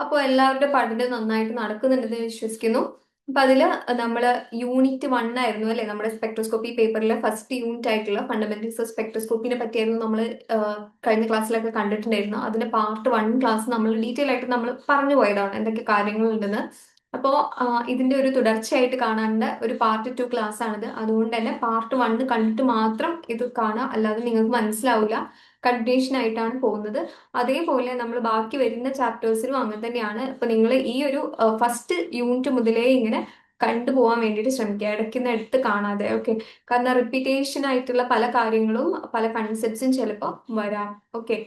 അപ്പോൾ എല്ലാവരുടെ പഠനം നന്നായിട്ട് നടക്കുന്നുണ്ടെന്ന് വിശ്വസിക്കുന്നു. അപ്പൊ അതില് നമ്മള് യൂണിറ്റ് 1 ആയിരുന്നു അല്ലെ, നമ്മുടെ സ്പെക്ട്രോസ്കോപ്പി പേപ്പറിലെ ഫസ്റ്റ് യൂണിറ്റ് ആയിട്ടുള്ള ഫണ്ടമെന്റൽസ് ഓഫ് സ്പെക്ട്രോസ്കോപ്പിനെ പറ്റിയായിരുന്നു നമ്മൾ കഴിഞ്ഞ ക്ലാസ്സിലൊക്കെ കണ്ടിട്ടുണ്ടായിരുന്നു. അതിന്റെ പാർട്ട് 1 ക്ലാസ് നമ്മൾ ഡീറ്റെയിൽ ആയിട്ട് നമ്മൾ പറഞ്ഞു പോയതാണ് എന്തൊക്കെ കാര്യങ്ങളുണ്ടെന്ന്. അപ്പോൾ ഇതിന്റെ ഒരു തുടർച്ചയായിട്ട് കാണേണ്ട ഒരു പാർട്ട് 2 ക്ലാസ് ആണിത്. അതുകൊണ്ട് തന്നെ പാർട്ട് 1 കണ്ടിട്ട് മാത്രം ഇത് കാണാം, അല്ലാതെ നിങ്ങൾക്ക് മനസ്സിലാവില്ല. കണ്ടിന്യൂഷൻ ആയിട്ടാണ് പോകുന്നത്. അതേപോലെ നമ്മൾ ബാക്കി വരുന്ന ചാപ്റ്റേഴ്സിലും അങ്ങനെ തന്നെയാണ്. അപ്പൊ നിങ്ങൾ ഈ ഒരു ഫസ്റ്റ് യൂണിറ്റ് മുതലേ ഇങ്ങനെ കണ്ടുപോകാൻ വേണ്ടിയിട്ട് ശ്രമിക്കുക, ഇടയ്ക്കുന്ന എടുത്ത് കാണാതെ. ഓക്കെ, കാരണം റിപ്പീറ്റേഷൻ ആയിട്ടുള്ള പല കാര്യങ്ങളും പല കൺസെപ്റ്റ്സും ചിലപ്പോൾ വരാം. ഓക്കെ,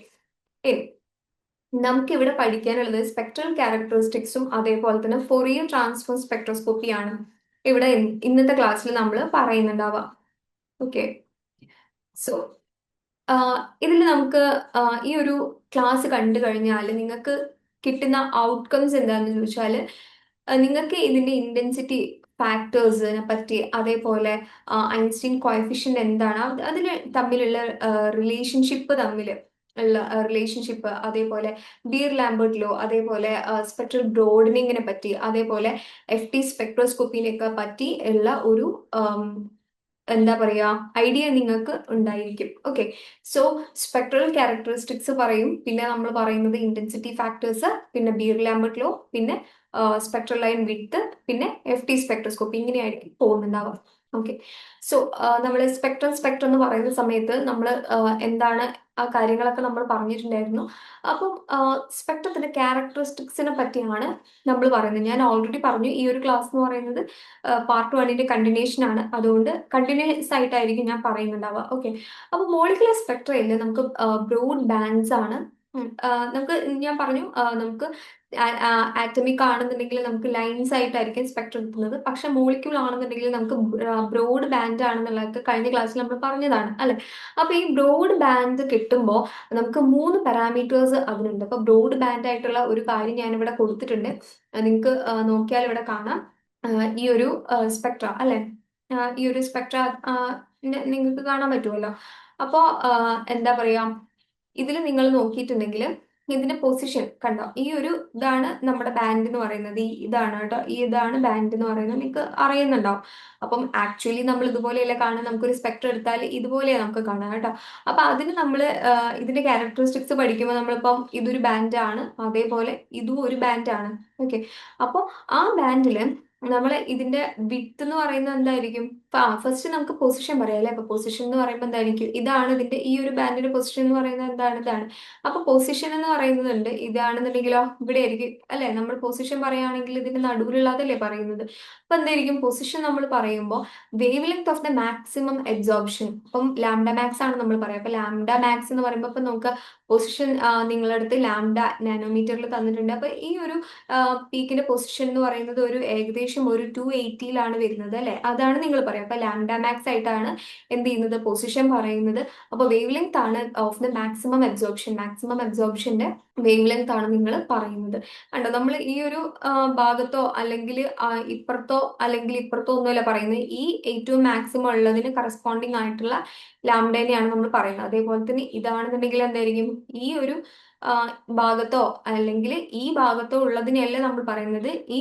നമുക്കിവിടെ പഠിക്കാനുള്ളത് സ്പെക്ട്രൽ ക്യാരക്ടറിസ്റ്റിക്സും അതേപോലെ തന്നെ ഫോറിയർ ട്രാൻസ്ഫോം സ്പെക്ട്രോസ്കോപ്പിയാണ് ഇവിടെ ഇന്നത്തെ ക്ലാസ്സിൽ നമ്മൾ പറയുന്നുണ്ടാവാം. ഓക്കെ, സോ ഇതിൽ നമുക്ക് ഈ ഒരു ക്ലാസ് കണ്ടു കഴിഞ്ഞാൽ നിങ്ങൾക്ക് കിട്ടുന്ന ഔട്ട്കംസ് എന്താണെന്ന് ചോദിച്ചാൽ, നിങ്ങൾക്ക് ഇതിന്റെ ഇന്റൻസിറ്റി ഫാക്ടേഴ്സിനെ പറ്റി, അതേപോലെ ഐൻസ്റ്റീൻ കോഎഫിഷ്യന്റ് എന്താണ്, അതിൽ തമ്മിലുള്ള റിലേഷൻഷിപ്പ് ഉള്ള റിലേഷൻഷിപ്പ്, അതേപോലെ ബീർ ലാംബർട്ട് ലോ, അതേപോലെ സ്പെക്ട്രൽ ബ്രോഡനിങ്ങിനെ പറ്റി, അതേപോലെ FT സ്പെക്ട്രോസ്കോപ്പിനെയൊക്കെ പറ്റി ഉള്ള ഒരു എന്താ പറയാ ഐഡിയ നിങ്ങൾക്ക് ഉണ്ടായിരിക്കും. ഓക്കെ, സോ സ്പെക്ട്രൽ ക്യാരക്ടറിസ്റ്റിക്സ് പറയും, പിന്നെ നമ്മൾ പറയുന്നത് ഇന്റൻസിറ്റി ഫാക്ടേഴ്സ്, പിന്നെ ബീർ ലാംബർട്ട് ലോ, പിന്നെ സ്പെക്ട്രൽ ലൈൻ വിഡ്ത്ത്, പിന്നെ FT സ്പെക്ട്രോസ്കോപ്പി, ഇങ്ങനെയായിരിക്കും പോകുന്നുണ്ടാവുക. ഓക്കെ, സോ നമ്മൾ സ്പെക്ട്രം എന്ന് പറയുന്ന സമയത്ത് നമ്മൾ എന്താണ് ആ കാര്യങ്ങളൊക്കെ നമ്മൾ പറഞ്ഞിട്ടുണ്ടായിരുന്നു. അപ്പം സ്പെക്ട്രത്തിന്റെ ക്യാരക്ടറിസ്റ്റിക്സിനെ പറ്റിയാണ് നമ്മൾ പറയുന്നത്. ഞാൻ ഓൾറെഡി പറഞ്ഞു, ഈ ഒരു ക്ലാസ് എന്ന് പറയുന്നത് പാർട്ട് 1 കണ്ടിന്യൂഷൻ ആണ്, അതുകൊണ്ട് കണ്ടിന്യൂസ് ആയിട്ടായിരിക്കും ഞാൻ പറയുന്നുണ്ടാവുക. ഓക്കെ, അപ്പൊ മോളിക്കുലർ സ്പെക്ട്രയിൽ നമുക്ക് ബ്രോഡ് ബാൻഡ്സ് ആണ്. നമുക്ക് ഞാൻ പറഞ്ഞു, നമുക്ക് ആറ്റമിക് ആണെന്നുണ്ടെങ്കിൽ നമുക്ക് ലൈൻസ് ആയിട്ടായിരിക്കും സ്പെക്ട്രം കിട്ടുന്നത്. പക്ഷെ മോളിക്യൂൾ ആണെന്നുണ്ടെങ്കിൽ നമുക്ക് ബ്രോഡ് ബാൻഡ് ആണെന്നുള്ളതൊക്കെ കഴിഞ്ഞ ക്ലാസ്സിൽ നമ്മൾ പറഞ്ഞതാണ് അല്ലെ. അപ്പൊ ഈ ബ്രോഡ് ബാൻഡ് കിട്ടുമ്പോൾ നമുക്ക് 3 പാരാമീറ്റേഴ്സ് അതിനുണ്ട്. അപ്പൊ ബ്രോഡ് ബാൻഡ് ആയിട്ടുള്ള ഒരു കാര്യം ഞാൻ ഇവിടെ കൊടുത്തിട്ടുണ്ട്, നിങ്ങൾക്ക് നോക്കിയാൽ ഇവിടെ കാണാം. ഈ ഒരു സ്പെക്ട്ര അല്ലെ, ഈ ഒരു സ്പെക്ട്ര നിങ്ങൾക്ക് കാണാൻ പറ്റുമല്ലോ. അപ്പോ എന്താ പറയാ, ഇതിൽ നിങ്ങൾ നോക്കിയിട്ടുണ്ടെങ്കിൽ ഇതിന്റെ പൊസിഷൻ കണ്ടോ, ഈ ഒരു ഇതാണ് നമ്മുടെ ബാൻഡ് എന്ന് പറയുന്നത്, ഇതാണ് കേട്ടോ, ഇതാണ് ബാൻഡ് എന്ന് പറയുന്നത്, നിങ്ങൾക്ക് അറിയുന്നുണ്ടാവും. അപ്പം ആക്ച്വലി നമ്മൾ ഇതുപോലെയല്ല കാണാൻ, നമുക്കൊരു സ്പെക്ട്രം എടുത്താൽ ഇതുപോലെയാണ് നമുക്ക് കാണാം കേട്ടോ. അപ്പൊ അതിന് നമ്മൾ ഇതിന്റെ ക്യാരക്ടറിസ്റ്റിക്സ് പഠിക്കുമ്പോൾ നമ്മളിപ്പം ഇതൊരു ബാൻഡ് ആണ്, അതേപോലെ ഇതും ഒരു ബാൻഡ് ആണ്. ഓക്കെ, അപ്പോൾ ആ ബാൻഡിൽ നമ്മൾ ഇതിന്റെ വിഡ്ത്ത് എന്ന് പറയുന്നത് എന്തായിരിക്കും? ഫസ്റ്റ് നമുക്ക് പൊസിഷൻ പറയാം അല്ലെ. അപ്പൊ പൊസിഷൻ എന്ന് പറയുമ്പോൾ എന്തായിരിക്കും? ഇതാണ് ഇതിന്റെ ഈ ഒരു ബാൻഡിന്റെ പൊസിഷൻ എന്ന് പറയുന്നത്, എന്താണ്? ഇതാണ്. അപ്പൊ പൊസിഷൻ എന്ന് പറയുന്നുണ്ട്, ഇതാണെന്നുണ്ടെങ്കിലോ ഇവിടെ ആയിരിക്കും അല്ലെ. നമ്മൾ പൊസിഷൻ പറയുകയാണെങ്കിൽ ഇതിന്റെ നടുവിലുള്ളതല്ലേ പറയുന്നത്. അപ്പൊ എന്തായിരിക്കും പൊസിഷൻ നമ്മൾ പറയുമ്പോൾ? Wave length of the maximum absorption. അപ്പം ലാംഡ മാക്സ് ആണ് നമ്മൾ പറയാം. അപ്പൊ ലാംഡ മാക്സ് എന്ന് പറയുമ്പോൾ ഇപ്പൊ നമുക്ക് പൊസിഷൻ നിങ്ങളുടെ അടുത്ത് ലാംഡ നാനോമീറ്ററിൽ തന്നിട്ടുണ്ട്. അപ്പൊ ഈ ഒരു പീക്കിന്റെ പൊസിഷൻ എന്ന് പറയുന്നത് ഒരു ഏകദേശം ഒരു 280 വരുന്നത് അല്ലെ. അതാണ് നിങ്ങൾ പറയാം. അപ്പൊ ലാംഡ മാക്സ് ആയിട്ടാണ് എന്ത് ചെയ്യുന്നത്, പൊസിഷൻ പറയുന്നത്. അപ്പൊ വേവ് ലെങ്ത് ആണ് of the maximum absorption, maximum അബ്സോർപ്ഷന്റെ വേവ് ലെങ്ത് ആണ് നിങ്ങൾ പറയുന്നത്. കണ്ടോ, നമ്മൾ ഈ ഒരു ഭാഗത്തോ അല്ലെങ്കിൽ ഇപ്പുറത്തോ അല്ലെങ്കിൽ ഇപ്പുറത്തോ ഒന്നുമല്ല പറയുന്നത്, ഈ ഏറ്റവും മാക്സിമം ഉള്ളതിന് കറസ്പോണ്ടിങ് ആയിട്ടുള്ള ലാംഡേനെയാണ് നമ്മൾ പറയുന്നത്. അതേപോലെ തന്നെ ഇതാണെന്നുണ്ടെങ്കിൽ എന്തായിരിക്കും, ഈ ഒരു ഭാഗത്തോ അല്ലെങ്കിൽ ഈ ഭാഗത്തോ ഉള്ളതിനെയല്ല നമ്മൾ പറയുന്നത്, ഈ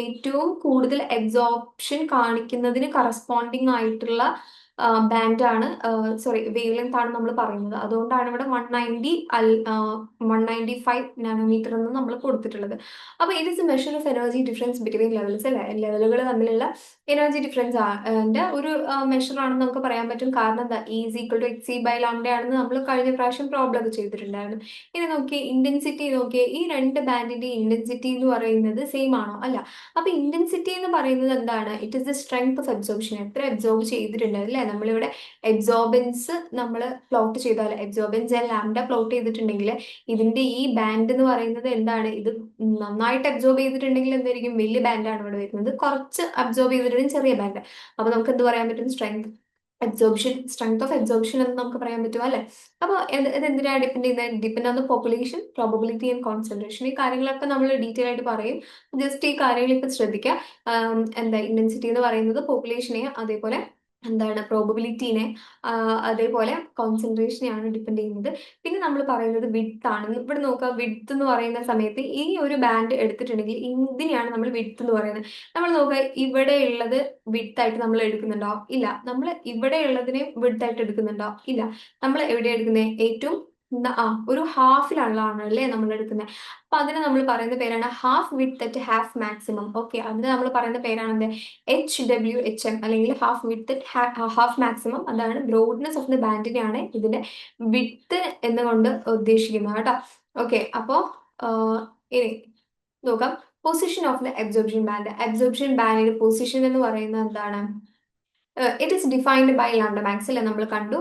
ഏറ്റവും കൂടുതൽ എബ്സോർപ്ഷൻ കാണിക്കുന്നതിന് കറസ്പോണ്ടിങ് ആയിട്ടുള്ള ബാൻഡാണ്, സോറി വേവ് ലെങ്ത് ആണ് നമ്മൾ പറയുന്നത്. അതുകൊണ്ടാണ് ഇവിടെ 195 നാനോമീറ്റർ എന്ന് നമ്മൾ കൊടുത്തിട്ടുള്ളത്. അപ്പൊ it is a measure of energy difference between levels അല്ലെ. ലെവലുകൾ തമ്മിലുള്ള എനർജി ഡിഫറൻസ് ഒരു മെഷർ ആണെന്ന് നമുക്ക് പറയാൻ പറ്റും. കാരണം എന്താ, E=hc/λ ആണെന്ന് നമ്മൾ കഴിഞ്ഞ പ്രാവശ്യം പ്രോബ്ലം ഒക്കെ ചെയ്തിട്ടുണ്ടായിരുന്നു. ഇനി നോക്കിയേ, ഇന്റൻസിറ്റി നോക്കിയേ, ഈ രണ്ട് ബാൻഡിന്റെ ഇന്റൻസിറ്റി എന്ന് പറയുന്നത് സെയിം ആണോ? അല്ല. അപ്പൊ ഇന്റൻസിറ്റി എന്ന് പറയുന്നത് എന്താണ്? It is the strength of absorption, എത്ര അബ്സോർബ് ചെയ്തിട്ടുണ്ട് അല്ലെ. നമ്മളിവിടെ എബ്സോർബൻസ് നമ്മൾ പ്ലോട്ട് ചെയ്താൽ, എബ്സോർബൻസ് ആൻഡ് ലാംഡ പ്ലോട്ട് ചെയ്തിട്ടുണ്ടെങ്കിൽ ഇതിന്റെ ഈ ബാൻഡ് എന്ന് പറയുന്നത് എന്താണ്? ഇത് നന്നായിട്ട് അബ്സോർബ് ചെയ്തിട്ടുണ്ടെങ്കിൽ എന്തായിരിക്കും, വലിയ ബാൻഡാണ് ഇവിടെ വരുന്നത്. കുറച്ച് അബ്സോർബ് ചെയ്തിട്ടുണ്ടെങ്കിൽ ചെറിയ ബാൻഡ്. അപ്പൊ നമുക്ക് എന്ത് പറയാൻ പറ്റും? സ്ട്രെങ്ത് ഓഫ് അബ്സോർപ്ഷൻ എന്ന് നമുക്ക് പറയാൻ പറ്റും അല്ലെ. അപ്പൊ ഇത് എന്തിനാണ് ഡിപ്പെൻഡ് ചെയ്യുന്നത്? Depend on the population, probability and concentration. ഈ കാര്യങ്ങളൊക്കെ നമ്മൾ ഡീറ്റെയിൽ ആയിട്ട് പറയും. ജസ്റ്റ് ഈ കാര്യങ്ങൾ ഇപ്പൊ ശ്രദ്ധിക്കുക. എന്താ ഇന്റൻസിറ്റി എന്ന് പറയുന്നത് പോപ്പുലേഷനെ, അതേപോലെ എന്താണ് പ്രോബബിലിറ്റീനെ അതേപോലെ കോൺസെൻട്രേഷനെയാണ് ഡിപ്പെൻഡ് ചെയ്യുന്നത്. പിന്നെ നമ്മൾ പറയുന്നത് വിഡ്ത്ത് ആണ്. ഇവിടെ നോക്കുക, വിഡ്ത്ത് എന്ന് പറയുന്ന സമയത്ത് ഈ ഒരു ബാൻഡ് എടുത്തിട്ടുണ്ടെങ്കിൽ ഇതിനെയാണ് നമ്മൾ വിഡ്ത്ത് എന്ന് പറയുന്നത്. നമ്മൾ നോക്കുക, ഇവിടെ ഉള്ളത് വിഡ്ത്ത് ആയിട്ട് നമ്മൾ എടുക്കുന്നുണ്ടോ? ഇല്ല. നമ്മൾ ഇവിടെ ഉള്ളതിനെ വിഡ്ത്ത് ആയിട്ട് എടുക്കുന്നുണ്ടോ? ഇല്ല. നമ്മൾ എവിടെ എടുക്കുന്നത്? ഏറ്റവും ഒരു ഹാഫിലുള്ളതാണ് അല്ലേ നമ്മൾ എടുക്കുന്നത്. അപ്പൊ അതിന് നമ്മൾ പറയുന്ന പേരാണ് half width at half maximum. Okay, അതിന് നമ്മൾ പറയുന്ന പേരാണ് എന്ത്? HWHM, അല്ലെങ്കിൽ ഹാഫ് വിഡ്ത്ത് ഹാഫ് മാക്സിമം. അതാണ് ബ്രോഡ്നെസ് ഓഫ് ദ ബാൻഡിനെയാണ് ഇതിന്റെ വിഡ്ത്ത് എന്നുകൊണ്ട് ഉദ്ദേശിക്കുന്നത് കേട്ടോ. ഓക്കെ, അപ്പോ ഇനി നോക്കാം, position of the absorption band. Absorption ബാൻഡിന്റെ പൊസിഷൻ എന്ന് പറയുന്നത് എന്താണ്? It is defined by lambda max അല്ലെ, നമ്മൾ കണ്ടു.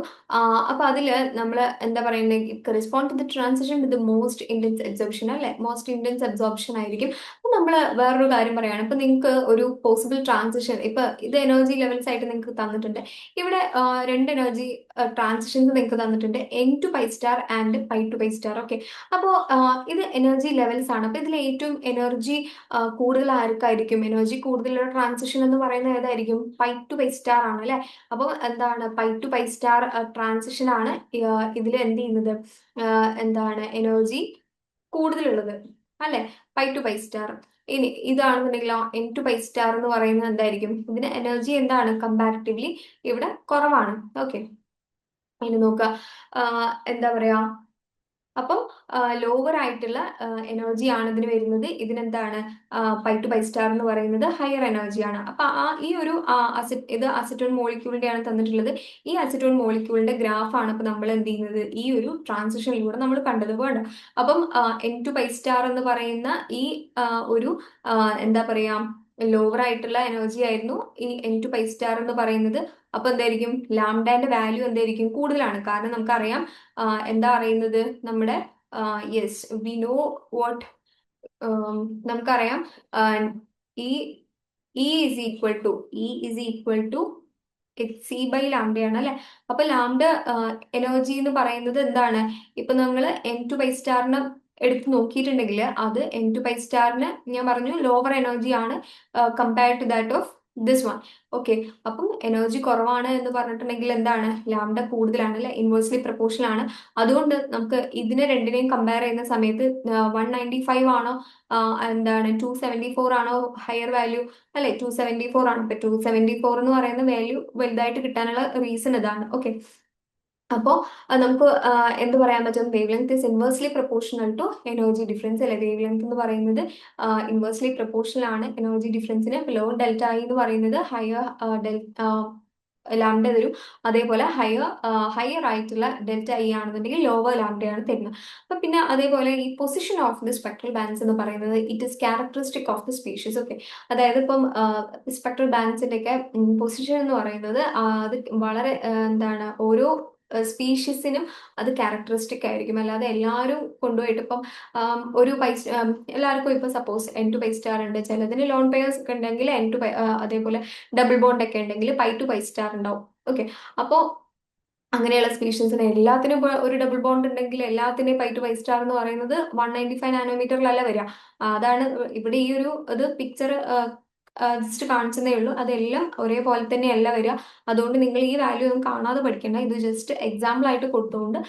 അപ്പൊ അതില് നമ്മൾ എന്താ പറയുന്നത്? Correspond to the transition with most intense absorption അല്ലെ, മോസ്റ്റ് ഇന്റൻസ് അബ്സോർപ്ഷൻ ആയിരിക്കും. അപ്പൊ നമ്മൾ വേറൊരു കാര്യം പറയാണ്, ഇപ്പൊ നിങ്ങൾക്ക് ഒരു പോസിബിൾ ട്രാൻസിഷൻ, ഇപ്പൊ ഇത് എനർജി ലെവൽസ് ആയിട്ട് നിങ്ങൾക്ക് തന്നിട്ടുണ്ട്. ഇവിടെ രണ്ട് എനർജി ട്രാൻസിഷൻസ് നിങ്ങൾക്ക് തന്നിട്ടുണ്ട്, N to π* and π to π*. Okay, അപ്പോൾ ഇത് എനർജി ലെവൽസ് ആണ്. അപ്പൊ ഇതിൽ ഏറ്റവും എനർജി കൂടുതൽ ആർക്കായിരിക്കും? എനർജി കൂടുതലുള്ള ട്രാൻസിഷൻ എന്ന് പറയുന്നത് ഏതായിരിക്കും? π to π* ആണ് അല്ലെ. അപ്പൊ എന്താണ്? π to π* ട്രാൻസിഷൻ ആണ് ഇതിൽ എന്ത് ചെയ്യുന്നത്? എന്താണ് എനർജി കൂടുതലുള്ളത് അല്ലെ, π to π*. ഇനി ഇതാണെന്നുണ്ടെങ്കിലോ N to π* എന്ന് പറയുന്നത് എന്തായിരിക്കും? ഇതിന് എനർജി എന്താണ്? കമ്പാരിറ്റീവ്ലി ഇവിടെ കുറവാണ്. ഓക്കെ, ഇനി നോക്കുക, എന്താ പറയാ, അപ്പം ലോവർ ആയിട്ടുള്ള എനർജി ആണ് ഇതിന് വരുന്നത്. ഇതിനെന്താണ്? π to π* എന്ന് പറയുന്നത് ഹയർ എനർജിയാണ്. അപ്പൊ ഈ ഒരു ഇത് അസറ്റോൺ മോളിക്യൂളിന്റെ ആണ് തന്നിട്ടുള്ളത്. ഈ അസറ്റോൺ മോളിക്യൂളിന്റെ ഗ്രാഫാണ് ഇപ്പൊ നമ്മൾ എന്ത് ചെയ്യുന്നത്? ഈ ഒരു ട്രാൻസിഷനിലൂടെ നമ്മൾ കണ്ടത് വേണ്ട. അപ്പം N to π* എന്ന് പറയുന്ന ഈ ഒരു എന്താ പറയാ, ലോവർ ആയിട്ടുള്ള എനർജി ആയിരുന്നു ഈ N to π* എന്ന് പറയുന്നത്. അപ്പൊ എന്തായിരിക്കും? ലാംഡാന്റെ വാല്യൂ എന്തായിരിക്കും? കൂടുതലാണ്. കാരണം നമുക്കറിയാം, എന്താ അറിയുന്നത്? നമ്മുടെ യെസ്, വി നോ വാട്ട്, നമുക്കറിയാം, ഈ E is equal to hc/λ അല്ലെ. അപ്പൊ ലാംഡ എനർജി എന്ന് പറയുന്നത് എന്താണ്? ഇപ്പൊ നിങ്ങൾ N to π* എടുത്ത് നോക്കിയിട്ടുണ്ടെങ്കിൽ അത് N to π* ഞാൻ പറഞ്ഞു ലോവർ എനർജി ആണ് compared to that of this one. Okay, അപ്പം എനർജി കുറവാണ് എന്ന് പറഞ്ഞിട്ടുണ്ടെങ്കിൽ എന്താണ്? ലാംഡ കൂടുതലാണ് അല്ലെ, ഇൻവേഴ്സ്ലി പ്രൊപ്പോർഷണൽ ആണ്. അതുകൊണ്ട് നമുക്ക് ഇതിനെ രണ്ടിനെയും കമ്പയർ ചെയ്യുന്ന സമയത്ത് 195 ആണോ, എന്താണ് 274 ആണോ ഹയർ വാല്യൂ അല്ലെ? 274 ആണ്. ഇപ്പൊ 274 എന്ന് പറയുന്ന വാല്യൂ വലുതായിട്ട് കിട്ടാനുള്ള റീസൺ ഇതാണ്. ഓക്കെ, അപ്പോൾ നമുക്ക് എന്ത് പറയാൻ പറ്റും? Wavelength is inversely proportional to energy difference അല്ലെ. വേവ് ലെങ്ത് എന്ന് പറയുന്നത് ഇൻവേഴ്സ്ലി പ്രൊപ്പോർഷണൽ ആണ് എനർജി ഡിഫറൻസിന്. ലോ ഡെൽറ്റ ഐ എന്ന് പറയുന്നത് ഹയർ ലാംഡ തരും. അതേപോലെ ഹയർ ആയിട്ടുള്ള ഡെൽറ്റ ഐ ആണെന്നുണ്ടെങ്കിൽ ലോവർ ലാംഡയാണ് തരുന്നത്. അപ്പൊ പിന്നെ അതേപോലെ ഈ position of the spectral bands എന്ന് പറയുന്നത് it is characteristic of the species. Okay, അതായത് ഇപ്പം സ്പെക്ട്രൽ ബാൻഡ്സിന്റെ ഒക്കെ പൊസിഷൻ എന്ന് പറയുന്നത് അത് വളരെ എന്താണ്, ഓരോ സ്പീഷീസിനും അത് ക്യാരക്ടറിസ്റ്റിക് ആയിരിക്കും. അല്ലാതെ എല്ലാവരും കൊണ്ടുപോയിട്ട് ഇപ്പം ഒരു എല്ലാവർക്കും ഇപ്പൊ സപ്പോസ് N to π* ഉണ്ട്, ചിലതിന് ലോൺ പെയർസ് ഒക്കെ ഉണ്ടെങ്കിൽ അതേപോലെ ഡബിൾ ബോണ്ട് ഒക്കെ ഉണ്ടെങ്കിൽ π to π* ഉണ്ടാവും. ഓക്കെ, അപ്പോ അങ്ങനെയുള്ള സ്പീഷീസിന് എല്ലാത്തിനും ഒരു ഡബിൾ ബോണ്ട് ഉണ്ടെങ്കിൽ എല്ലാത്തിനെയും π to π* എന്ന് പറയുന്നത് 195 നാനോമീറ്ററിലല്ല വരിക. അതാണ് ഇവിടെ ഈ ഒരു ഇത് പിക്ചർ ജസ്റ്റ് കാണിച്ചതേ ഉള്ളൂ. അതെല്ലാം ഒരേപോലെ തന്നെയല്ല വരിക. അതുകൊണ്ട് നിങ്ങൾ ഈ വാല്യൂ ഒന്നും കാണാതെ പഠിക്കേണ്ട, ഇത് ജസ്റ്റ് എക്സാമ്പിൾ ആയിട്ട് കൊടുത്തുകൊണ്ട്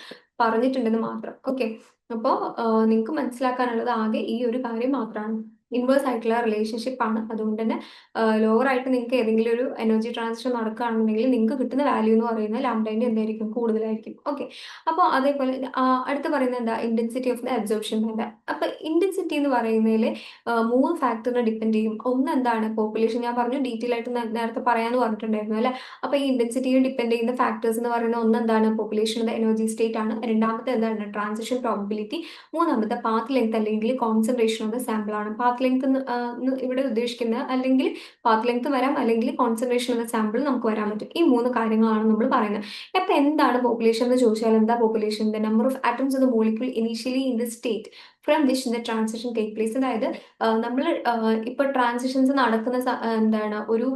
പറഞ്ഞിട്ടുണ്ടെന്ന് മാത്രം. ഓക്കെ, അപ്പോൾ നിങ്ങൾക്ക് മനസ്സിലാക്കാനുള്ളത് ആകെ ഈ ഒരു കാര്യം മാത്രമാണ്. ഇൻവേഴ്സ് ആയിട്ടുള്ള റിലേഷൻഷിപ്പ് ആണ്. അതുകൊണ്ട് തന്നെ ലോവർ ആയിട്ട് നിങ്ങൾക്ക് ഏതെങ്കിലും ഒരു എനർജി ട്രാൻസിഷൻ നടക്കുകയാണെന്നുണ്ടെങ്കിൽ നിങ്ങൾക്ക് കിട്ടുന്ന വാല്യൂ എന്ന് പറയുന്നത് ലാംഡയുടെ എന്തായിരിക്കും? കൂടുതലായിരിക്കും. ഓക്കെ, അപ്പോൾ അതേപോലെ അടുത്ത് പറയുന്നത് എന്താ? Intensity of the absorption band. അപ്പൊ ഇന്റൻസിറ്റി എന്ന് പറയുന്നതിൽ 3 ഫാക്ടറിനെ ഡിപ്പെൻഡ് ചെയ്യും. ഒന്ന് എന്താണ്? പോപ്പുലേഷൻ. ഞാൻ പറഞ്ഞു ഡീറ്റെയിൽ ആയിട്ട് നേരത്തെ പറയാന്ന് പറഞ്ഞിട്ടുണ്ടായിരുന്നു അല്ലെ. അപ്പൊ ഈ ഇന്റൻസിറ്റിയെ ഡിപ്പെൻഡ് ചെയ്യുന്ന ഫാക്ടേഴ്സ് എന്ന് പറയുന്ന ഒന്ന് എന്താണ്? പോപ്പുലേഷന്റെ എനർജി സ്റ്റേറ്റ് ആണ്. രണ്ടാമത്തെ എന്താണ്? Transition probability. മൂന്നാമത്തെ പാത്ത് ലെങ്ത് അല്ലെങ്കിൽ കോൺസെൻട്രേഷൻ ഓഫ് ദ സാമ്പിൾ ആണ്. പാത്ത് ലെങ്ത് ഇവിടെ ഉദ്ദേശിക്കുന്നത് അല്ലെങ്കിൽ പാത്ത് ലെങ്ത് വരാം, അല്ലെങ്കിൽ കോൺസെൻട്രേഷൻ ഓഫ് ദ സാമ്പിൾ നമുക്ക് വരാൻ പറ്റും. ഈ 3 കാര്യങ്ങളാണ് നമ്മൾ പറയുന്നത്. അപ്പൊ എന്താണ് പോപ്പുലേഷൻ എന്ന് ചോദിച്ചാൽ എന്താ population? The number of atoms of the molecule initially in the state from which the transition take place. അതായത് നമ്മൾ ഇപ്പൊ ട്രാൻസിഷൻസ് നടക്കുന്ന എന്താണ് ഒരു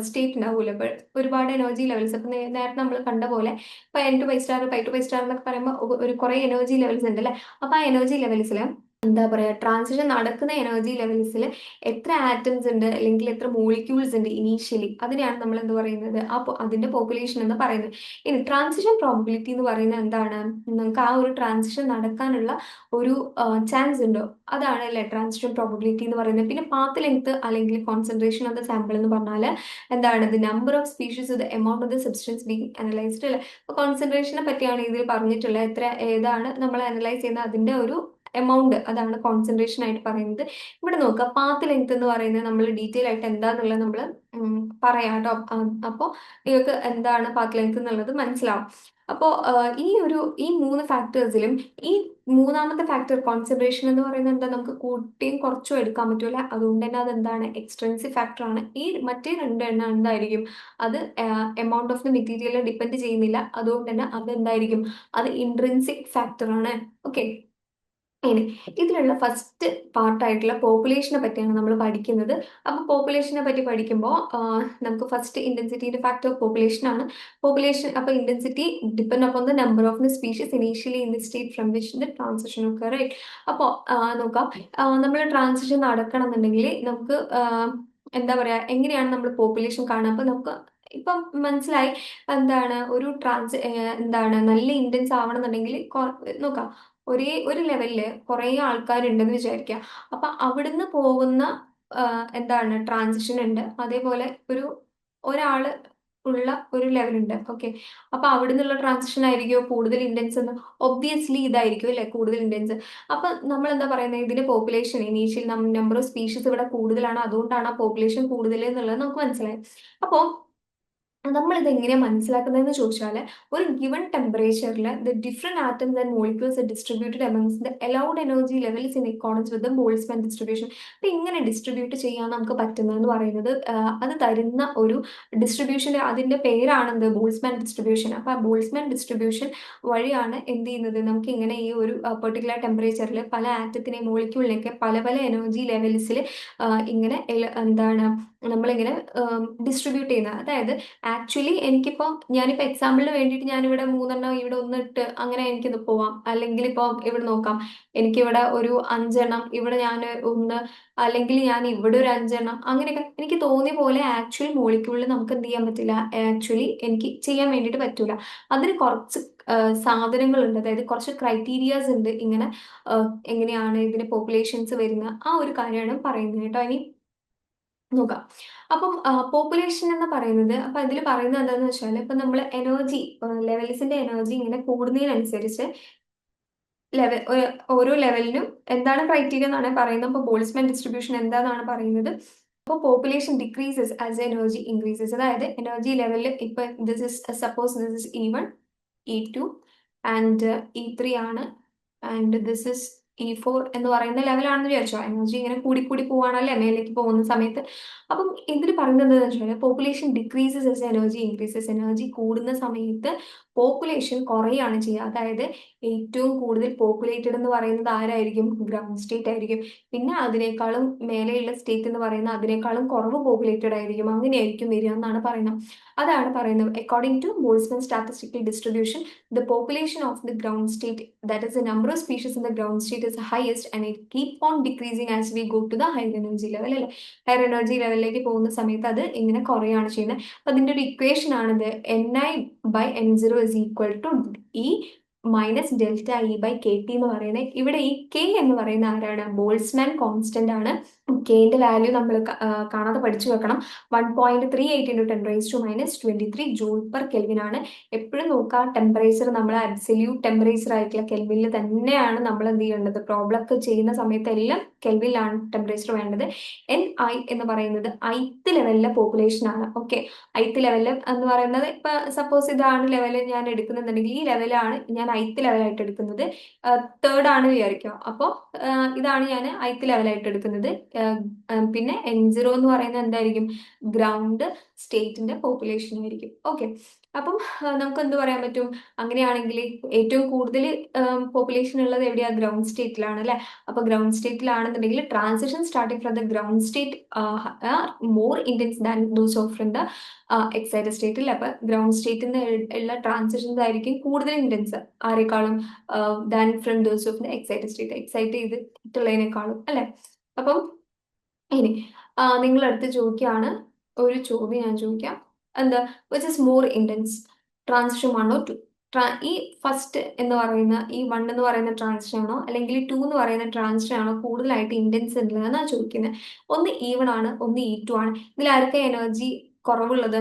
സ്റ്റേറ്റ് ഉണ്ടാവുമല്ലോ. ഇപ്പൊ ഒരുപാട് എനർജി ലെവൽസ്, അപ്പൊ നേരത്തെ നമ്മൾ കണ്ട പോലെ ഇപ്പൊ N to π*, π to π* എന്നൊക്കെ പറയുമ്പോൾ ഒരു കുറെ എനർജി ലെവൽസ് ഉണ്ട് അല്ലെ. അപ്പൊ ആ എനർജി ലെവൽസിൽ എന്താ പറയുക, ട്രാൻസിഷൻ നടക്കുന്ന എനർജി ലെവൽസിൽ എത്ര ആറ്റംസ് ഉണ്ട് അല്ലെങ്കിൽ എത്ര മോളിക്യൂൾസ് ഉണ്ട് ഇനീഷ്യലി, അതിനെയാണ് നമ്മൾ എന്ത് പറയുന്നത്, അതിന്റെ പോപ്പുലേഷൻ എന്ന് പറയുന്നത്. ഇനി ട്രാൻസിഷൻ പ്രോബിലിറ്റി എന്ന് പറയുന്നത് എന്താണ്, നമുക്ക് ആ ഒരു ട്രാൻസിഷൻ നടക്കാനുള്ള ഒരു ചാൻസ് ഉണ്ടോ, അതാണ് അല്ലേ ട്രാൻസിഷൻ പ്രോബിലിറ്റി എന്ന് പറയുന്നത്. പിന്നെ പാത്ത് ലെങ്ത് അല്ലെങ്കിൽ കോൺസെൻട്രേഷൻ ഓഫ് ദ സാമ്പിൾ എന്ന് പറഞ്ഞാൽ എന്താണ്, the number of species, the amount of the substance being analysed അല്ലേ. അപ്പോൾ കോൺസെൻട്രേഷനെ പറ്റിയാണ് ഇതിൽ പറഞ്ഞിട്ടുള്ളത്, ഏതാണ് നമ്മൾ അനലൈസ് ചെയ്യുന്നത് അതിന്റെ ഒരു എമൗണ്ട്, അതാണ് കോൺസെൻട്രേഷൻ ആയിട്ട് പറയുന്നത്. ഇവിടെ നോക്കുക, പാത്ത് ലെങ്ത് എന്ന് പറയുന്നത് നമ്മൾ ഡീറ്റെയിൽ ആയിട്ട് എന്താന്നുള്ളത് നമ്മൾ പറയാം കേട്ടോ. അപ്പോൾ നിങ്ങൾക്ക് എന്താണ് പാത്ത് ലെങ്ത് എന്നുള്ളത് മനസ്സിലാവും. അപ്പോൾ ഈ മൂന്ന് ഫാക്ടേഴ്സിലും ഈ മൂന്നാമത്തെ ഫാക്ടർ കോൺസെൻട്രേഷൻ എന്ന് പറയുന്നത് എന്താ, നമുക്ക് കൂട്ടിയും കുറച്ചും എടുക്കാൻ പറ്റൂല, അതുകൊണ്ട് തന്നെ അതെന്താണ് എക്സ്ട്രെൻസീവ് ഫാക്ടർ ആണ്. ഈ മറ്റേ രണ്ടെണ്ണം എന്തായിരിക്കും, അത് amount of the material depend ചെയ്യുന്നില്ല, അതുകൊണ്ട് തന്നെ അത് എന്തായിരിക്കും, അത് ഇൻട്രിൻസിക് ഫാക്ടർ ആണ്. ഓക്കെ. ഇനി ഇതിലുള്ള ഫസ്റ്റ് പാർട്ടായിട്ടുള്ള പോപ്പുലേഷനെ പറ്റിയാണ് നമ്മൾ പഠിക്കുന്നത്. അപ്പോൾ പോപ്പുലേഷനെ പറ്റി പഠിക്കുമ്പോൾ നമുക്ക് ഫസ്റ്റ് ഇന്റൻസിറ്റിയുടെ ഫാക്ടർ പോപ്പുലേഷൻ ആണ്. പോപ്പുലേഷൻ അപ്പോൾ intensity depend upon the number of the species initially in the state from which the transition ഒക്കെ റൈറ്റ്. അപ്പോൾ നോക്കാം, നമ്മൾ ട്രാൻസിഷൻ നടക്കണം എന്നുണ്ടെങ്കിൽ നമുക്ക് എന്താ പറയാ, എങ്ങനെയാണ് നമ്മൾ പോപ്പുലേഷൻ കാണുക. അപ്പോൾ നമുക്ക് ഇപ്പം മനസ്സിലായി എന്താണ് ഒരു എന്താണ് നല്ല ഇന്റൻസ് ആവണം എന്നുണ്ടെങ്കിൽ നോക്കാം, ഒരേ ഒരു ലെവലില് കുറേ ആൾക്കാരുണ്ടെന്ന് വിചാരിക്കുക. അപ്പൊ അവിടുന്ന് പോകുന്ന എന്താണ് ട്രാൻസിഷൻ ഉണ്ട്, അതേപോലെ ഒരാള് ഉള്ള ഒരു ലെവൽ ഉണ്ട്. ഓക്കെ. അപ്പൊ അവിടുന്നുള്ള ട്രാൻസിഷൻ ആയിരിക്കുമോ കൂടുതൽ ഇന്റൻസ് എന്ന്, ഒബ്വിയസ്ലി ഇതായിരിക്കും അല്ലെ കൂടുതൽ ഇന്റൻസ്. അപ്പൊ നമ്മൾ എന്താ പറയുന്നത്, ഇതിന്റെ population initial number of species ഇവിടെ കൂടുതലാണ്, അതുകൊണ്ടാണ് ആ പോപ്പുലേഷൻ കൂടുതൽ എന്നുള്ളത് നമുക്ക് മനസ്സിലായി. അപ്പോൾ നമ്മളിത് എങ്ങനെയാണ് മനസ്സിലാക്കുന്നതെന്ന് ചോദിച്ചാൽ, ഒരു ഗിവൺ ടെമ്പറേച്ചറിൽ the different atoms and molecules distributed amongst the allowed energy levels in accordance with the Boltzmann distribution. അപ്പൊ ഇങ്ങനെ ഡിസ്ട്രിബ്യൂട്ട് ചെയ്യാൻ നമുക്ക് പറ്റുന്നതെന്ന് പറയുന്നത് അത് തരുന്ന ഒരു ഡിസ്ട്രിബ്യൂഷന്റെ അതിന്റെ പേരാണ് ബോൾട്ട്സ്മാൻ ഡിസ്ട്രിബ്യൂഷൻ. അപ്പൊ ആ ബോൾട്ട്സ്മാൻ ഡിസ്ട്രിബ്യൂഷൻ വഴിയാണ് എന്ത് ചെയ്യുന്നത്, നമുക്ക് ഇങ്ങനെ ഈ ഒരു പെർട്ടിക്കുലർ ടെമ്പറേച്ചറിൽ പല ആറ്റത്തിനെ മോളിക്യൂളിനെയൊക്കെ പല പല എനർജി ലെവൽസിൽ ഇങ്ങനെ എന്താണ് നമ്മളിങ്ങനെ ഡിസ്ട്രിബ്യൂട്ട് ചെയ്യുന്നത്. അതായത് ആക്ച്വലി ഞാനിപ്പോൾ എക്സാമ്പിളിന് വേണ്ടിയിട്ട് ഞാനിവിടെ മൂന്നെണ്ണം ഇവിടെ ഒന്നിട്ട് അങ്ങനെ എനിക്കിത് പോവാം, അല്ലെങ്കിൽ ഇപ്പോൾ ഇവിടെ നോക്കാം, എനിക്കിവിടെ ഒരു 5 എണ്ണം ഇവിടെ ഞാൻ ഒന്ന്, അല്ലെങ്കിൽ ഞാൻ ഇവിടെ ഒരു 5 എണ്ണം, അങ്ങനെയൊക്കെ എനിക്ക് തോന്നിയ പോലെ ആക്ച്വൽ മോളിക്യൂളിൽ നമുക്ക് എന്ത് ചെയ്യാൻ പറ്റില്ല, ആക്ച്വലി എനിക്ക് ചെയ്യാൻ വേണ്ടിയിട്ട് പറ്റൂല. അതിന് കുറച്ച് സാധനങ്ങളുണ്ട്, അതായത് കുറച്ച് ക്രൈറ്റീരിയാസ് ഉണ്ട്, ഇങ്ങനെ എങ്ങനെയാണ് ഇതിന് പോപ്പുലേഷൻസ് വരുന്ന ആ ഒരു കാര്യമാണ് പറയുന്നത് കേട്ടോ. ഇനി നോക്കാം. അപ്പം പോപ്പുലേഷൻ എന്ന് പറയുന്നത്, അപ്പൊ ഇതിൽ പറയുന്നത് എന്താണെന്ന് വെച്ചാൽ, ഇപ്പൊ നമ്മൾ എനർജി ലെവൽസിന്റെ എനർജി ഇങ്ങനെ കൂടുന്നതിനനുസരിച്ച് ഓരോ ലെവലിനും എന്താണ് ക്രൈറ്റീരിയ എന്നാണ് പറയുന്നത്. അപ്പോൾ ബോൾട്ട്സ്മാൻ ഡിസ്ട്രിബ്യൂഷൻ എന്താണെന്നാണ് പറയുന്നത്. അപ്പോൾ population decreases as energy increases. അതായത് എനർജി ലെവലിൽ ഇപ്പൊ suppose this is E1, E2 and E3 ആണ്, ആൻഡ് ദിസ് ഇസ് E4 എന്ന് പറയുന്ന ലെവലാണെന്ന് വിചാരിച്ചോ. എനർജി ഇങ്ങനെ കൂടി കൂടി പോവാണല്ലേ മേലേക്ക് പോകുന്ന സമയത്ത്. അപ്പം ഇതിൽ പറയുന്നത് എന്താണെന്ന് വെച്ചാൽ, population decreases as energy increases. Energy കൂടുന്ന സമയത്ത് പോപ്പുലേഷൻ കുറയാണ് ചെയ്യുക. അതായത് ഏറ്റവും കൂടുതൽ പോപ്പുലേറ്റഡ് എന്ന് പറയുന്നത് ആരായിരിക്കും, ഗ്രൗണ്ട് സ്റ്റേറ്റ് ആയിരിക്കും. പിന്നെ അതിനേക്കാളും മേലെയുള്ള സ്റ്റേറ്റ് എന്ന് പറയുന്നത് അതിനേക്കാളും കുറവ് പോപ്പുലേറ്റഡ് ആയിരിക്കും, അങ്ങനെയായിരിക്കും വരിക എന്നാണ് പറയുന്നത്. അതാണ് പറയുന്നത്, according to Boltzmann statistical distribution the population of the ground state, that is the number of species in the ground state, is highest and it keep on decreasing as we go to the higher energy level അല്ലേ. Higher energy ലെവലിലേക്ക് പോകുന്ന സമയത്ത് അത് ഇങ്ങനെ കുറയാണ് ചെയ്യുന്നത്. അപ്പൊ അതിന്റെ ഒരു ഇക്വേഷൻ ആണിത്, Ni/N0 is equal to E minus delta E/KT എന്ന് പറയുന്നത്. ഇവിടെ ഈ K എന്ന് പറയുന്ന ആരാണ്, ബോൾട്ട്സ്മാൻ കോൺസ്റ്റന്റ് ആണ്. കെന്റെ വാല്യൂ നമ്മൾ കാണാതെ പഠിച്ചു വെക്കണം. 1.38 × 10⁻⁻23 ജൂൾ പെർ കെൽവിൻ ആണ്. എപ്പോഴും നോക്കുക, ടെമ്പറേച്ചർ നമ്മൾ അബ്സല്യൂട്ട് ടെമ്പറേച്ചർ ആയിട്ടുള്ള കെൽവിനിൽ തന്നെയാണ് നമ്മൾ എന്ത് ചെയ്യേണ്ടത്, പ്രോബ്ലം ഒക്കെ ചെയ്യുന്ന സമയത്ത് എല്ലാം കെൽവിനിലാണ് ടെമ്പറേച്ചർ വേണ്ടത്. Ni എന്ന് പറയുന്നത് ith ലെവലിലെ പോപ്പുലേഷൻ ആണ്. ഓക്കെ. ith ലെവലിൽ എന്ന് പറയുന്നത് ഇപ്പൊ സപ്പോസ് ഇതാണ് ലെവൽ ഞാൻ എടുക്കുന്നുണ്ടെങ്കിൽ, ഈ ലെവലാണ് ഞാൻ ith ലെവലായിട്ട് എടുക്കുന്നത്. തേർഡ് ആണ് വിചാരിക്കുക. അപ്പോൾ ഇതാണ് ഞാൻ ith ലെവലായിട്ട് എടുക്കുന്നത്. പിന്നെ N0 എന്ന് പറയുന്നത് എന്തായിരിക്കും? ഗ്രൗണ്ട് സ്റ്റേറ്റിന്റെ പോപ്പുലേഷൻ ആയിരിക്കും. ഓക്കെ, അപ്പം നമുക്ക് എന്ത് പറയാൻ പറ്റും? അങ്ങനെയാണെങ്കിൽ ഏറ്റവും കൂടുതൽ പോപ്പുലേഷൻ ഉള്ളത് എവിടെയാ? ഗ്രൗണ്ട് സ്റ്റേറ്റിലാണ് അല്ലെ? അപ്പൊ ഗ്രൗണ്ട് സ്റ്റേറ്റിലാണെന്നുണ്ടെങ്കിൽ transition starting from the ground state more intense than those of from the excited സ്റ്റേറ്റിൽ. അപ്പൊ ഗ്രൗണ്ട് സ്റ്റേറ്റിൽ നിന്ന് ഉള്ള ട്രാൻസിഷൻസ് ആയിരിക്കും കൂടുതൽ ഇന്റൻസ് ആരെക്കാളും? Than from those of the excited state, excite ചെയ്തിട്ടുള്ളതിനേക്കാളും അല്ലെ? അപ്പം ഇനി നിങ്ങളടുത്ത് ചോദിക്കുകയാണ് ഒരു ചോദ്യം, ഞാൻ ചോദിക്കാം. എന്താ? Which is more intense, transition 1 or 2? ഈ ഫസ്റ്റ് എന്ന് പറയുന്ന ഈ 1 എന്ന് പറയുന്ന ട്രാൻസിഷൻ ആണോ അല്ലെങ്കിൽ 2 എന്ന് പറയുന്ന ട്രാൻസിഷൻ ആണോ കൂടുതലായിട്ട് ഇന്റൻസ് ഉള്ളതെന്നാണ് ചോദിക്കുന്നത്. ഒന്ന് E1 ആണ്, ഒന്ന് E2 ആണ്. ഇതിൽ ആർക്കെ എനർജി കുറവുള്ളത്?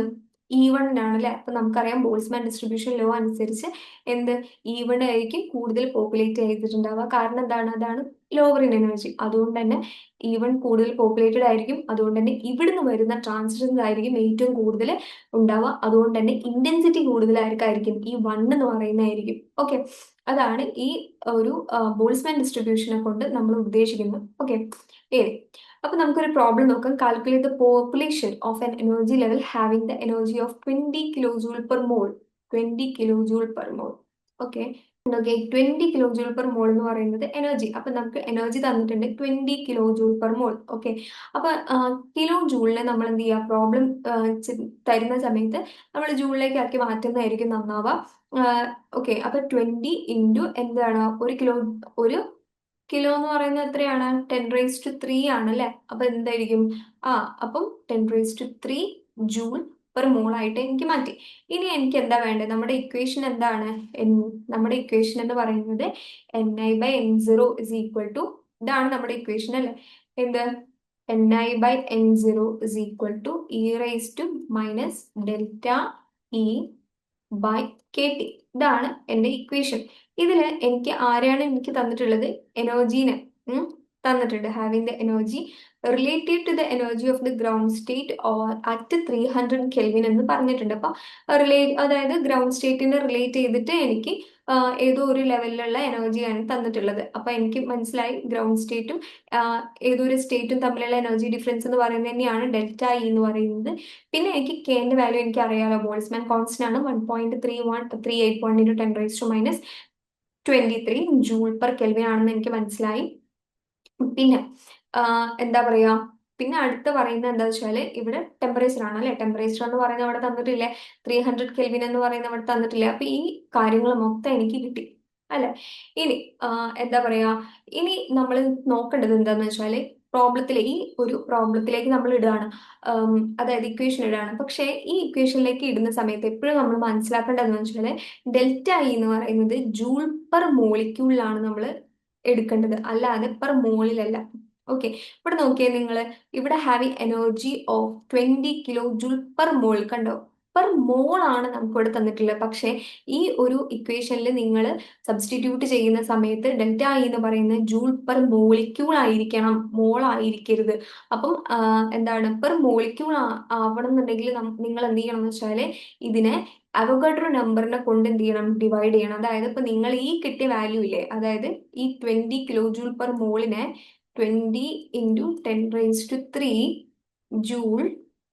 E1നാണ് അല്ലെ? അപ്പൊ നമുക്കറിയാം ബോൾസ്മാൻ ഡിസ്ട്രിബ്യൂഷൻ ലോ അനുസരിച്ച് എന്ത്? E1 ആയിരിക്കും കൂടുതൽ പോപ്പുലേറ്റ് ചെയ്തിട്ടുണ്ടാവുക. കാരണം എന്താണ്? അതാണ് ലോവർ ഇൻ എനർജി. അതുകൊണ്ട് തന്നെ E1 കൂടുതൽ പോപ്പുലേറ്റഡ് ആയിരിക്കും. അതുകൊണ്ട് തന്നെ ഇവിടുന്ന് വരുന്ന ട്രാൻസിഷൻസ് ആയിരിക്കും ഏറ്റവും കൂടുതൽ ഉണ്ടാവുക. അതുകൊണ്ട് തന്നെ ഇന്റൻസിറ്റി കൂടുതലായിരിക്കും ഈ 1 എന്ന് പറയുന്നതായിരിക്കും. ഓക്കെ, അതാണ് ഈ ഒരു ബോൾസ്മാൻ ഡിസ്ട്രിബ്യൂഷനെ കൊണ്ട് നമ്മൾ ഉദ്ദേശിക്കുന്നത്. ഓക്കെ, ഏത്? അപ്പൊ നമുക്കൊരു പ്രോബ്ലം നോക്കാം. Calculate the population of an energy level having the energy of 20 കിലോജൂൾ per mole. 20 കിലോജൂൾ per mole. Okay, okay, 20 kilo joule per മോൾ എന്ന് പറയുന്നത് എനർജി. അപ്പൊ നമുക്ക് എനർജി തന്നിട്ടുണ്ട് 20 കിലോ ജൂൾ പെർ മോൾ. ഓക്കെ, അപ്പൊ കിലോ ജൂളിനെ നമ്മൾ എന്ത് ചെയ്യുക? പ്രോബ്ലം തരുന്ന സമയത്ത് നമ്മൾ ജൂളിലേക്ക് ആക്കി മാറ്റുന്നതായിരിക്കും നന്നാവുക. ഓക്കെ, അപ്പൊ 20 ഇൻറ്റു എന്താണ്? ഒരു കിലോ എന്ന് പറയുന്നത് എത്രയാണ്? 10⁻³ ആണ് അല്ലെ? അപ്പൊ എന്തായിരിക്കും? അപ്പം 10⁻³ ജൂൾ പെർ മോൾ ആയിട്ട് എനിക്ക് മാറ്റി. ഇനി എനിക്ക് എന്താ വേണ്ടത്? നമ്മുടെ ഇക്വേഷൻ എന്താണ്? നമ്മുടെ ഇക്വേഷൻ എന്ന് പറയുന്നത് Ni/N0 ഇസ് ഈക്വൽ ടു, ഇതാണ് നമ്മുടെ ഇക്വേഷൻ അല്ലെ? എന്ത്? Ni/N0 is equal to e⁻ΔE/kT. ഇതാണ് എന്റെ ഇക്വേഷൻ. ഇതില് എനിക്ക് ആരെയാണ് എനിക്ക് തന്നിട്ടുള്ളത്? എനർജീനെ തന്നിട്ടുണ്ട്. Having the energy relative to the energy of the ground state or at 300 kelvin എന്ന് പറഞ്ഞിട്ടുണ്ട്. അപ്പൊ അതായത് ഗ്രൗണ്ട് സ്റ്റേറ്റിനെ റിലേറ്റ് ചെയ്തിട്ട് എനിക്ക് ഏതോ ഒരു ലെവലിലുള്ള എനർജിയാണ് തന്നിട്ടുള്ളത്. അപ്പൊ എനിക്ക് മനസ്സിലായി ഗ്രൗണ്ട് സ്റ്റേറ്റും ഏതോ ഒരു സ്റ്റേറ്റും തമ്മിലുള്ള എനർജി ഡിഫറൻസ് എന്ന് പറയുന്നത് തന്നെയാണ് ΔE എന്ന് പറയുന്നത്. പിന്നെ എനിക്ക് കെന്റെ വാല്യൂ എനിക്ക് അറിയാലോ, ബോൾസ്മാൻ കോൺസ്റ്റന്റ് ആണ്. 1.381 ഇൻറ്റു 10⁻23 ജൂൾ പെർ കെൽവിൻ ആണെന്ന് എനിക്ക് മനസ്സിലായി. പിന്നെ എന്താ പറയാ, പിന്നെ അടുത്ത് പറയുന്നത് എന്താ വെച്ചാൽ ഇവിടെ ടെമ്പറേച്ചർ ആണ് അല്ലെ? ടെമ്പറേച്ചർ എന്ന് പറയുന്നത് അവിടെ തന്നിട്ടില്ലേ? 300 കെൽവിൻ എന്ന് പറയുന്നത് അവിടെ തന്നിട്ടില്ലേ? അപ്പൊ ഈ കാര്യങ്ങൾ മൊത്തം എനിക്ക് കിട്ടി അല്ലെ? ഇനി എന്താ പറയാ, ഇനി നമ്മൾ നോക്കേണ്ടത് എന്താന്ന് വെച്ചാല് ഈ ഒരു പ്രോബ്ലത്തിലേക്ക് നമ്മൾ ഇടുകയാണ്, അതായത് ഇക്വേഷൻ ഇടുകയാണ്. പക്ഷേ ഈ ഇക്വേഷനിലേക്ക് ഇടുന്ന സമയത്ത് എപ്പോഴും നമ്മൾ മനസ്സിലാക്കേണ്ടതെന്ന് വെച്ചാൽ ΔE എന്ന് പറയുന്നത് ജൂൾ പെർ മോളിക്യൂളിലാണ് നമ്മൾ എടുക്കേണ്ടത്, അല്ലാതെ പെർ മോളിലല്ല. ഓക്കെ, ഇവിടെ നോക്കിയേ നിങ്ങൾ, ഇവിടെ having energy of 20 kilo joule per mole. കണ്ടോ? പെർ മോൾ ആണ് നമുക്ക് ഇവിടെ തന്നിട്ടുള്ളത്. പക്ഷേ ഈ ഒരു ഇക്വേഷനിൽ നിങ്ങൾ സബ്സ്റ്റിറ്റ്യൂട്ട് ചെയ്യുന്ന സമയത്ത് ΔE എന്ന് പറയുന്നത് ജൂൾ പെർ മോളിക്യൂൾ ആയിരിക്കണം, മോൾ ആയിരിക്കരുത്. അപ്പം എന്താണ്? പെർ മോളിക്യൂൾ ആവണം എന്നുണ്ടെങ്കിൽ നിങ്ങൾ എന്ത് ചെയ്യണം എന്ന് വെച്ചാൽ ഇതിനെ അവഗാഡ്രോ നമ്പറിനെ കൊണ്ട് എന്ത് ചെയ്യണം? ഡിവൈഡ് ചെയ്യണം. അതായത് ഇപ്പൊ നിങ്ങൾ ഈ കിട്ടിയ വാല്യൂ ഇല്ലേ, അതായത് ഈ 20 കിലോ ജൂൾ പെർ മോളിനെ 20 ഇൻറ്റു 10⁻³ ജൂൾ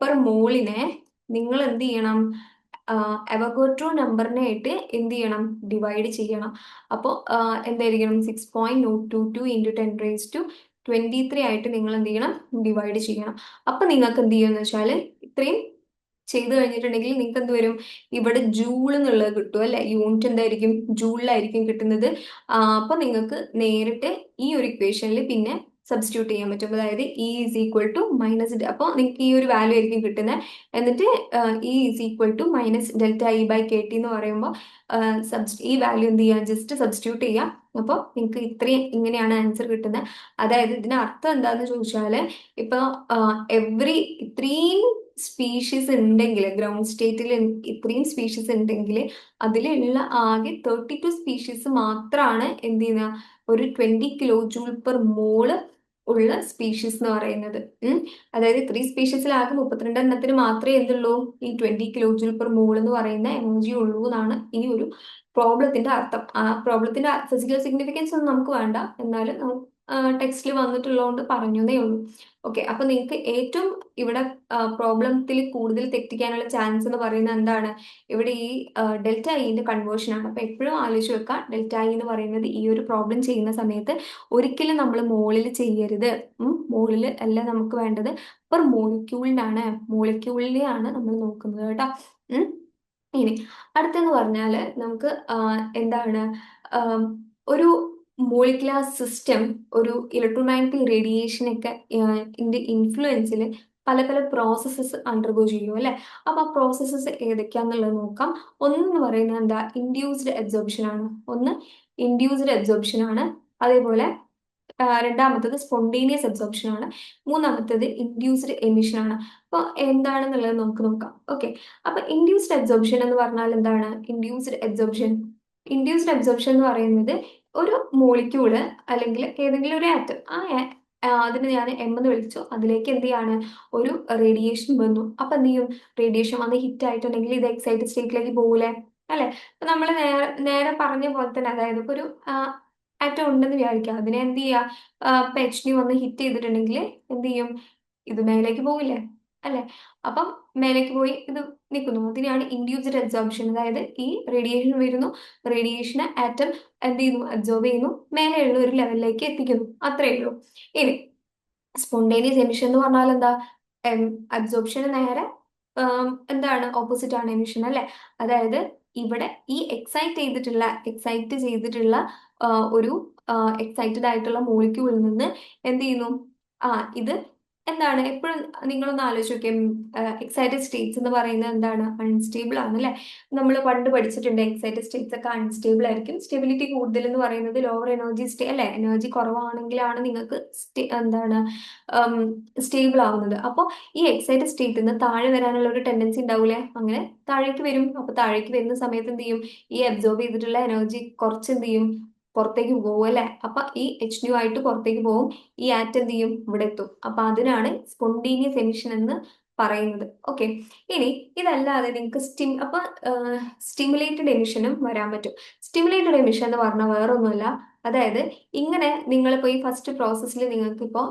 പെർ മോളിനെ നിങ്ങൾ എന്ത് ചെയ്യണം? അവഗാഡ്രോ നമ്പറിനെ ആയിട്ട് എന്ത് ചെയ്യണം? ഡിവൈഡ് ചെയ്യണം. അപ്പോൾ എന്തായിരിക്കണം? 6.022 ഇൻറ്റു 10⁻23 ആയിട്ട് നിങ്ങൾ എന്ത് ചെയ്യണം? ഡിവൈഡ് ചെയ്യണം. അപ്പൊ നിങ്ങൾക്ക് എന്ത് ചെയ്യുമെന്ന് വെച്ചാൽ ഇത്രയും ചെയ്ത് കഴിഞ്ഞിട്ടുണ്ടെങ്കിൽ നിങ്ങൾക്ക് എന്ത് വരും? ഇവിടെ ജൂൾ എന്നുള്ളത് കിട്ടും അല്ലെ? യൂണിറ്റ് എന്തായിരിക്കും? ജൂളിലായിരിക്കും കിട്ടുന്നത്. അപ്പൊ നിങ്ങൾക്ക് നേരിട്ട് ഈ ഒരു ഇക്വേഷനിൽ പിന്നെ സബ്സ്റ്റിറ്റ്യൂട്ട് ചെയ്യാൻ പറ്റും. അതായത് E is equal to minus, അപ്പോൾ നിങ്ങൾക്ക് ഈ ഒരു വാല്യൂ ആയിരിക്കും കിട്ടുന്നത്. എന്നിട്ട് E is equal to minus ΔE/kT എന്ന് പറയുമ്പോൾ ഈ വാല്യൂ എന്ത് ചെയ്യുക? ജസ്റ്റ് സബ്സ്റ്റിറ്റ്യൂട്ട് ചെയ്യുക. അപ്പോൾ നിങ്ങൾക്ക് ഇത്രയും ഇങ്ങനെയാണ് ആൻസർ കിട്ടുന്നത്. അതായത് ഇതിന് അർത്ഥം എന്താണെന്ന് ചോദിച്ചാൽ ഇപ്പൊ ഇത്രയും സ്പീഷീസ് ഉണ്ടെങ്കിൽ, ഗ്രൗണ്ട് സ്റ്റേറ്റിൽ ഇത്രയും സ്പീഷീസ് ഉണ്ടെങ്കിൽ അതിലുള്ള ആകെ 32 സ്പീഷീസ് മാത്രമാണ് എന്ത് ചെയ്യുന്ന ഒരു 20 കിലോ ജൂൾ പെർ മോള് ഉള്ള സ്പീഷീസ് എന്ന് പറയുന്നത്. അതായത് 3 സ്പീഷീസിൽ ആകെ 32 എണ്ണത്തിന് മാത്രമേ എന്തുള്ളൂ? ഈ 20 കിലോ ജൂൾ പെർ മോൾ എന്ന് പറയുന്ന എനർജി ഉള്ളൂ എന്നാണ് ഈ ഒരു പ്രോബ്ലത്തിന്റെ അർത്ഥം. ആ പ്രോബ്ലത്തിന്റെ ഫിസിക്കൽ സിഗ്നിഫിക്കൻസ് ഒന്നും നമുക്ക് വേണ്ട, എന്നാലും ടെക്സ്റ്റിൽ വന്നിട്ടുള്ളതുകൊണ്ട് പറഞ്ഞതേ ഉള്ളൂ. ഓക്കെ, അപ്പൊ നിങ്ങൾക്ക് ഏറ്റവും ഇവിടെ പ്രോബ്ലത്തിൽ കൂടുതൽ തെറ്റിക്കാനുള്ള ചാൻസ് എന്ന് പറയുന്നത് എന്താണ്? ഇവിടെ ഈ ഡെൽറ്റ ഐന്റെ കൺവേർഷൻ ആണ്. അപ്പൊ എപ്പോഴും ആലോചിച്ച് വെക്കുക, ഡെൽറ്റ ഐ എന്ന് പറയുന്നത് ഈ ഒരു പ്രോബ്ലം ചെയ്യുന്ന സമയത്ത് ഒരിക്കലും നമ്മൾ മോളിൽ ചെയ്യരുത്. മോളിൽ അല്ല നമുക്ക് വേണ്ടത്, പെർ മോളിക്യൂളിനാണ്, മോളിക്യൂളിനെയാണ് നമ്മൾ നോക്കുന്നത് കേട്ടോ. ഇനി അടുത്തെന്ന് പറഞ്ഞാൽ നമുക്ക് എന്താണ് ഒരു മോളിക്കുലാർ സിസ്റ്റം ഒരു ഇലക്ട്രോമാഗ്നറ്റിക് റേഡിയേഷൻ ഒക്കെ ഇൻഫ്ലുവൻസിൽ പല പല പ്രോസസ്സസ് അണ്ടർഗോ ചെയ്യും അല്ലെ. അപ്പൊ ആ പ്രോസസ്സസ് ഏതൊക്കെയാന്നുള്ളത് നോക്കാം. ഒന്നെന്ന് പറയുന്നത് എന്താ, ഇൻഡ്യൂസ്ഡ് അബ്സോർപ്ഷൻ ആണ്. ഒന്ന് ഇൻഡ്യൂസ്ഡ് അബ്സോർപ്ഷൻ ആണ്. അതേപോലെ രണ്ടാമത്തത് സ്പോണ്ടേനിയസ് അബ്സോർപ്ഷൻ ആണ്. മൂന്നാമത്തത് ഇൻഡ്യൂസ്ഡ് എമിഷൻ ആണ്. അപ്പൊ എന്താണെന്നുള്ളത് നമുക്ക് നോക്കാം. ഓക്കെ, അപ്പൊ ഇൻഡ്യൂസ്ഡ് അബ്സോർപ്ഷൻ എന്ന് പറഞ്ഞാൽ എന്താണ്? ഇൻഡ്യൂസ്ഡ് അബ്സോർപ്ഷൻ എന്ന് പറയുന്നത് ഒരു മോളിക്യൂള് അല്ലെങ്കിൽ ഏതെങ്കിലും ഒരു ആറ്റം, അതിന് ഞാൻ എം എന്ന് വിളിച്ചു, അതിലേക്ക് എന്ത് ചെയ്യാണ്, ഒരു റേഡിയേഷൻ വന്നു. അപ്പൊ എന്ത് ചെയ്യും, റേഡിയേഷൻ വന്ന് ഹിറ്റ് ആയിട്ടുണ്ടെങ്കിൽ ഇത് എക്സൈറ്റഡ് സ്റ്റേറ്റിലേക്ക് പോകൂലേ അല്ലെ. അപ്പൊ നമ്മൾ നേരെ നേരെ പറഞ്ഞ പോലെ തന്നെ, അതായത് ഇപ്പൊ ഒരു ആറ്റം ഉണ്ടെന്ന് വിചാരിക്കുക, അതിനെ എന്ത് ചെയ്യുക, ഇപ്പൊ എച്ച് ഡി വന്ന് ഹിറ്റ് ചെയ്തിട്ടുണ്ടെങ്കിൽ എന്ത് ചെയ്യും, ഇത് മേലേക്ക് പോകില്ലേ അല്ലെ. അപ്പം മേലേക്ക് പോയി ഇത് നിൽക്കുന്നു, അതിനെയാണ് ഇൻഡ്യൂസ്ഡ് അബ്സോർപ്ഷൻ. അതായത് ഈ റേഡിയേഷൻ വരുന്നു, റേഡിയേഷനെ ആറ്റം എന്ത് ചെയ്യുന്നു, അബ്സോർബ് ചെയ്യുന്നു, മേലെയുള്ള ഒരു ലെവലിലേക്ക് എത്തിക്കുന്നു, അത്രയേ ഉള്ളൂ. ഇനി സ്പോണ്ടേനിയസ് എമിഷൻ എന്ന് പറഞ്ഞാൽ എന്താ, അബ്സോർപ്ഷന് നേരെ എന്താണ് ഓപ്പോസിറ്റ് ആണ് എമിഷൻ അല്ലെ. അതായത് ഇവിടെ ഈ എക്സൈറ്റ് ചെയ്തിട്ടുള്ള ഒരു എക്സൈറ്റഡ് ആയിട്ടുള്ള മോളിക്യൂളിൽ നിന്ന് എന്ത് ചെയ്യുന്നു, ഇത് എന്താണ്, എപ്പോഴും നിങ്ങളൊന്ന് ആലോചിച്ച് നോക്കിയാൽ എക്സൈറ്റഡ് സ്റ്റേറ്റ്സ് എന്ന് പറയുന്നത് എന്താണ്, അൺസ്റ്റേബിൾ ആണ് അല്ലെ. നമ്മൾ പണ്ട് പഠിച്ചിട്ടുണ്ട് എക്സൈറ്റഡ് സ്റ്റേറ്റ്സ് ഒക്കെ അൺസ്റ്റേബിൾ ആയിരിക്കും. സ്റ്റെബിലിറ്റി കൂടുതൽ എന്ന് പറയുന്നത് ലോവർ എനർജി അല്ലെ, എനർജി കുറവാണെങ്കിലാണ് നിങ്ങൾക്ക് എന്താണ് സ്റ്റേബിൾ ആവുന്നത്. അപ്പോൾ ഈ എക്സൈറ്റഡ് സ്റ്റേറ്റിൽ നിന്ന് താഴെ വരാനുള്ള ഒരു ടെൻഡൻസി ഉണ്ടാവൂലേ, അങ്ങനെ താഴേക്ക് വരും. അപ്പൊ താഴേക്ക് വരുന്ന സമയത്ത് എന്ത് ചെയ്യും, ഈ അബ്സോർബ് ചെയ്തിട്ടുള്ള എനർജി കുറച്ച് എന്ത് ചെയ്യും, പുറത്തേക്ക് പോകും അല്ലെ. അപ്പൊ ഈ എച്ച് ന്യൂ ആയിട്ട് പുറത്തേക്ക് പോകും, ഈ ആറ്റ് എന്ത് ചെയ്യും, ഇവിടെ എത്തും. അപ്പൊ അതിനാണ് സ്പോണ്ടേനിയസ് എമിഷൻ എന്ന് പറയുന്നത്. ഓക്കെ, ഇനി ഇതല്ലാതെ നിങ്ങൾക്ക് സ്റ്റിമുലേറ്റഡ് എമിഷനും വരാൻ പറ്റും. സ്റ്റിമുലേറ്റഡ് എമിഷൻ എന്ന് പറഞ്ഞാൽ വേറൊന്നുമല്ല, അതായത് ഇങ്ങനെ നിങ്ങളിപ്പോൾ ഈ ഫസ്റ്റ് പ്രോസസ്സിൽ നിങ്ങൾക്കിപ്പോൾ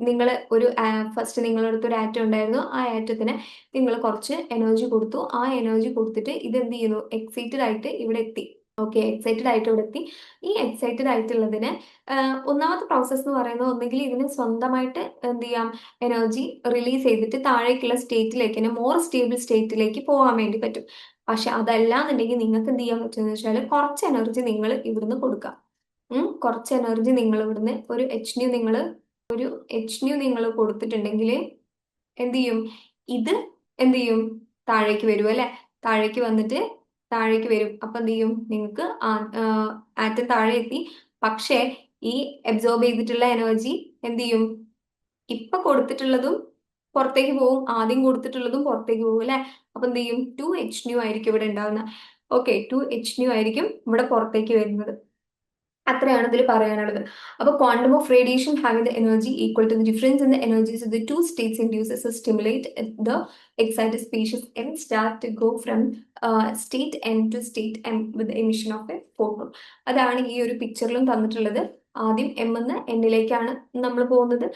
നിങ്ങൾ ഒരു ഫസ്റ്റ് നിങ്ങളുടെ അടുത്ത് ഒരു ആറ്റം ഉണ്ടായിരുന്നു, ആ ആറ്റത്തിന് നിങ്ങൾ കുറച്ച് എനർജി കൊടുത്തു, ആ എനർജി കൊടുത്തിട്ട് ഇത് എന്ത് ചെയ്യുന്നു, എക്സൈറ്റഡ് ആയിട്ട് ഇവിടെ എത്തി. ഓക്കെ, എക്സൈറ്റഡ് ആയിട്ട് ഇവിടെ എത്തി. ഈ എക്സൈറ്റഡ് ആയിട്ടുള്ളതിന് ഒന്നാമത്തെ പ്രോസസ്സ് എന്ന് പറയുന്നത് ഒന്നെങ്കിൽ ഇതിന് സ്വന്തമായിട്ട് എന്ത് ചെയ്യാം, എനർജി റിലീസ് ചെയ്തിട്ട് താഴേക്കുള്ള സ്റ്റേറ്റിലേക്ക് തന്നെ മോർ സ്റ്റേബിൾ സ്റ്റേറ്റിലേക്ക് പോകാൻ വേണ്ടി പറ്റും. പക്ഷെ അതല്ല എന്നുണ്ടെങ്കിൽ നിങ്ങൾക്ക് എന്ത് ചെയ്യാൻ പറ്റുമെന്ന് വെച്ചാൽ കുറച്ച് എനർജി നിങ്ങൾ ഇവിടുന്ന് കൊടുക്കാം. കുറച്ച് എനർജി നിങ്ങൾ ഇവിടുന്ന് ഒരു എച്ച് ന്യൂ നിങ്ങൾ കൊടുത്തിട്ടുണ്ടെങ്കിൽ എന്ത് ചെയ്യും, ഇത് എന്ത് ചെയ്യും, താഴേക്ക് വരും അല്ലെ. താഴേക്ക് വരും. അപ്പൊ എന്ത് ചെയ്യും, നിങ്ങൾക്ക് ആറ്റം താഴെ എത്തി. പക്ഷേ ഈ അബ്സോർബ് ചെയ്തിട്ടുള്ള എനർജി എന്ത് ചെയ്യും, ഇപ്പൊ കൊടുത്തിട്ടുള്ളതും പുറത്തേക്ക് പോകും, ആദ്യം കൊടുത്തിട്ടുള്ളതും പുറത്തേക്ക് പോകും അല്ലെ. അപ്പൊ എന്ത് ചെയ്യും, 2H ആയിരിക്കും ഇവിടെ ഉണ്ടാവുന്നത്. ഓക്കെ, 2H ആയിരിക്കും ഇവിടെ പുറത്തേക്ക് വരുന്നത്. അത്രയാണ് ഇതിൽ പറയാനുള്ളത്. അപ്പൊ quantum of radiation having the energy equal to the difference in the energies of the two states induces stimulate the excited species M start to go from state N to state M with emission of a photon. അതാണ് ഈ ഒരു പിക്ചറിലും തന്നിട്ടുള്ളത്. ആദ്യം M എന്ന് Nലേക്കാണ് നമ്മൾ പോകുന്നത്,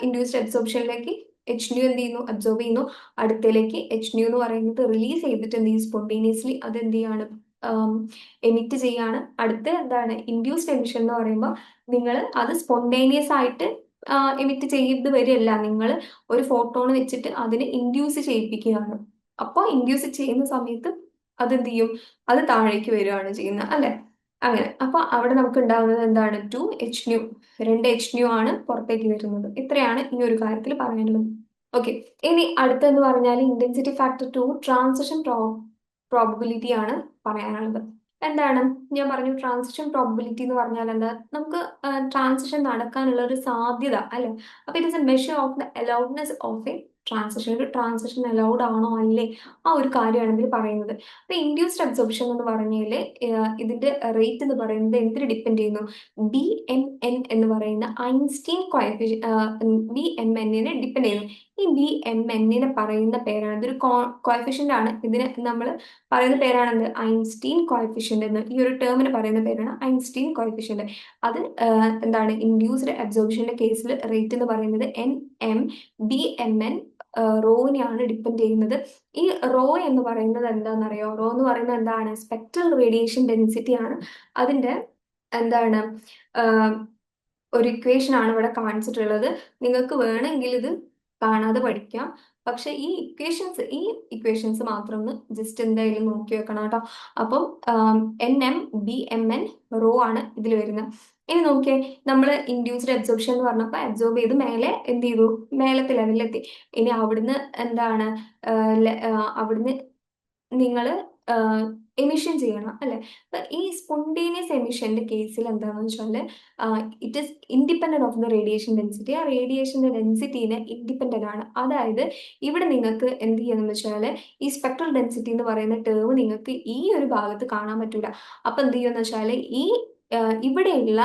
induced അബ്സോർപ്ഷനിലേക്ക്. H new എന്ത് ചെയ്യുന്നു, അബ്സോർബ് ചെയ്യുന്നു. അടുത്തേക്ക് എച്ച് ന്യൂ എന്ന് പറയുന്നത് റിലീസ് ചെയ്തിട്ട് എന്ത് ചെയ്യും, സ്പോണ്ടേനിയസ്ലി അത് എന്ത് ചെയ്യാണ്, എമിറ്റ് ചെയ്യാണ്. അടുത്ത് എന്താണ്, ഇൻഡ്യൂസ്ഡ് എമിഷൻ എന്ന് പറയുമ്പോൾ നിങ്ങൾ അത് സ്പോണ്ടേനിയസ് ആയിട്ട് എമിറ്റ് ചെയ്ത് വരില്ല, നിങ്ങൾ ഒരു ഫോട്ടോൺ വെച്ചിട്ട് അതിനെ ഇൻഡ്യൂസ് ചെയ്യിപ്പിക്കുകയാണ്. അപ്പോൾ ഇൻഡ്യൂസ് ചെയ്യുന്ന സമയത്ത് അതെന്ത് ചെയ്യും, അത് താഴേക്ക് വരികയാണ് ചെയ്യുന്നത് അല്ലെ. അങ്ങനെ അപ്പൊ അവിടെ നമുക്ക് ഉണ്ടാകുന്നത് എന്താണ്, 2H രണ്ട് H ആണ് പുറത്തേക്ക് വരുന്നത്. ഇത്രയാണ് ഈ ഒരു കാര്യത്തിൽ പറയാനുള്ളത്. ഓക്കെ, ഇനി അടുത്തെന്ന് പറഞ്ഞാൽ ഇന്റൻസിറ്റി ഫാക്ടർ 2 ട്രാൻസിഷൻ പ്രോബബിലിറ്റി ആണ് പറയാനുള്ളത്. എന്താണ്, ഞാൻ പറഞ്ഞു ട്രാൻസിഷൻ പ്രോബബിലിറ്റി എന്ന് പറഞ്ഞാൽ എന്താ, നമുക്ക് ട്രാൻസിഷൻ നടക്കാനുള്ള ഒരു സാധ്യത അല്ലെ. അപ്പൊ it is a measure of the allowedness of a transition allowed ആണോ അല്ലേ, ആ ഒരു കാര്യമാണ് ഇതിൽ പറയുന്നത്. അപ്പൊ ഇൻഡ്യൂസ്ഡ് അബ്സോർപ്ഷൻ എന്ന് പറഞ്ഞാൽ ഇതിന്റെ റേറ്റ് എന്ന് പറയുന്നത് എന്തിന് ഡിപ്പെൻഡ് ചെയ്യുന്നു? ബി എം എൻ എന്ന് പറയുന്ന ഐൻസ്റ്റീൻ കോയഫിഷ്യൻ, ബി എം എന്നിനെ ഡിപ്പെൻഡ് ചെയ്യുന്നു. ഈ ബി എം എന്നിനെ പറയുന്ന പേരാണ്, ഇതൊരു കോയഫിഷ്യന്റ് ആണ്, ഇതിന് നമ്മൾ പറയുന്ന പേരാണെന്ത്? ഐൻസ്റ്റീൻ കോയഫിഷ്യന്റ് എന്ന്. ഈ ഒരു ടേമിന് പറയുന്ന പേരാണ് ഐൻസ്റ്റീൻ കോയഫിഷ്യന്റ്. അത് എന്താണ്? ഇൻഡ്യൂസ്ഡ് അബ്സോർപ്ഷന്റെ കേസിൽ റേറ്റ് എന്ന് പറയുന്നത് N M B M N റോനെയാണ് ഡിപ്പെൻഡ് ചെയ്യുന്നത്. ഈ റോ എന്ന് പറയുന്നത് എന്താണെന്നറിയോ? റോ എന്ന് പറയുന്നത് എന്താണ്? സ്പെക്ട്രൽ റേഡിയേഷൻ ഡെൻസിറ്റി ആണ്. അതിന്റെ എന്താണ് ഒരു ഇക്വേഷൻ ആണ് ഇവിടെ കാണിച്ചിട്ടുള്ളത്. നിങ്ങൾക്ക് വേണമെങ്കിൽ ഇത് കാണാതെ പഠിക്കാം, പക്ഷെ ഈ ഇക്വേഷൻസ് മാത്രം ഒന്ന് ജസ്റ്റ് എന്തായാലും നോക്കി വെക്കണം കേട്ടോ. അപ്പം N M B M N rho ആണ് ഇതിൽ വരുന്നത്. ഇനി നോക്കിയേ, നമ്മൾ ഇൻഡ്യൂസ്ഡ് അബ്സോർപ്ഷൻ എന്ന് പറഞ്ഞപ്പോൾ അബ്സോർബ് ചെയ്ത് മേലെ എന്ത് ചെയ്തു? മേലത്തെ ലെവലിലെത്തി. ഇനി അവിടുന്ന് എന്താണ് അവിടുന്ന് നിങ്ങൾ എമിഷൻ ചെയ്യണം അല്ലെ? അപ്പൊ ഈ സ്പോണ്ടേനിയസ് എമിഷന്റെ കേസിൽ എന്താണെന്ന് വെച്ചാൽ it is independent of the radiation density. ആ റേഡിയേഷന്റെ ഡെൻസിറ്റീനെ ഇൻഡിപെൻഡന്റ് ആണ്. അതായത് ഇവിടെ നിങ്ങൾക്ക് എന്ത് ചെയ്യണമെന്ന് വെച്ചാൽ ഈ സ്പെക്ട്രൽ ഡെൻസിറ്റി എന്ന് പറയുന്ന ടേം നിങ്ങൾക്ക് ഈ ഒരു ഭാഗത്ത് കാണാൻ പറ്റൂല. അപ്പൊ എന്ത് ചെയ്യുമെന്ന് വെച്ചാൽ ഈ ഇവിടെയുള്ള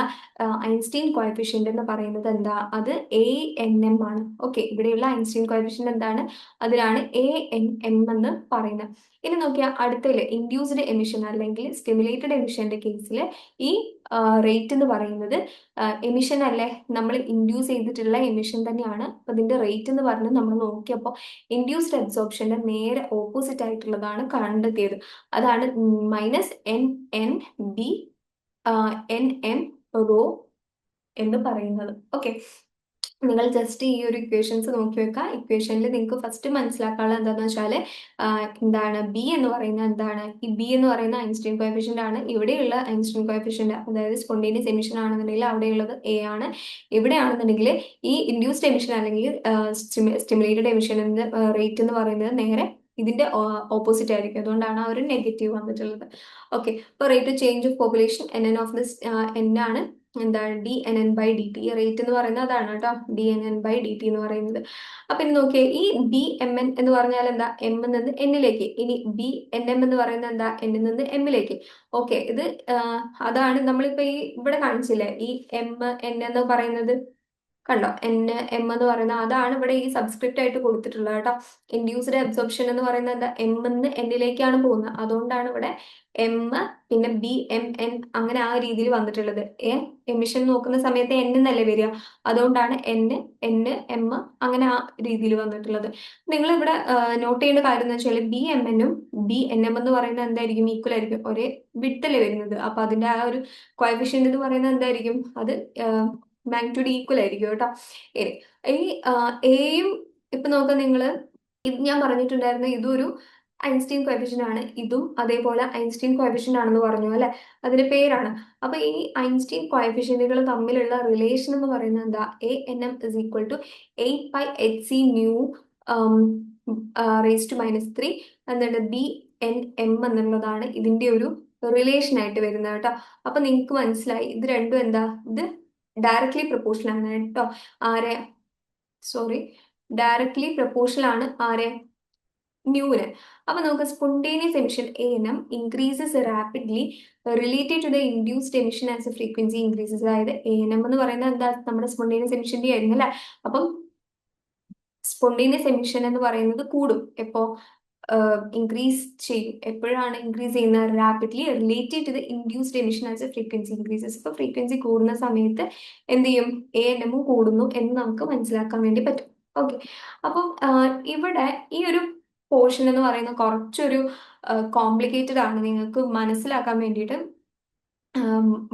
ഐൻസ്റ്റീൻ കോയഫിഷ്യന്റ് എന്ന് പറയുന്നത് എന്താ? അത് എ എൻ എം ആണ്. ഓക്കെ, ഇവിടെയുള്ള ഐൻസ്റ്റീൻ കോയഫിഷ്യന്റ് എന്താണ്? അതിലാണ് എ എൻ എം എന്ന് പറയുന്നത്. ഇനി നോക്കിയാൽ അടുത്തതില് ഇൻഡ്യൂസ്ഡ് എമിഷൻ അല്ലെങ്കിൽ സ്റ്റിമുലേറ്റഡ് എമിഷന്റെ കേസിൽ ഈ റേറ്റ് എന്ന് പറയുന്നത് എമിഷൻ അല്ലേ, നമ്മൾ ഇൻഡ്യൂസ് ചെയ്തിട്ടുള്ള എമിഷൻ തന്നെയാണ്. അപ്പൊ ഇതിന്റെ റേറ്റ് എന്ന് പറഞ്ഞ് നമ്മൾ നോക്കിയപ്പോൾ ഇൻഡ്യൂസ്ഡ് അബ്സോർപ്ഷന്റെ നേരെ ഓപ്പോസിറ്റ് ആയിട്ടുള്ളതാണ് കണ്ടെത്തിയത്. അതാണ് minus N N B N M rho എന്ന് പറയുന്നത്. ഓക്കെ, നിങ്ങൾ ജസ്റ്റ് ഈ ഒരു ഇക്വേഷൻസ് നോക്കി വെക്കുക. ഇക്വേഷനിൽ നിങ്ങൾക്ക് ഫസ്റ്റ് മനസ്സിലാക്കാനുള്ള എന്താണെന്ന് വെച്ചാൽ എന്താണ് ബി എന്ന് പറയുന്നത് എന്താണ്? ഈ ബി എന്ന് പറയുന്ന ഐൻസ്റ്റീൻ കോയഫിഷ്യന്റ് ആണ്. ഇവിടെയുള്ള ഐൻസ്റ്റീൻ കോയഫിഷ്യന്റ്, അതായത് സ്പോണ്ടേനിയസ് എമിഷൻ ആണെന്നുണ്ടെങ്കിൽ അവിടെയുള്ളത് എ ആണ്. ഇവിടെയാണെന്നുണ്ടെങ്കിൽ ഈ ഇൻഡ്യൂസ്ഡ് എമിഷൻ അല്ലെങ്കിൽ സ്റ്റിമുലേറ്റഡ് എമിഷന്റെ റേറ്റ് എന്ന് പറയുന്നത് നേരെ ഇതിന്റെ ഓപ്പോസിറ്റ് ആയിരിക്കും. അതുകൊണ്ടാണ് ആ ഒരു നെഗറ്റീവ് വന്നിട്ടുള്ളത്. ഓക്കെ, ഇപ്പൊ rate change of population N N of this N ആണ് എന്താണ്? D N N by D T. Rate എന്ന് പറയുന്നത് അതാണ് കേട്ടോ, D N N by D T എന്ന് പറയുന്നത്. അപ്പൊ ഇനി നോക്കിയേ, ഈ ബി എം എൻ എന്ന് പറഞ്ഞാൽ എന്താ? എം നിന്ന് എന്നിലേക്ക്. ഇനി ബി എൻ എം എന്ന് പറയുന്നത് എന്താ? എന്നിൽ നിന്ന് എമ്മിലേക്ക്. ഓക്കെ, ഇത് അതാണ് നമ്മളിപ്പോ ഈ ഇവിടെ കാണിച്ചില്ലേ, ഈ എം എൻ എന്ന് പറയുന്നത് കണ്ടോ? എൻ എം എന്ന് പറയുന്നത് അതാണ് ഇവിടെ ഈ സബ്സ്ക്രിപ്റ്റ് ആയിട്ട് കൊടുത്തിട്ടുള്ളത് കേട്ടോ. ഇൻഡ്യൂസ്ഡ് അബ്സോർപ്ഷൻ എന്ന് പറയുന്നത് എന്താ? എം എന്ന് എന്നിലേക്കാണ് പോകുന്നത്. അതുകൊണ്ടാണ് ഇവിടെ എം പിന്നെ ബി എം എൻ അങ്ങനെ ആ രീതിയിൽ വന്നിട്ടുള്ളത്. എമിഷൻ നോക്കുന്ന സമയത്ത് എൻ എന്നല്ലേ വരിക, അതുകൊണ്ടാണ് എൻ എം അങ്ങനെ ആ രീതിയിൽ വന്നിട്ടുള്ളത്. നിങ്ങൾ ഇവിടെ നോട്ട് ചെയ്യേണ്ട കാര്യം എന്ന് വെച്ചാൽ ബി എം എന്നും ബി എൻ എം എന്ന് പറയുന്നത് എന്തായിരിക്കും? ഈക്വൽ ആയിരിക്കും, ഒരേ വിട്ടല്ലേ വരുന്നത്. അപ്പൊ അതിന്റെ ആ ഒരു കോയഫിഷ്യന്റ് എന്ന് പറയുന്നത് എന്തായിരിക്കും? അത് മാഗ്നിറ്റ്യൂഡ് ഈക്വൽ ആയിരിക്കും കേട്ടോ. ഇനി ഈ എയും ഇപ്പൊ നോക്കാം നിങ്ങള്, ഇത് ഞാൻ പറഞ്ഞിട്ടുണ്ടായിരുന്നു ഇതൊരു ഐൻസ്റ്റീൻ കോഎഫിഷ്യന്റ് ആണ്, ഇതും അതേപോലെ ഐൻസ്റ്റീൻ കോഎഫിഷ്യന്റ് ആണെന്ന് പറഞ്ഞു അല്ലെ, അതിന്റെ പേരാണ്. അപ്പൊ ഈ ഐൻസ്റ്റീൻ കോഎഫിഷ്യന്റുകൾ തമ്മിലുള്ള റിലേഷൻ എന്ന് പറയുന്നത് എന്താ? A N M is equal to 8πhc nu raise to -3 എന്നിട്ട് ബി എൻ എം എന്നുള്ളതാണ് ഇതിന്റെ ഒരു റിലേഷൻ ആയിട്ട് വരുന്നത് കേട്ടോ. അപ്പൊ നിങ്ങൾക്ക് മനസ്സിലായി ഇത് രണ്ടും എന്താ? ഇത് ഡയറക്ട്ലി പ്രൊപ്പോർഷണൽ ആണ് കേട്ടോ. ആരെ? സോറി, ഡയറക്ട്ലി പ്രൊപ്പോർഷണൽ ആണ് ആരെ? ന്യൂന്. അപ്പൊ നമുക്ക് spontaneous emission A N M increases rapidly related to the induced emission as a frequency increases. അതായത് എ എൻ എം എന്ന് പറയുന്നത് എന്താ? നമ്മുടെ സ്പോണ്ടേനിയസ് എമിഷന്റെ ആയിരുന്നു അല്ലെ. അപ്പം സ്പോണ്ടേനിയസ് എമിഷൻ എന്ന് പറയുന്നത് കൂടും എപ്പോ? ഇൻക്രീസ് ചെയ്യും. എപ്പോഴാണ് ഇൻക്രീസ് ചെയ്യുന്നത്? Rapidly related to the induced emission as a frequency increases. ഇപ്പൊ ഫ്രീക്വൻസി കൂടുന്ന സമയത്ത് എന്ത് ചെയ്യും? എ എൻ എമ്മും കൂടുന്നു എന്ന് നമുക്ക് മനസ്സിലാക്കാൻ വേണ്ടി പറ്റും. ഓക്കെ, അപ്പം ഇവിടെ ഈ ഒരു പോർഷൻ എന്ന് പറയുന്നത് കുറച്ചൊരു കോംപ്ലിക്കേറ്റഡ് ആണ് നിങ്ങൾക്ക് മനസ്സിലാക്കാൻ വേണ്ടിയിട്ട്.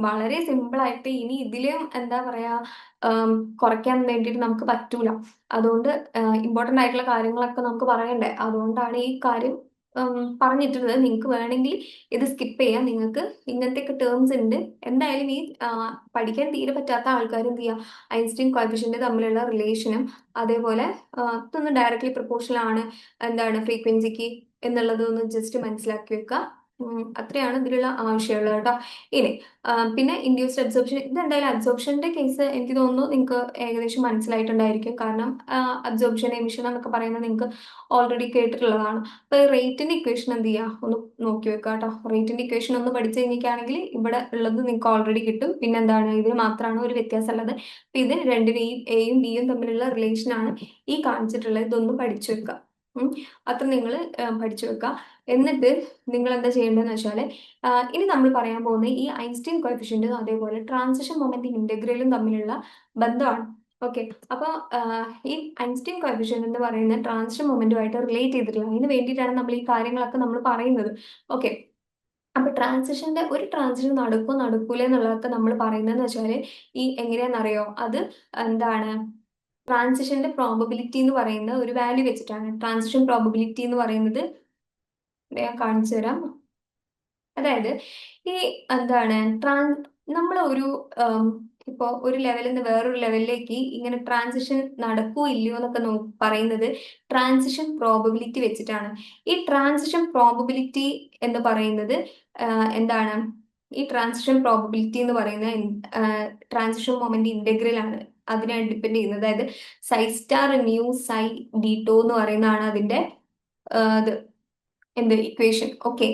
വളരെ സിമ്പിൾ ആയിട്ട് ഇനി ഇതിലും എന്താ പറയാ കുറയ്ക്കാൻ വേണ്ടിയിട്ട് നമുക്ക് പറ്റൂല. അതുകൊണ്ട് ഇമ്പോർട്ടന്റ് ആയിട്ടുള്ള കാര്യങ്ങളൊക്കെ നമുക്ക് പറയണ്ടേ, അതുകൊണ്ടാണ് ഈ കാര്യം പറഞ്ഞിട്ടുള്ളത്. നിങ്ങൾക്ക് വേണമെങ്കിൽ ഇത് സ്കിപ്പ് ചെയ്യാം, നിങ്ങൾക്ക് ഇങ്ങനത്തെയൊക്കെ ടേംസ് ഉണ്ട്. എന്തായാലും ഈ പഠിക്കാൻ തീരെ പറ്റാത്ത ആൾക്കാർ എന്ത് ചെയ്യുക? ഐൻസ്റ്റീൻ കോഎഫിഷ്യന്റ് തമ്മിലുള്ള റിലേഷനും അതേപോലെ ഇതൊന്ന് ഡയറക്ട്ലി പ്രൊപ്പോർഷണൽ ആണ് എന്താണ് ഫ്രീക്വൻസിക്ക് എന്നുള്ളത് ഒന്ന് ജസ്റ്റ് മനസ്സിലാക്കി വെക്കുക. അത്രയാണ് ഇതിലുള്ള ആവശ്യമുള്ളത് കേട്ടോ. ഇനി പിന്നെ ഇൻഡ്യൂസ്ഡ് അബ്സോർപ്ഷൻ, ഇതെന്തായാലും അബ്സോർപ്ഷന്റെ കേസ് എനിക്ക് തോന്നുന്നു നിങ്ങൾക്ക് ഏകദേശം മനസ്സിലായിട്ടുണ്ടായിരിക്കും. കാരണം അബ്സോർപ്ഷൻ എമിഷൻ എന്നൊക്കെ പറയുന്നത് നിങ്ങൾക്ക് ഓൾറെഡി കേട്ടിട്ടുള്ളതാണ്. അപ്പൊ റേറ്റിന്റെ ഇക്വേഷൻ എന്ത് ചെയ്യുക, ഒന്ന് നോക്കി വെക്കുക കേട്ടോ. റേറ്റിന്റെ ഇക്വേഷൻ ഒന്ന് പഠിച്ചു കഴിഞ്ഞിട്ടാണെങ്കിൽ ഇവിടെ ഉള്ളത് നിങ്ങൾക്ക് ഓൾറെഡി കിട്ടും. പിന്നെ എന്താണ്, ഇതിൽ മാത്രമാണ് ഒരു വ്യത്യാസം ഉള്ളത്. അപ്പൊ ഇത് രണ്ടിനെയും എയും ബിയും തമ്മിലുള്ള റിലേഷൻ ആണ് ഈ കാണിച്ചിട്ടുള്ളത്. ഇതൊന്ന് പഠിച്ചു വെക്കുക. അത്ര നിങ്ങൾ പഠിച്ചു വെക്കുക. എന്നിട്ട് നിങ്ങൾ എന്താ ചെയ്യേണ്ടതെന്ന് വെച്ചാൽ, ഇനി നമ്മൾ പറയാൻ പോകുന്ന ഈ ഐൻസ്റ്റീൻ കോഎഫിഷ്യന്റും അതേപോലെ ട്രാൻസിഷൻ മൊമെന്റ് ഇന്റഗ്രലും തമ്മിലുള്ള ബന്ധമാണ്. ഓക്കെ. അപ്പോൾ ഈ ഐൻസ്റ്റീൻ കോഎഫിഷ്യന്റ് എന്ന് പറയുന്ന ട്രാൻസിഷൻ മൊമെന്റുമായിട്ട് റിലേറ്റ് ചെയ്തിട്ടുള്ള, അതിന് വേണ്ടിയിട്ടാണ് നമ്മൾ ഈ കാര്യങ്ങളൊക്കെ നമ്മൾ പറയുന്നത്. ഓക്കെ. അപ്പൊ ഒരു ട്രാൻസിഷൻ നടക്കൂല എന്നുള്ളതൊക്കെ നമ്മൾ പറയുന്നതെന്ന് വെച്ചാൽ ഈ എങ്ങനെയാണെന്നറിയോ, അത് എന്താണ്, ട്രാൻസിഷന്റെ പ്രോബബിലിറ്റി എന്ന് പറയുന്ന ഒരു വാല്യൂ വെച്ചിട്ടാണ്. ട്രാൻസിഷൻ പ്രോബബിലിറ്റി എന്ന് പറയുന്നത് ഞാൻ കാണിച്ചു തരാം. അതായത് ഈ എന്താണ്, നമ്മൾ ഒരു ഇപ്പോൾ ഒരു ലെവലിൽ നിന്ന് വേറൊരു ലെവലിലേക്ക് ഇങ്ങനെ ട്രാൻസിഷൻ നടക്കൂ ഇല്ലയോ എന്നൊക്കെ പറയുന്നത് ട്രാൻസിഷൻ പ്രോബബിലിറ്റി വെച്ചിട്ടാണ്. ഈ ട്രാൻസിഷൻ പ്രോബബിലിറ്റി എന്ന് പറയുന്നത് എന്താണ്, ഈ ട്രാൻസിഷൻ പ്രോബബിലിറ്റി എന്ന് പറയുന്ന ട്രാൻസിഷൻ മൊമെന്റ് ഇന്റഗ്രൽ ആണ് അതിനാണ് ഡിപ്പെൻഡ് ചെയ്യുന്നത്. അതായത് സൈ സ്റ്റാർ ന്യൂ സൈ ഡീറ്റോ എന്ന് പറയുന്നതാണ് അതിന്റെ ഇത് ഇക്വേഷൻ. ഓക്കെ.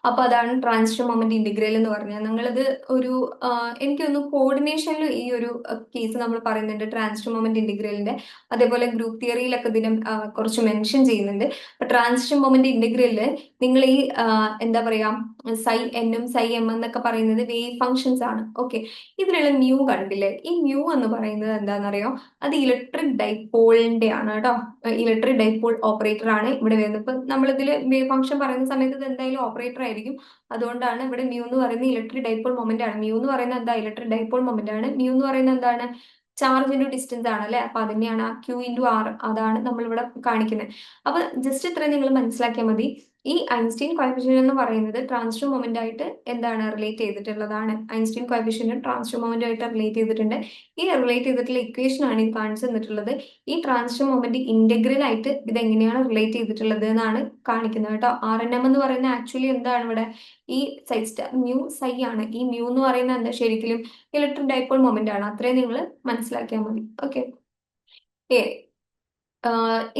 അപ്പൊ അതാണ് ട്രാൻസിഷൻ മൊമെന്റ് ഇന്റഗ്രൽ എന്ന് പറഞ്ഞാൽ. നിങ്ങളത് ഒരു എനിക്കൊന്ന് കോർഡിനേഷനിൽ ഈ ഒരു കേസ് നമ്മൾ പറയുന്നുണ്ട് ട്രാൻസിഷൻ മൊമെന്റ് ഇന്റഗ്രലിന്റെ. അതേപോലെ ഗ്രൂപ്പ് തിയറിയിലൊക്കെ ഇതിനും കുറച്ച് മെൻഷൻ ചെയ്യുന്നുണ്ട്. അപ്പൊ ട്രാൻസിഷൻ മൊമെന്റ് ഇന്റഗ്രലില് നിങ്ങൾ ഈ എന്താ പറയാ, സൈ എന്നും സൈ എം എന്നൊക്കെ പറയുന്നത് വേവ് ഫങ്ഷൻസ് ആണ്. ഓക്കെ. ഇതിലുള്ള മ്യൂ കണ്ടില്ലേ, ഈ മ്യൂ എന്ന് പറയുന്നത് എന്താണെന്നറിയോ, അത് ഇലക്ട്രിക് ഡൈപോളിന്റെ ആണ് കേട്ടോ. ഇലക്ട്രിക് ഡൈപോൾ ഓപ്പറേറ്റർ ആണ് ഇവിടെ വരുന്നത്. ഇപ്പൊ നമ്മളിതിൽ വേവ് ഫംഗ്ഷൻ പറയുന്ന സമയത്ത് ഇത് എന്തായാലും ഓപ്പറേറ്റർ ആയിരിക്കും. അതുകൊണ്ടാണ് ഇവിടെ മ്യൂ എന്ന് പറയുന്നത് ഇലക്ട്രിക് ഡൈപോൾ മൊമെന്റ് ആണ്. മ്യൂ എന്ന് പറയുന്നത് എന്താ, ഇലക്ട്രിക് ഡൈപോൾ മൊമെന്റ് ആണ്. മ്യൂ എന്ന് പറയുന്നത് എന്താണ്, ചാർജ് ഇൻറ്റു ഡിസ്റ്റൻസ് ആണ് അല്ലെ. അപ്പൊ അതിനെയാണ് ആ ക്യൂ ഇൻറ്റു ആർ, അതാണ് നമ്മൾ ഇവിടെ കാണിക്കുന്നത്. അപ്പൊ ജസ്റ്റ് ഇത്രയും നിങ്ങൾ മനസ്സിലാക്കിയാൽ മതി. ഈ ഐൻസ്റ്റീൻ കോഎഫിഷ്യന്റ് എന്ന് പറയുന്നത് ട്രാൻസിഷൻ മൊമെന്റ് ആയിട്ട് എന്താണ് റിലേറ്റ് ചെയ്തിട്ടുള്ളതാണ്. ഐൻസ്റ്റീൻ കോഎഫിഷ്യന്റ് ട്രാൻസിഷൻ മൊമെന്റ് ആയിട്ട് റിലേറ്റ് ചെയ്തിട്ടുണ്ട്. ഈ റിലേറ്റ് ചെയ്തിട്ടുള്ള ഇക്വേഷൻ ആണ് ഈ കാണിച്ചു തന്നിട്ടുള്ളത്. ഈ ട്രാൻസിഷൻ മൊമെന്റ് ഇന്റഗ്രൽ ആയിട്ട് ഇത് എങ്ങനെയാണ് റിലേറ്റ് ചെയ്തിട്ടുള്ളത് എന്നാണ് കാണിക്കുന്നത് കേട്ടോ. ആർ എൻ എം എന്ന് പറയുന്നത് ആക്ച്വലി എന്താണ്, ഇവിടെ ഈ സൈ സ്റ്റാർ മ്യൂ സൈ ആണ്. ഈ മ്യൂ എന്ന് പറയുന്നത് എന്താ, ശരിക്കും ഇലക്ട്രിക് ഡൈപോൾ മൊമെന്റ് ആണ്. അത്രയും നിങ്ങൾ മനസ്സിലാക്കിയാൽ മതി. ഓക്കെ.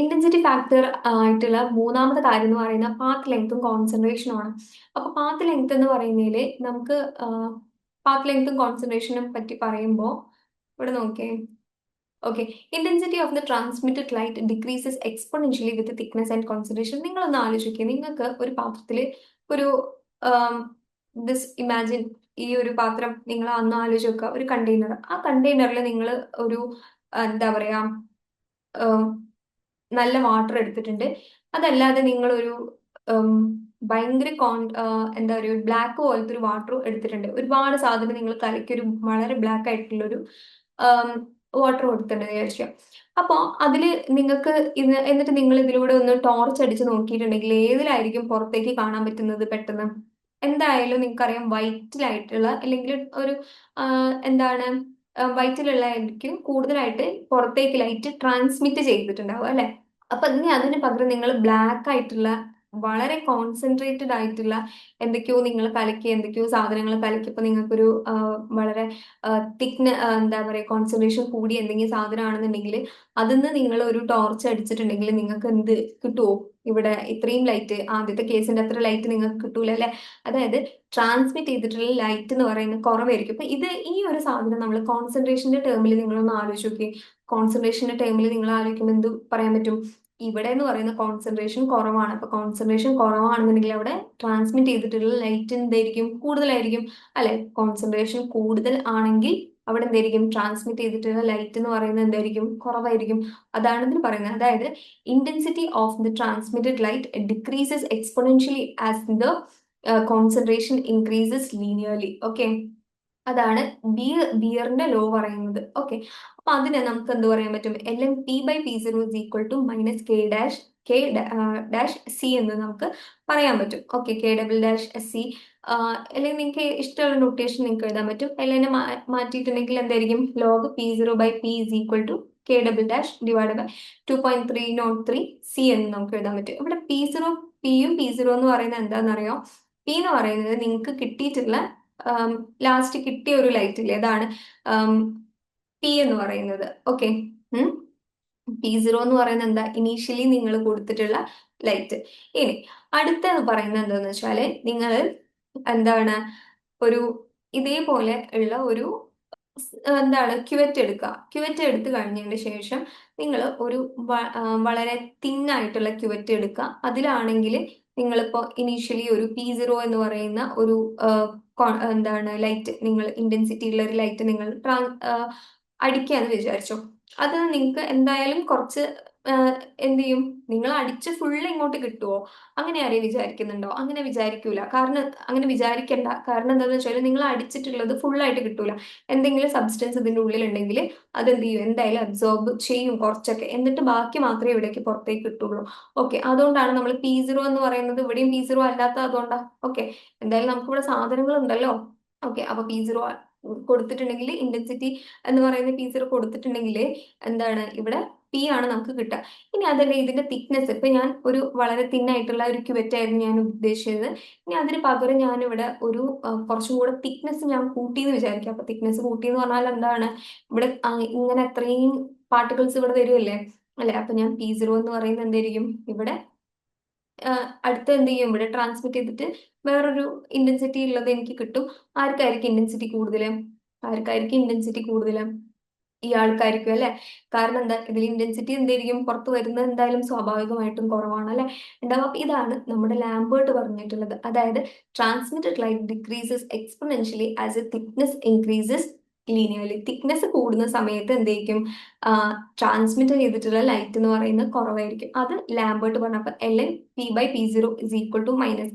ഇന്റൻസിറ്റി ഫാക്ടർ ആയിട്ടുള്ള മൂന്നാമത്തെ കാര്യം എന്ന് പറയുന്നത് പാത്ത് ലെങ്ത്തും കോൺസെൻട്രേഷനും ആണ്. അപ്പൊ പാത്ത് ലെങ്ത് എന്ന് പറയുന്നതിൽ നമുക്ക് പാത്ത് ലെങ്ത്തും കോൺസെൻട്രേഷനും പറ്റി പറയുമ്പോൾ ഇവിടെ നോക്കിയേ. Okay. Intensity of the transmitted light decreases exponentially with thickness and concentration. നിങ്ങളൊന്ന് ആലോചിക്കുക, നിങ്ങൾക്ക് ഒരു പാത്രത്തിൽ ഒരു ദിസ് ഇമാജിൻ, ഈ ഒരു പാത്രം നിങ്ങൾ അന്ന് ആലോചിച്ച് നോക്കുക, ഒരു കണ്ടെയ്നർ. ആ കണ്ടെയ്നറിൽ നിങ്ങൾ ഒരു എന്താ പറയാ, നല്ല വാട്ടർ എടുത്തിട്ടുണ്ട്. അതല്ലാതെ നിങ്ങളൊരു ഭയങ്കര എന്താ പറയുക, ബ്ലാക്ക് പോലത്തെ ഒരു വാട്ടർ എടുത്തിട്ടുണ്ട്. ഒരുപാട് സാധനം നിങ്ങൾ കലക്കി ഒരു വളരെ ബ്ലാക്ക് ആയിട്ടുള്ളൊരു വാട്ടർ കൊടുത്തിട്ടുണ്ട് വിചാരിക്കുക. അപ്പോൾ അതിൽ നിങ്ങൾക്ക് എന്നിട്ട് നിങ്ങൾ ഇതിലൂടെ ഒന്ന് ടോർച്ച് അടിച്ച് നോക്കിയിട്ടുണ്ടെങ്കിൽ ഏതിലായിരിക്കും പുറത്തേക്ക് കാണാൻ പറ്റുന്നത് പെട്ടെന്ന്? എന്തായാലും നിങ്ങൾക്കറിയാം വൈറ്റിലായിട്ടുള്ള, അല്ലെങ്കിൽ ഒരു എന്താണ്, വൈറ്റിലുള്ളതായിരിക്കും കൂടുതലായിട്ട് പുറത്തേക്ക് ലൈറ്റ് ട്രാൻസ്മിറ്റ് ചെയ്തിട്ടുണ്ടാവും അല്ലെ. അപ്പൊ ഇനി അതിന് പകരം നിങ്ങൾ ബ്ലാക്ക് ആയിട്ടുള്ള വളരെ കോൺസെൻട്രേറ്റഡ് ആയിട്ടുള്ള എന്തൊക്കെയോ നിങ്ങൾ കലക്കി, എന്തൊക്കെയോ സാധനങ്ങൾ കലക്കിയപ്പോൾ നിങ്ങൾക്കൊരു വളരെ എന്താ പറയുക, കോൺസെൻട്രേഷൻ കൂടി എന്തെങ്കിലും സാധനമാണെന്നുണ്ടെങ്കിൽ അതിന്ന് നിങ്ങൾ ഒരു ടോർച്ച് അടിച്ചിട്ടുണ്ടെങ്കിൽ നിങ്ങൾക്ക് എന്ത് കിട്ടുമോ? ഇവിടെ ഇത്രയും ലൈറ്റ്, ആദ്യത്തെ കേസിന്റെ അത്ര ലൈറ്റ് നിങ്ങൾക്ക് കിട്ടൂല അല്ലെ. അതായത് ട്രാൻസ്മിറ്റ് ചെയ്തിട്ടുള്ള ലൈറ്റ് എന്ന് പറയുന്നത് കുറവായിരിക്കും. അപ്പൊ ഈ ഒരു സാധനം നമ്മൾ കോൺസെൻട്രേഷന്റെ ടേമിൽ നിങ്ങളൊന്ന് ആലോചിച്ച് നോക്കി. കോൺസെൻട്രേഷന്റെ ടേമിൽ നിങ്ങൾ ആലോചിക്കുമ്പോൾ എന്ത് പറയാൻ പറ്റും? ഇവിടെ എന്ന് പറയുന്ന കോൺസെൻട്രേഷൻ കുറവാണ്. അപ്പൊ കോൺസെൻട്രേഷൻ കുറവാണെന്നുണ്ടെങ്കിൽ അവിടെ ട്രാൻസ്മിറ്റ് ചെയ്തിട്ടുള്ള ലൈറ്റ് എന്തായിരിക്കും, കൂടുതലായിരിക്കും അല്ലെ. കോൺസെൻട്രേഷൻ കൂടുതൽ ആണെങ്കിൽ അവിടെ എന്തായിരിക്കും, ട്രാൻസ്മിറ്റ് ചെയ്തിട്ടുള്ള ലൈറ്റ് എന്ന് പറയുന്നത് എന്തായിരിക്കും, കുറവായിരിക്കും. അതാണ് ഇതിൽ പറയുന്നത്. അതായത് intensity of the transmitted light decreases exponentially as the concentration increases linearly. Okay. അതാണ് ബിയറിന്റെ ലോ പറയുന്നത്. ഓക്കെ. അപ്പൊ അതിനെ നമുക്ക് എന്ത് പറയാൻ പറ്റും, L M P by P zero is equal to minus K dash C എന്ന് നമുക്ക് പറയാൻ പറ്റും. Okay. K double dash C, അല്ലെങ്കിൽ നിങ്ങൾക്ക് ഇഷ്ടമുള്ള നൊട്ടേഷൻ നിങ്ങൾക്ക് എഴുതാൻ പറ്റും. അതിനെ മാറ്റിയിട്ടുണ്ടെങ്കിൽ എന്തായിരിക്കും, log P zero by P is equal to K double dash divide by 2.303 C എന്ന് നമുക്ക് എഴുതാൻ പറ്റും. ഇവിടെ പി സീറോ, പിയും പി സീറോ എന്ന് പറയുന്നത് എന്താണെന്നറിയോ, പി എന്ന് പറയുന്നത് നിങ്ങൾക്ക് കിട്ടിയിട്ടുള്ള ലാസ്റ്റ് കിട്ടിയ ഒരു ലൈറ്റ് ഇല്ലേ, അതാണ് പി എന്ന് പറയുന്നത്. ഓക്കെ. P0 എന്ന് പറയുന്നത് എന്താ, ഇനീഷ്യലി നിങ്ങൾ കൊടുത്തിട്ടുള്ള ലൈറ്റ്. ഇനി അടുത്തെന്ന് പറയുന്നത് എന്താന്ന് വെച്ചാല് നിങ്ങൾ എന്താണ് ഒരു ഇതേപോലെ ഉള്ള ഒരു എന്താണ് ക്യുവറ്റ് എടുക്കുക. ക്യുവറ്റ് എടുത്തു കഴിഞ്ഞതിന് ശേഷം നിങ്ങൾ ഒരു വളരെ തിന്നായിട്ടുള്ള ക്യുവറ്റ് എടുക്കുക. അതിലാണെങ്കിൽ നിങ്ങളിപ്പോ ഇനീഷ്യലി ഒരു P0 എന്ന് പറയുന്ന ഒരു എന്താണ് ലൈറ്റ്, നിങ്ങൾ ഇന്റൻസിറ്റി ഉള്ള ഒരു ലൈറ്റ് നിങ്ങൾ അടിക്കാന്ന് വിചാരിച്ചോ. അത് നിങ്ങൾക്ക് എന്തായാലും കുറച്ച് എന്ത് ചെയ്യും, നിങ്ങൾ അടിച്ച് ഫുള്ള് ഇങ്ങോട്ട് കിട്ടുമോ, അങ്ങനെ ആരെയും വിചാരിക്കുന്നുണ്ടോ? അങ്ങനെ വിചാരിക്കൂല. കാരണം അങ്ങനെ വിചാരിക്കണ്ട. കാരണം എന്താണെന്ന് വെച്ചാൽ നിങ്ങൾ അടിച്ചിട്ടുള്ളത് ഫുള്ളായിട്ട് കിട്ടൂല. എന്തെങ്കിലും സബ്സ്റ്റൻസ് ഇതിന്റെ ഉള്ളിലുണ്ടെങ്കിൽ അതെന്ത് ചെയ്യും, എന്തായാലും അബ്സോർബ് ചെയ്യും കുറച്ചൊക്കെ, എന്നിട്ട് ബാക്കി മാത്രമേ ഇവിടേക്ക് പുറത്തേക്ക് കിട്ടുള്ളൂ. ഓക്കെ, അതുകൊണ്ടാണ് നമ്മൾ P0 എന്ന് പറയുന്നത്. ഇവിടെയും P0 അല്ലാത്ത അതുകൊണ്ടാ. ഓക്കെ, എന്തായാലും നമുക്കിവിടെ സാധനങ്ങൾ ഉണ്ടല്ലോ. ഓക്കെ, അപ്പൊ P0 കൊടുത്തിട്ടുണ്ടെങ്കിൽ, ഇന്റൻസിറ്റി എന്ന് പറയുന്ന P0 കൊടുത്തിട്ടുണ്ടെങ്കിൽ എന്താണ് ഇവിടെ പി ആണ് നമുക്ക് കിട്ടുക. ഇനി അതല്ല ഇതിന്റെ തിക്നെസ്, ഇപ്പൊ ഞാൻ ഒരു വളരെ തിന്നായിട്ടുള്ള ഒരു ക്യുവറ്റ് ആയിരുന്നു ഞാൻ ഉദ്ദേശിച്ചത്. ഇനി അതിന് പകരം ഞാൻ ഇവിടെ ഒരു കുറച്ചും കൂടെ തിക്നെസ് ഞാൻ കൂട്ടിയെന്ന് വിചാരിക്കുക. അപ്പൊ തിക്നെസ് കൂട്ടി എന്ന് പറഞ്ഞാൽ എന്താണ്, ഇവിടെ ഇങ്ങനെ അത്രയും പാർട്ടിക്കിൾസ് ഇവിടെ വരുമല്ലേ, അല്ലെ? അപ്പൊ ഞാൻ P0 എന്ന് പറയുന്നത് എന്തായിരിക്കും, ഇവിടെ അടുത്ത് എന്ത് ചെയ്യും, ഇവിടെ ട്രാൻസ്മിറ്റ് ചെയ്തിട്ട് വേറൊരു ഇന്റൻസിറ്റി ഉള്ളത് എനിക്ക് കിട്ടും. ആർക്കായിരിക്കും ഇന്റൻസിറ്റി കൂടുതൽ? ആർക്കായിരിക്കും ഇന്റൻസിറ്റി കൂടുതൽ? ഈ ആൾക്കായിരിക്കും അല്ലെ. കാരണം എന്താ, ഇതിൽ ഇന്റൻസിറ്റി എന്തായിരിക്കും പുറത്ത് വരുന്നത്, എന്തായാലും സ്വാഭാവികമായിട്ടും കുറവാണ് അല്ലെ ഉണ്ടാവും. അപ്പൊ ഇതാണ് നമ്മുടെ ലാംബേർട്ട് പറഞ്ഞിട്ടുള്ളത്. അതായത് transmitted light decreases exponentially as A thickness increases linearly. Thickness കൂടുന്ന സമയത്ത് എന്തായിരിക്കും, ട്രാൻസ്മിറ്റ് ചെയ്തിട്ടുള്ള ലൈറ്റ് എന്ന് പറയുന്നത് കുറവായിരിക്കും. അത് ലാംബേർട്ട് പറഞ്ഞപ്പോൾ Ln P/P0 =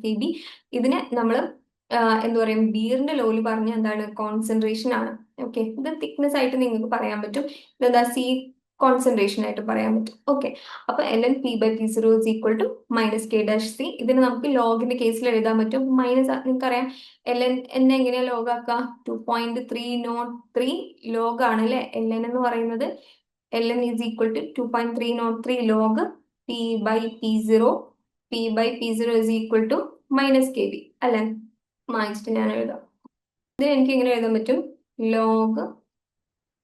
-kB. ഇതിനെ നമ്മൾ എന്താ പറയും, ബീറിന്റെ ലോയിൽ പറഞ്ഞ എന്താണ്, കോൺസെൻട്രേഷൻ ആണ്. ഓക്കെ, ഇത് തിക്നെസ് ആയിട്ട് നിങ്ങൾക്ക് പറയാൻ പറ്റും. ഇതെന്താ, സി കോൺസെൻട്രേഷൻ ആയിട്ട് പറയാൻ പറ്റും. ഓക്കെ, അപ്പൊ Ln P/P0 = -k-C. ഇതിന് നമുക്ക് ലോഗിന്റെ കേസിൽ എഴുതാൻ പറ്റും. മൈനസ് നിങ്ങൾക്കറിയാം Ln എന്നെ എങ്ങനെയാ ലോഗ് ആക്കാം, 2.303 ലോഗ് ആണ് അല്ലെ Ln എന്ന് പറയുന്നത്. Ln = 2.303 log P/P0. P/P0 = -kB അല്ലെ. മായിച്ചിട്ട് ഞാൻ എഴുതാം. ഇത് എനിക്ക് ഇങ്ങനെ എഴുതാൻ പറ്റും, ലോഗ്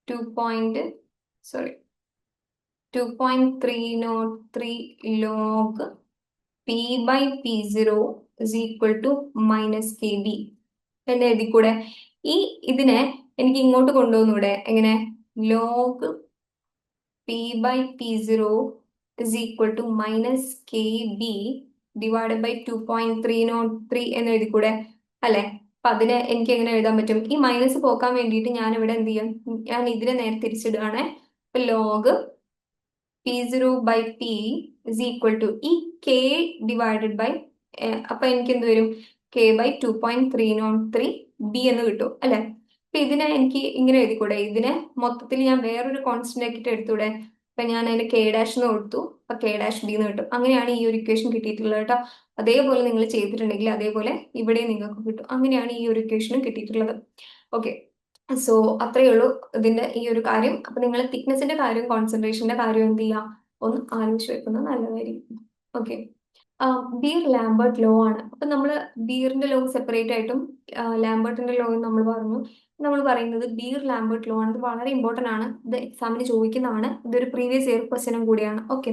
2.303 ലോഗ് P/P0 = -kB എന്ന് എഴുതിക്കൂടെ? ഇതിനെ എനിക്ക് ഇങ്ങോട്ട് കൊണ്ടുവന്നൂടെ? എങ്ങനെ, ലോഗ് P/P0 = -kB / 2.303 എന്ന് എഴുതിക്കൂടെ അല്ലെ. അപ്പൊ അതിനെ എനിക്ക് എങ്ങനെ എഴുതാൻ പറ്റും? ഈ മൈനസ് പോക്കാൻ വേണ്ടിയിട്ട് ഞാൻ ഇവിടെ എന്ത് ചെയ്യാം, ഞാൻ ഇതിനെ നേരെ തിരിച്ചിടുകയാണ്. ലോഗ് P0/P = ഈ k / അപ്പൊ എനിക്ക് എന്ത് വരും, k/2.303B എന്ന് കിട്ടും അല്ലെ. അപ്പൊ ഇതിനെ എനിക്ക് ഇങ്ങനെ എഴുതിക്കൂടെ? ഇതിനെ മൊത്തത്തിൽ ഞാൻ വേറൊരു കോൺസ്റ്റന്റ് ആക്കിയിട്ട് എടുത്തൂടെ? അപ്പൊ ഞാൻ അതിന് k' എന്ന് കൊടുത്തു, അപ്പൊ k'(B) എന്ന് കിട്ടും. അങ്ങനെയാണ് ഈ ഒരു ഇക്വേഷൻ കിട്ടിയിട്ടുള്ളത് കേട്ടോ. അതേപോലെ നിങ്ങൾ ചെയ്തിട്ടുണ്ടെങ്കിൽ അതേപോലെ ഇവിടെ നിങ്ങൾക്ക് കിട്ടും. അങ്ങനെയാണ് ഈ ഒരു ഇക്വേഷനും കിട്ടിയിട്ടുള്ളത്. ഓക്കെ, സോ അത്രയേ ഉള്ളൂ ഇതിന്റെ ഈ ഒരു കാര്യം. അപ്പൊ നിങ്ങൾ തിക്നെസിന്റെ കാര്യം, കോൺസെൻട്രേഷന്റെ കാര്യം എന്ത് ചെയ്യാം, ഒന്ന് ആലോചിച്ച് വെക്കുന്നത് നല്ലതായിരിക്കും. ഓക്കെ, ബീർ ലാംബർട്ട് ലോ ആണ്. അപ്പൊ നമ്മൾ ബീറിന്റെ ലോ സെപ്പറേറ്റ് ആയിട്ടും ലാംബർട്ടിന്റെ ലോ നമ്മൾ പറഞ്ഞു. നമ്മൾ പറയുന്നത് ബീർ ലാംബർട്ട് ലോ ആണ്. ഇത് വളരെ ഇമ്പോർട്ടന്റ് ആണ്. ഇത് എക്സാമിന് ചോദിക്കുന്നതാണ്. ഇതൊരു പ്രീവിയസ് ഇയർ ക്വസ്റ്റ്യനും കൂടിയാണ്. ഓക്കെ,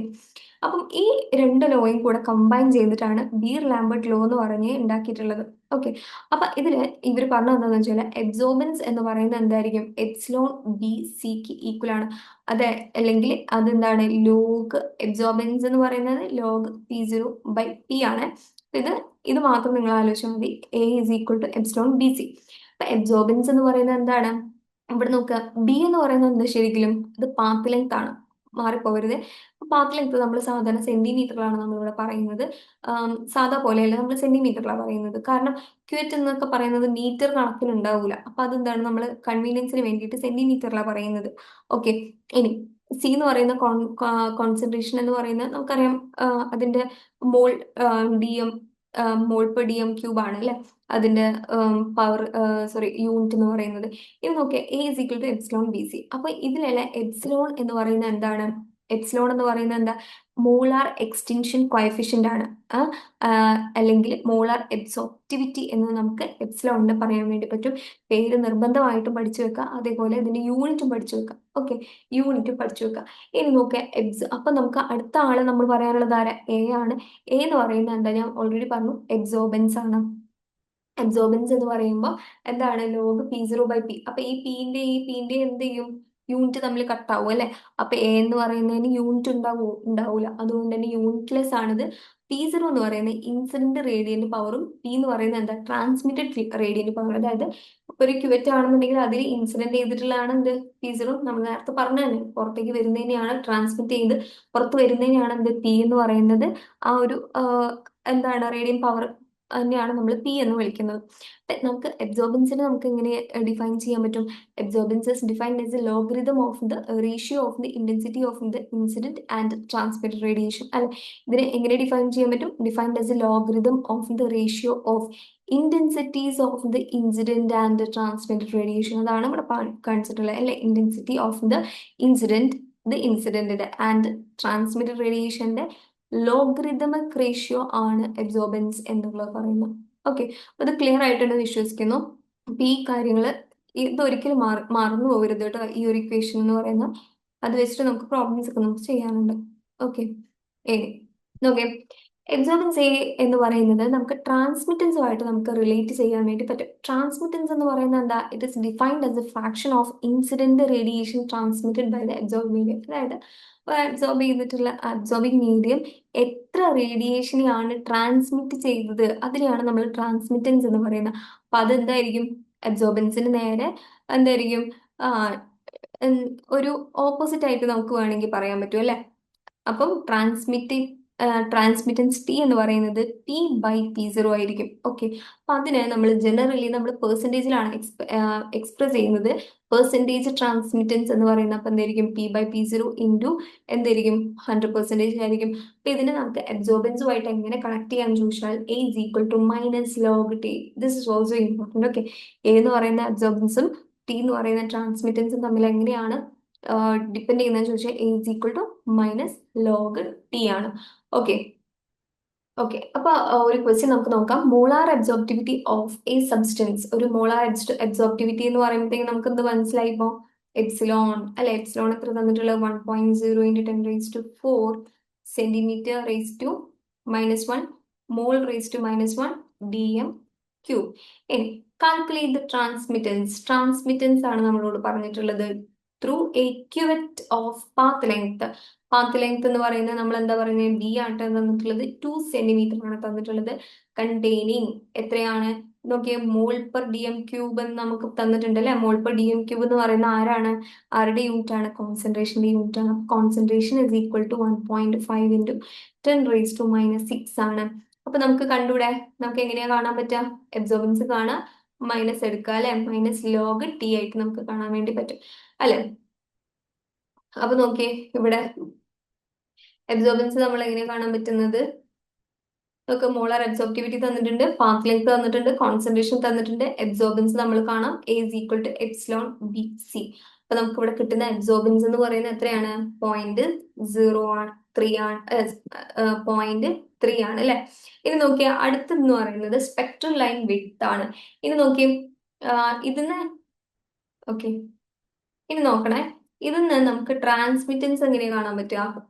അപ്പം ഈ രണ്ട് ലോയും കൂടെ കമ്പൈൻ ചെയ്തിട്ടാണ് ബീർ ലാംബർട്ട് ലോ എന്ന് പറഞ്ഞ് ഉണ്ടാക്കിയിട്ടുള്ളത്. ഓക്കെ, അപ്പൊ ഇതില് ഇവർ പറഞ്ഞത് എന്താണെന്ന് വെച്ചാൽ, എബ്സോർബൻസ് എന്ന് പറയുന്നത് എന്തായിരിക്കും, εbc ഈക്വൽ ആണ്. അതെ, അല്ലെങ്കിൽ അതെന്താണ്, ലോഗ് എബ്സോർബൻസ് എന്ന് പറയുന്നത് ലോഗ് P0/P ആണ്. ഇത് മാത്രം നിങ്ങൾ ആലോചിച്ചാൽ മതി. A = εbc. അപ്പൊ എബ്സോർബൻസ് എന്ന് പറയുന്നത് എന്താണ്, ഇവിടെ നോക്കുക, ബി എന്ന് പറയുന്നത് എന്താ, ശരിക്കും ഇത് പാത്ത് ലെങ്ത് ആണ്, മാറിപ്പോകരുത്. പാത്ത് ലെങ്ത് നമ്മൾ സാധാരണ സെന്റിമീറ്ററിലാണ് നമ്മളിവിടെ പറയുന്നത്. സാധാ പോലെയല്ല, നമ്മൾ സെന്റിമീറ്ററിലാണ് പറയുന്നത്. കാരണം ക്യൂറ്റ് എന്നൊക്കെ പറയുന്നത് മീറ്റർ കണക്കിന് ഉണ്ടാവില്ല. അപ്പൊ അതെന്താണ്, നമ്മൾ കൺവീനിയൻസിന് വേണ്ടിയിട്ട് സെന്റിമീറ്ററിലാണ് പറയുന്നത്. ഓക്കെ, ഇനി സി എന്ന് പറയുന്ന കോൺസെൻട്രേഷൻ എന്ന് പറയുന്നത് നമുക്കറിയാം, അതിന്റെ മോൾ DM മോൾ/DM³ ആണ് അല്ലെ അതിന്റെ പവർ, യൂണിറ്റ് എന്ന് പറയുന്നത്. ഇത് നോക്കിയാൽ A = εbc. അപ്പൊ ഇതിലല്ല എപ്സിലോൺ എന്ന് പറയുന്നത് എന്താണ്, എപ്സിലോൺ എന്ന് പറയുന്നത് എന്താ? മോളാർ എക്സ്റ്റൻഷൻ കോയഫിഷ്യന്റ് ആണ്. ആ, അല്ലെങ്കിൽ മോളാർ എബ്സോർപ്റ്റിവിറ്റി എന്ന് നമുക്ക് എപ്സിലോണിനെ പറയാൻ വേണ്ടി പറ്റും. പേര് നിർബന്ധമായിട്ടും പഠിച്ചു വെക്കുക, അതേപോലെ ഇതിന്റെ യൂണിറ്റും പഠിച്ചു വെക്കുക. ഓക്കെ, യൂണിറ്റ് പഠിച്ചു വെക്കുക. ഇനി നോക്കുക അപ്പൊ നമുക്ക് അടുത്ത ആള് നമ്മൾ പറയാനുള്ളത് ആരാ? എ ആണ്. എ എന്ന് പറയുന്നത് എന്താ? ഞാൻ ഓൾറെഡി പറഞ്ഞു, എബ്സോർബൻസ് ആണ്. അബ്സോർബൻസ് എന്ന് പറയുമ്പോൾ എന്താണ്? Log P0/P. അപ്പൊ ഈ പിന്റെ എന്ത് ചെയ്യും? യൂണിറ്റ് തമ്മിൽ കട്ടാവും അല്ലെ? അപ്പൊ എ എന്ന് പറയുന്നതിന് യൂണിറ്റ് ഉണ്ടാവൂല. അതുകൊണ്ട് തന്നെ യൂണിറ്റ്ലെസ് ആണിത്. P0 എന്ന് പറയുന്നത് ഇൻസിഡന്റ് റേഡിയന്റ് പവറും പി എന്ന് പറയുന്നത് എന്താ? Transmitted Radiant power. അതായത് ഒരു ക്യുവറ്റ് ആണെന്നുണ്ടെങ്കിൽ അതിൽ ഇൻസിഡന്റ് ചെയ്തിട്ടുള്ളതാണ് എന്ത്? P0. നമ്മൾ നേരത്തെ പറഞ്ഞു തന്നെ, പുറത്തേക്ക് വരുന്നതിനെയാണ് ട്രാൻസ്മിറ്റ് ചെയ്ത് പുറത്ത് വരുന്നതിനെയാണ് എന്ത്? പി എന്ന് പറയുന്നത്. ആ ഒരു എന്താണ്? റേഡിയൻ പവർ തന്നെയാണ് നമ്മൾ പി എന്ന് വിളിക്കുന്നത്. നമുക്ക് അബ്സോർബൻസിനെ നമുക്ക് എങ്ങനെ ഡിഫൈൻ ചെയ്യാൻ പറ്റും? Absorbance is defined as a logarithm of the ratio of the intensity of the incident and transmitted radiation. അല്ലെ, ഇതിനെ എങ്ങനെ ഡിഫൈൻ ചെയ്യാൻ പറ്റും? Defined as a logarithm of the ratio of intensities of the incident and transmitted radiation. അതാണ് ഇവിടെ കാണിച്ചിട്ടുള്ളത് അല്ലെ, intensity of the ഇൻസിഡന്റിന്റെ ആൻഡ് ട്രാൻസ്മിറ്റഡ് റേഡിയേഷന്റെ ലോഗരിതമിക് റേഷ്യോ ആണ് അബ്സോർബൻസ് എന്നുള്ളത് പറയുന്നത്. ഓക്കെ, അത് ക്ലിയർ ആയിട്ടുണ്ട് വിശ്വസിക്കുന്നു. അപ്പൊ ഈ കാര്യങ്ങൾ ഇതൊരിക്കലും മറന്നു പോകരുത് കേട്ടോ. ഈ ഒരു ഇക്വേഷൻ എന്ന് പറയുന്ന അത് വെച്ചിട്ട് നമുക്ക് പ്രോബ്ലംസ് ഒക്കെ നമുക്ക് ചെയ്യാനുണ്ട്. Okay, okay. എബ്സോർബൻസ് എ എന്ന് പറയുന്നത് നമുക്ക് ട്രാൻസ്മിറ്റൻസുമായിട്ട് നമുക്ക് റിലേറ്റ് ചെയ്യാൻ വേണ്ടി പറ്റും. ട്രാൻസ്മിറ്റൻസ് എന്ന് പറയുന്നത് എന്താ? It is defined as a fraction of incident radiation transmitted by the absorb medium. അതായത് അബ്സോർബ് ചെയ്തിട്ടുള്ള അബ്സോർബിങ് മീഡിയം എത്ര റേഡിയേഷനെയാണ് ട്രാൻസ്മിറ്റ് ചെയ്തത്, അതിനെയാണ് നമ്മൾ ട്രാൻസ്മിറ്റൻസ് എന്ന് പറയുന്നത്. അപ്പൊ അതെന്തായിരിക്കും? അബ്സോർബൻസിന് നേരെ എന്തായിരിക്കും? ആ, ഒരു ഓപ്പോസിറ്റ് ആയിട്ട് നമുക്ക് വേണമെങ്കിൽ പറയാൻ പറ്റും അല്ലെ. അപ്പം ട്രാൻസ്മിറ്റൻസ് ടി എന്ന് പറയുന്നത് P/P0 ആയിരിക്കും. ഓക്കെ, അപ്പൊ അതിന് നമ്മൾ ജനറലി നമ്മൾ പെർസെൻറ്റേജിലാണ് എക്സ്പ്രസ് ചെയ്യുന്നത്. പെർസെൻറ്റേജ് ട്രാൻസ്മിറ്റൻസ് എന്ന് പറയുന്നത് അപ്പൊ എന്തായിരിക്കും? P/P0 ഇൻറ്റു എന്തായിരിക്കും? 100% ആയിരിക്കും. അപ്പൊ ഇതിനെ നമുക്ക് അബ്സോർബൻസുമായിട്ട് എങ്ങനെ കണക്ട് ചെയ്യാന്ന് ചോദിച്ചാൽ A is equal to minus log T. This is also important. Okay, A എന്ന് പറയുന്ന അബ്സോർബൻസും T എന്ന് പറയുന്ന ട്രാൻസ്മിറ്റൻസും തമ്മിൽ എങ്ങനെയാണ് ഡിപ്പെൻഡ് ചെയ്യുന്നതെന്ന് ചോദിച്ചാൽ A is equal to minus log T ആണ്. Okay, okay. അപ്പൊ ഒരു ക്വസ്റ്റ്യൻ നമുക്ക് നോക്കാം. Molar absorptivity of a substance. ഒരു മോളാർ അബ്സോർപ്റ്റിവിറ്റി എന്ന് പറയുമ്പോഴത്തേക്ക് നമുക്ക് എന്ത് മനസ്സിലായി? ഇപ്പോ എപ്സിലോൺ അല്ലെ. എപ്സിലോൺ എത്ര തന്നിട്ടുള്ളത്? 1.0 × 10⁻⁴ centimetre raise to -1 mole raise to -1 dm³. ഇനി കാൽക്കുലേറ്റ് ദ ട്രാൻസ്മിറ്റൻസ്. ട്രാൻസ്മിറ്റൻസ് ആണ് നമ്മളോട് പറഞ്ഞിട്ടുള്ളത്. Through A CUET of path length. Path length എന്ന് പറയുന്നത് നമ്മൾ എന്താ പറയുന്നത്? ബി ആയിട്ട് തന്നിട്ടുള്ളത് 2 സെന്റിമീറ്റർ ആണ് തന്നിട്ടുള്ളത്. കണ്ടെയ്നിങ് എത്രയാണ് നോക്കിയേ? മോൾ പെർ dm³ എന്ന് നമുക്ക് തന്നിട്ടുണ്ട് അല്ലെ. മോൾ പെർ dm³ എന്ന് പറയുന്ന ആരാണ്? ആരുടെ യൂണിറ്റ് ആണ്? കോൺസെൻട്രേഷന്റെ യൂണിറ്റ് ആണ്. കോൺസെൻട്രേഷൻ ഇസ് ഈക്വൽ ടു 1.5 × 10⁻⁻6 ആണ്. അപ്പൊ നമുക്ക് കണ്ടൂടെ? നമുക്ക് എങ്ങനെയാ കാണാൻ പറ്റുക? അബ്സോർബൻസ് കാണാം, മൈനസ് എടുക്കുക അല്ലെ. മൈനസ് ലോഗ് ടി ആയിട്ട് നമുക്ക് കാണാൻ വേണ്ടി പറ്റും അല്ലെ. അപ്പൊ നോക്കിയേ, ഇവിടെ അബ്സോർബൻസ് നമ്മൾ എങ്ങനെ കാണാൻ പറ്റുന്നത്? നമുക്ക് മോളാർ അബ്സോർപ്റ്റിവിറ്റി തന്നിട്ടുണ്ട്, പാത്ത് ലെങ്ത് തന്നിട്ടുണ്ട്, കോൺസെൻട്രേഷൻ തന്നിട്ടുണ്ട്. അബ്സോർബൻസ് നമ്മൾ കാണാം A is equal to epsilon BC. അപ്പൊ നമുക്ക് ഇവിടെ കിട്ടുന്ന അബ്സോർബൻസ് എന്ന് പറയുന്നത് എത്രയാണ്? 0.03 ആണ്, 0.3 ആണ് അല്ലെ. ഇനി നോക്കിയാൽ അടുത്തെന്ന് പറയുന്നത് സ്പെക്ട്രൽ ലൈൻ വിഡ്ത്ത് ആണ്. ഇനി നോക്കിയേ, ഇതിന് ഓക്കെ, ഇനി നോക്കണേ. ഇതിന്ന് നമുക്ക് ട്രാൻസ്മിറ്റൻസ് എങ്ങനെ കാണാൻ പറ്റുക?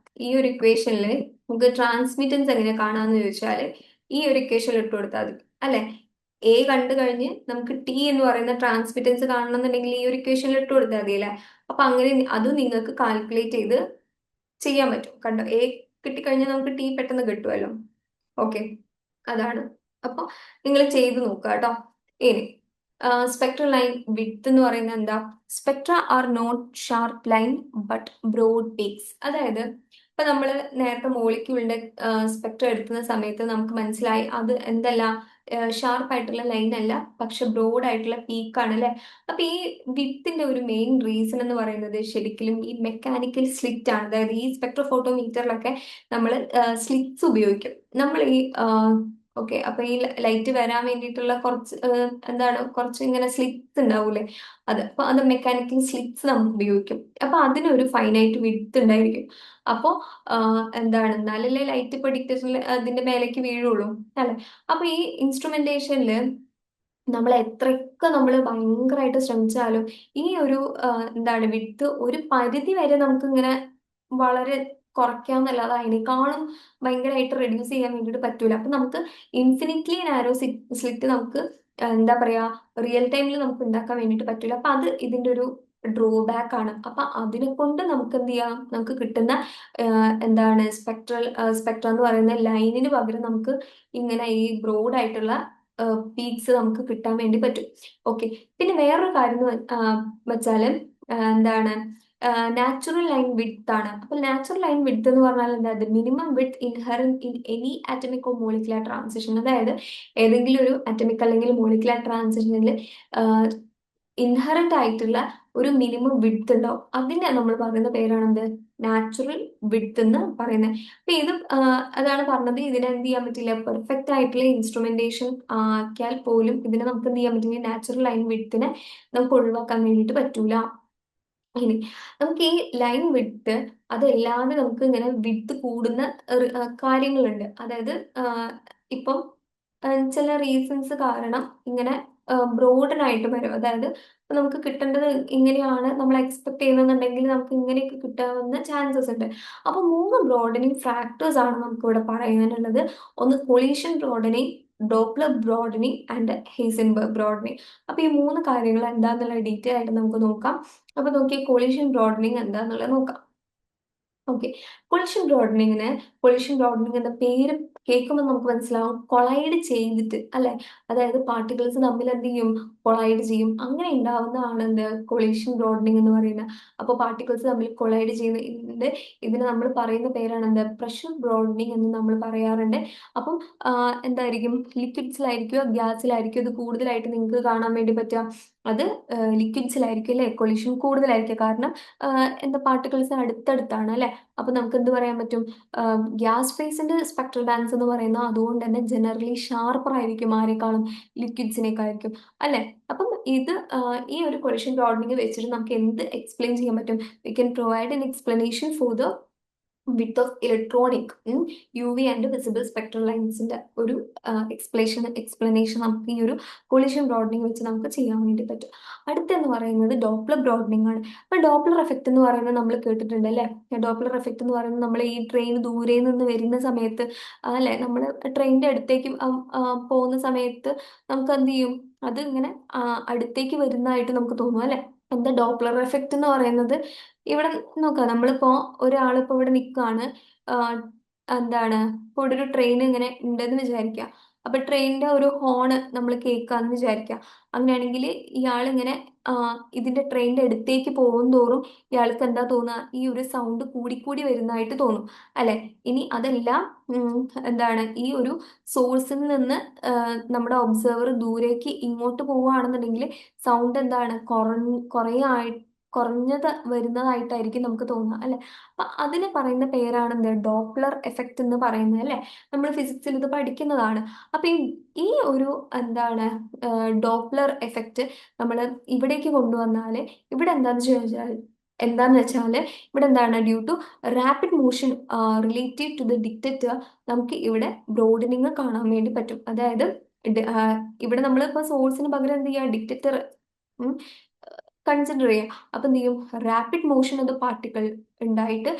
ഈ ഒരു ഇക്വേഷനിൽ നമുക്ക് ട്രാൻസ്മിറ്റൻസ് എങ്ങനെ കാണാന്ന് ചോദിച്ചാൽ ഈ ഒരു ഇക്വേഷനിൽ ഇട്ട് കൊടുത്താൽ മതി അല്ലെ. എ കണ്ടു കഴിഞ്ഞ് നമുക്ക് ടി എന്ന് പറയുന്ന ട്രാൻസ്മിറ്റൻസ് കാണണമെന്നുണ്ടെങ്കിൽ ഈ ഒരു ഇക്വേഷനിൽ ഇട്ട് കൊടുത്താൽ മതി അല്ലെ. അപ്പൊ അങ്ങനെ അത് നിങ്ങൾക്ക് കാൽക്കുലേറ്റ് ചെയ്ത് ചെയ്യാൻ പറ്റും. കണ്ടോ, എ കിട്ടിക്കഴിഞ്ഞാൽ നമുക്ക് ടി പെട്ടെന്ന് കിട്ടുമല്ലോ. ഓക്കെ, അതാണ്. അപ്പൊ നിങ്ങൾ ചെയ്ത് നോക്കുക കേട്ടോ. ഇനി സ്പെക്ട്രൽ ലൈൻ വിഡ്ത്ത് എന്ന് പറയുന്നത് എന്താ? Spectra are not sharp line but broad peaks. അതായത് ഇപ്പൊ നമ്മൾ നേരത്തെ മോളിക്യൂളിന്റെ സ്പെക്ട്ര എടുക്കുന്ന സമയത്ത് നമുക്ക് മനസ്സിലായി അത് എന്തല്ല, ഷാർപ്പ് ആയിട്ടുള്ള ലൈൻ അല്ല, പക്ഷെ ബ്രോഡ് ആയിട്ടുള്ള പീക്കാണ് അല്ലെ. അപ്പൊ ഈ വിഡ്ത്തിന്റെ ഒരു മെയിൻ റീസൺ എന്ന് പറയുന്നത് ശരിക്കും ഈ മെക്കാനിക്കൽ സ്ലിറ്റ് ആണ്. അതായത് ഈ സ്പെക്ട്രോഫോട്ടോമീറ്ററിലൊക്കെ നമ്മൾ സ്ലിറ്റ്സ് ഉപയോഗിക്കും. നമ്മൾ ഈ ഓക്കെ, അപ്പൊ ഈ ലൈറ്റ് വരാൻ വേണ്ടിയിട്ടുള്ള കുറച്ച് എന്താണ് കുറച്ച് ഇങ്ങനെ സ്ലിറ്റ്സ് ഉണ്ടാവൂലേ, അപ്പൊ അത് മെക്കാനിക്കൽ സ്ലിറ്റ്സ് നമുക്ക് ഉപയോഗിക്കും. അപ്പൊ അതിനൊരു ഫൈനൈറ്റ് വിഡ്ത്ത് ഉണ്ടായിരിക്കും. അപ്പോ എന്താണ്, എന്നാലല്ലേ ലൈറ്റ് ഇപ്പൊ ഡിറ്റക്ടറിൽ അതിന്റെ മേലേക്ക് വീഴുള്ളൂ, അല്ലെ? അപ്പൊ ഈ ഇൻസ്ട്രുമെന്റേഷനിൽ നമ്മൾ എത്രയൊക്കെ നമ്മൾ ഭയങ്കരമായിട്ട് ശ്രമിച്ചാലും ഈ ഒരു എന്താണ് വിഡ്ത്ത് ഒരു പരിധി വരെ നമുക്ക് ഇങ്ങനെ വളരെ കുറയ്ക്കാന്നല്ലാതെ അതിനേക്കാളും ഭയങ്കരമായിട്ട് റെഡ്യൂസ് ചെയ്യാൻ വേണ്ടിയിട്ട് പറ്റൂല. അപ്പൊ നമുക്ക് ഇൻഫിനിറ്റ്ലി നാരോ സ്ലിറ്റ് നമുക്ക് എന്താ പറയാ റിയൽ ടൈമിൽ നമുക്ക് ഉണ്ടാക്കാൻ വേണ്ടിയിട്ട് പറ്റൂല. അപ്പൊ അത് ഇതിന്റെ ഒരു ഡ്രോബാക്ക് ആണ്. അപ്പൊ അതിനെ കൊണ്ട് നമുക്ക് എന്ത് ചെയ്യാം, നമുക്ക് കിട്ടുന്ന എന്താണ് സ്പെക്ട്ര എന്ന് പറയുന്ന ലൈനിന് പകരം നമുക്ക് ഇങ്ങനെ ഈ ബ്രോഡ് ആയിട്ടുള്ള പീക്സ് നമുക്ക് കിട്ടാൻ വേണ്ടി പറ്റും. ഓക്കെ, പിന്നെ വേറൊരു കാര്യം എന്ന് വെച്ചാല് എന്താണ് നാച്ചുറൽ ലൈൻ വിഡ്ത്ത് ആണ്. അപ്പൊ നാച്ചുറൽ ലൈൻ വിഡ്ത്ത് എന്ന് പറഞ്ഞാൽ എന്താ, minimum width inherent in any atomic or molecular transition. അതായത് ഏതെങ്കിലും ഒരു അറ്റമിക് അല്ലെങ്കിൽ മോളിക്കുലർ ട്രാൻസിഷനിൽ ഇൻഹെറന്റ് ആയിട്ടുള്ള ഒരു മിനിമം വിഡ്ത്ത് ഉണ്ടാവും. അതിനെ നമ്മൾ പറയുന്ന പേരാണ് എന്ത്, നാച്ചുറൽ വിഡ്ത്ത് എന്ന് പറയുന്നത്. അപ്പൊ ഇത് അതാണ് പറഞ്ഞത്, ഇതിനെ എന്ത് ചെയ്യാൻ പറ്റില്ല, പെർഫെക്റ്റ് ആയിട്ടുള്ള ഇൻസ്ട്രുമെന്റേഷൻ ആക്കിയാൽ പോലും ഇതിനെ നമുക്ക് എന്ത് ചെയ്യാൻ പറ്റില്ല, നാച്ചുറൽ ലൈൻ വിഡ്ത്തിനെ നമുക്ക് ഒഴിവാക്കാൻ വേണ്ടിയിട്ട് പറ്റൂല. ഇനി നമുക്ക് ഈ ലൈൻ വിഡ്ത്ത് അതല്ലാതെ നമുക്ക് ഇങ്ങനെ വിഡ്ത്ത് കൂടുന്ന കാര്യങ്ങളുണ്ട്. അതായത് ഇപ്പം ചില റീസൺസ് കാരണം ഇങ്ങനെ ബ്രോഡനായിട്ട് വരും. അതായത് ഇപ്പൊ നമുക്ക് കിട്ടേണ്ടത് ഇങ്ങനെയാണ് നമ്മൾ എക്സ്പെക്ട് ചെയ്യുന്നുണ്ടെങ്കിൽ നമുക്ക് ഇങ്ങനെയൊക്കെ കിട്ടാവുന്ന ചാൻസസ് ഉണ്ട്. അപ്പൊ 3 ബ്രോഡനിങ് ഫാക്ടേഴ്സ് ആണ് നമുക്ക് ഇവിടെ പറയാനുള്ളത്. ഒന്ന് collision broadening, Doppler broadening and Heisenberg broadening. അപ്പൊ ഈ 3 കാര്യങ്ങൾ എന്താന്നുള്ള ഡീറ്റെയിൽ ആയിട്ട് നമുക്ക് നോക്കാം. അപ്പൊ നോക്കി കൊളിഷൻ ബ്രോഡനിങ് എന്താന്നുള്ളത് നോക്കാം. ഓക്കെ, കൊളിഷൻ ബ്രോഡനിങ് എന്ന പേര് കേൾക്കുമ്പോൾ നമുക്ക് മനസ്സിലാവും കൊളൈഡ് ചെയ്തിട്ട്, അല്ലെ? അതായത് പാർട്ടിക്കിൾസ് തമ്മിൽ എന്ത് ചെയ്യും, കൊളൈഡ് ചെയ്യും. അങ്ങനെ ഉണ്ടാവുന്നതാണ് എന്ത്, കൊളിഷൻ ബ്രോഡനിങ് എന്ന് പറയുന്നത്. അപ്പോൾ പാർട്ടിക്കിൾസ് തമ്മിൽ കൊളൈഡ് ചെയ്യുന്ന ഇതിന് നമ്മൾ പറയുന്ന പേരാണ് എന്ത്, പ്രഷർ ബ്രോഡനിങ് എന്ന് നമ്മൾ പറയാറുണ്ട്. അപ്പം എന്തായിരിക്കും, ലിക്വിഡ്സിലായിരിക്കുമോ ഗ്യാസിലായിരിക്കും ഇത് കൂടുതലായിട്ട് നിങ്ങൾക്ക് കാണാൻ വേണ്ടി പറ്റുക? അത് ലിക്വിഡ്സിലായിരിക്കും അല്ലെ കൊളിഷൻ കൂടുതലായിരിക്കും. കാരണം എന്താ, പാർട്ടിക്കിൾസ് അടുത്തടുത്താണ് അല്ലെ. അപ്പൊ നമുക്ക് എന്ത് പറയാൻ പറ്റും, ഗ്യാസ് ഫേസിന്റെ സ്പെക്ട്രൽ ബാൻഡ്സ് എന്ന് പറയുന്ന അതുകൊണ്ട് തന്നെ ജനറലി ഷാർപ്പർ ആയിരിക്കും ആരെക്കാളും, ലിക്വിഡ്സിനേക്കായിരിക്കും, അല്ലെ? അപ്പം ഇത് ഈ ഒരു കൊളിഷൻ ബ്രോഡനിങ് വെച്ചിട്ട് നമുക്ക് എന്ത് എക്സ്പ്ലെയിൻ ചെയ്യാൻ പറ്റും, we can provide an explanation for the width of electronic U V and visible spectral ലൈൻസിന്റെ ഒരു എക്സ്പ്ലനേഷൻ നമുക്ക് ഈ ഒരു കൊളിഷൻ ബ്രോഡനിങ് വെച്ച് നമുക്ക് ചെയ്യാൻ വേണ്ടി പറ്റും. അടുത്തെന്ന് പറയുന്നത് ഡോപ്ലർ ബ്രോഡനിങ് ആണ്. അപ്പൊ ഡോപ്ലർ എഫക്റ്റ് എന്ന് പറയുന്നത് നമ്മൾ കേട്ടിട്ടുണ്ട് അല്ലെ. ഡോപ്ലർ എഫക്റ്റ് എന്ന് പറയുന്നത് നമ്മൾ ഈ ട്രെയിൻ ദൂരെ നിന്ന് വരുന്ന സമയത്ത് അല്ലെ, നമ്മൾ ട്രെയിനിന്റെ അടുത്തേക്ക് പോകുന്ന സമയത്ത് നമുക്ക് എന്ത് ചെയ്യും, അത് ഇങ്ങനെ അടുത്തേക്ക് വരുന്നതായിട്ട് നമുക്ക് തോന്നും അല്ലെ. എന്താ ഡോപ്ലർ എഫക്റ്റ് എന്ന് പറയുന്നത്, ഇവിടെ നോക്കാം, നമ്മളിപ്പോ ഒരാളിപ്പോ ഇവിടെ നിൽക്കുകയാണ്, എന്താണ് ഇപ്പൊ ഇവിടെ ഒരു ട്രെയിൻ ഇങ്ങനെ ഉണ്ടെന്ന് വിചാരിക്കുക. അപ്പൊ ട്രെയിനിന്റെ ഒരു ഹോണ് നമ്മൾ കേൾക്കാന്ന് വിചാരിക്കുക. അങ്ങനെയാണെങ്കിൽ ഇയാൾ ഇങ്ങനെ ഇതിന്റെ ട്രെയിനിന്റെ അടുത്തേക്ക് പോകും തോറും ഇയാൾക്ക് എന്താ തോന്നുക, ഈ ഒരു സൗണ്ട് കൂടിക്കൂടി വരുന്നതായിട്ട് തോന്നും, അല്ലെ? ഇനി അതെല്ലാം എന്താണ്, ഈ ഒരു സോഴ്സിൽ നിന്ന് നമ്മുടെ ഒബ്സർവർ ദൂരേക്ക് ഇങ്ങോട്ട് പോവുകയാണെന്നുണ്ടെങ്കിൽ സൗണ്ട് എന്താണ് കുറഞ്ഞത് വരുന്നതായിട്ടായിരിക്കും നമുക്ക് തോന്നുക, അല്ലെ? അപ്പൊ അതിന് പറയുന്ന പേരാണ് എന്ത്, ഡോപ്ലർ എഫക്റ്റ് എന്ന് പറയുന്നത്, അല്ലെ? നമ്മൾ ഫിസിക്സിൽ ഇത് പഠിക്കുന്നതാണ്. അപ്പൊ ഈ ഒരു എന്താണ് ഡോപ്ലർ എഫക്റ്റ് നമ്മൾ ഇവിടേക്ക് കൊണ്ടുവന്നാല് ഇവിടെ എന്താന്ന് വെച്ചാല് ഇവിടെ എന്താണ്, due to rapid motion relative to the detector നമുക്ക് ഇവിടെ ബ്രോഡനിങ് കാണാൻ വേണ്ടി പറ്റും. അതായത് ഇവിടെ നമ്മൾ ഇപ്പൊ സോഴ്സിന് പകരം എന്ത് ചെയ്യാം, ഡിറ്റക്ടർ കൺസിഡർ ചെയ്യാം. അപ്പൊ എന്ത് ചെയ്യും, rapid motion of the particle ഉണ്ടായിട്ട്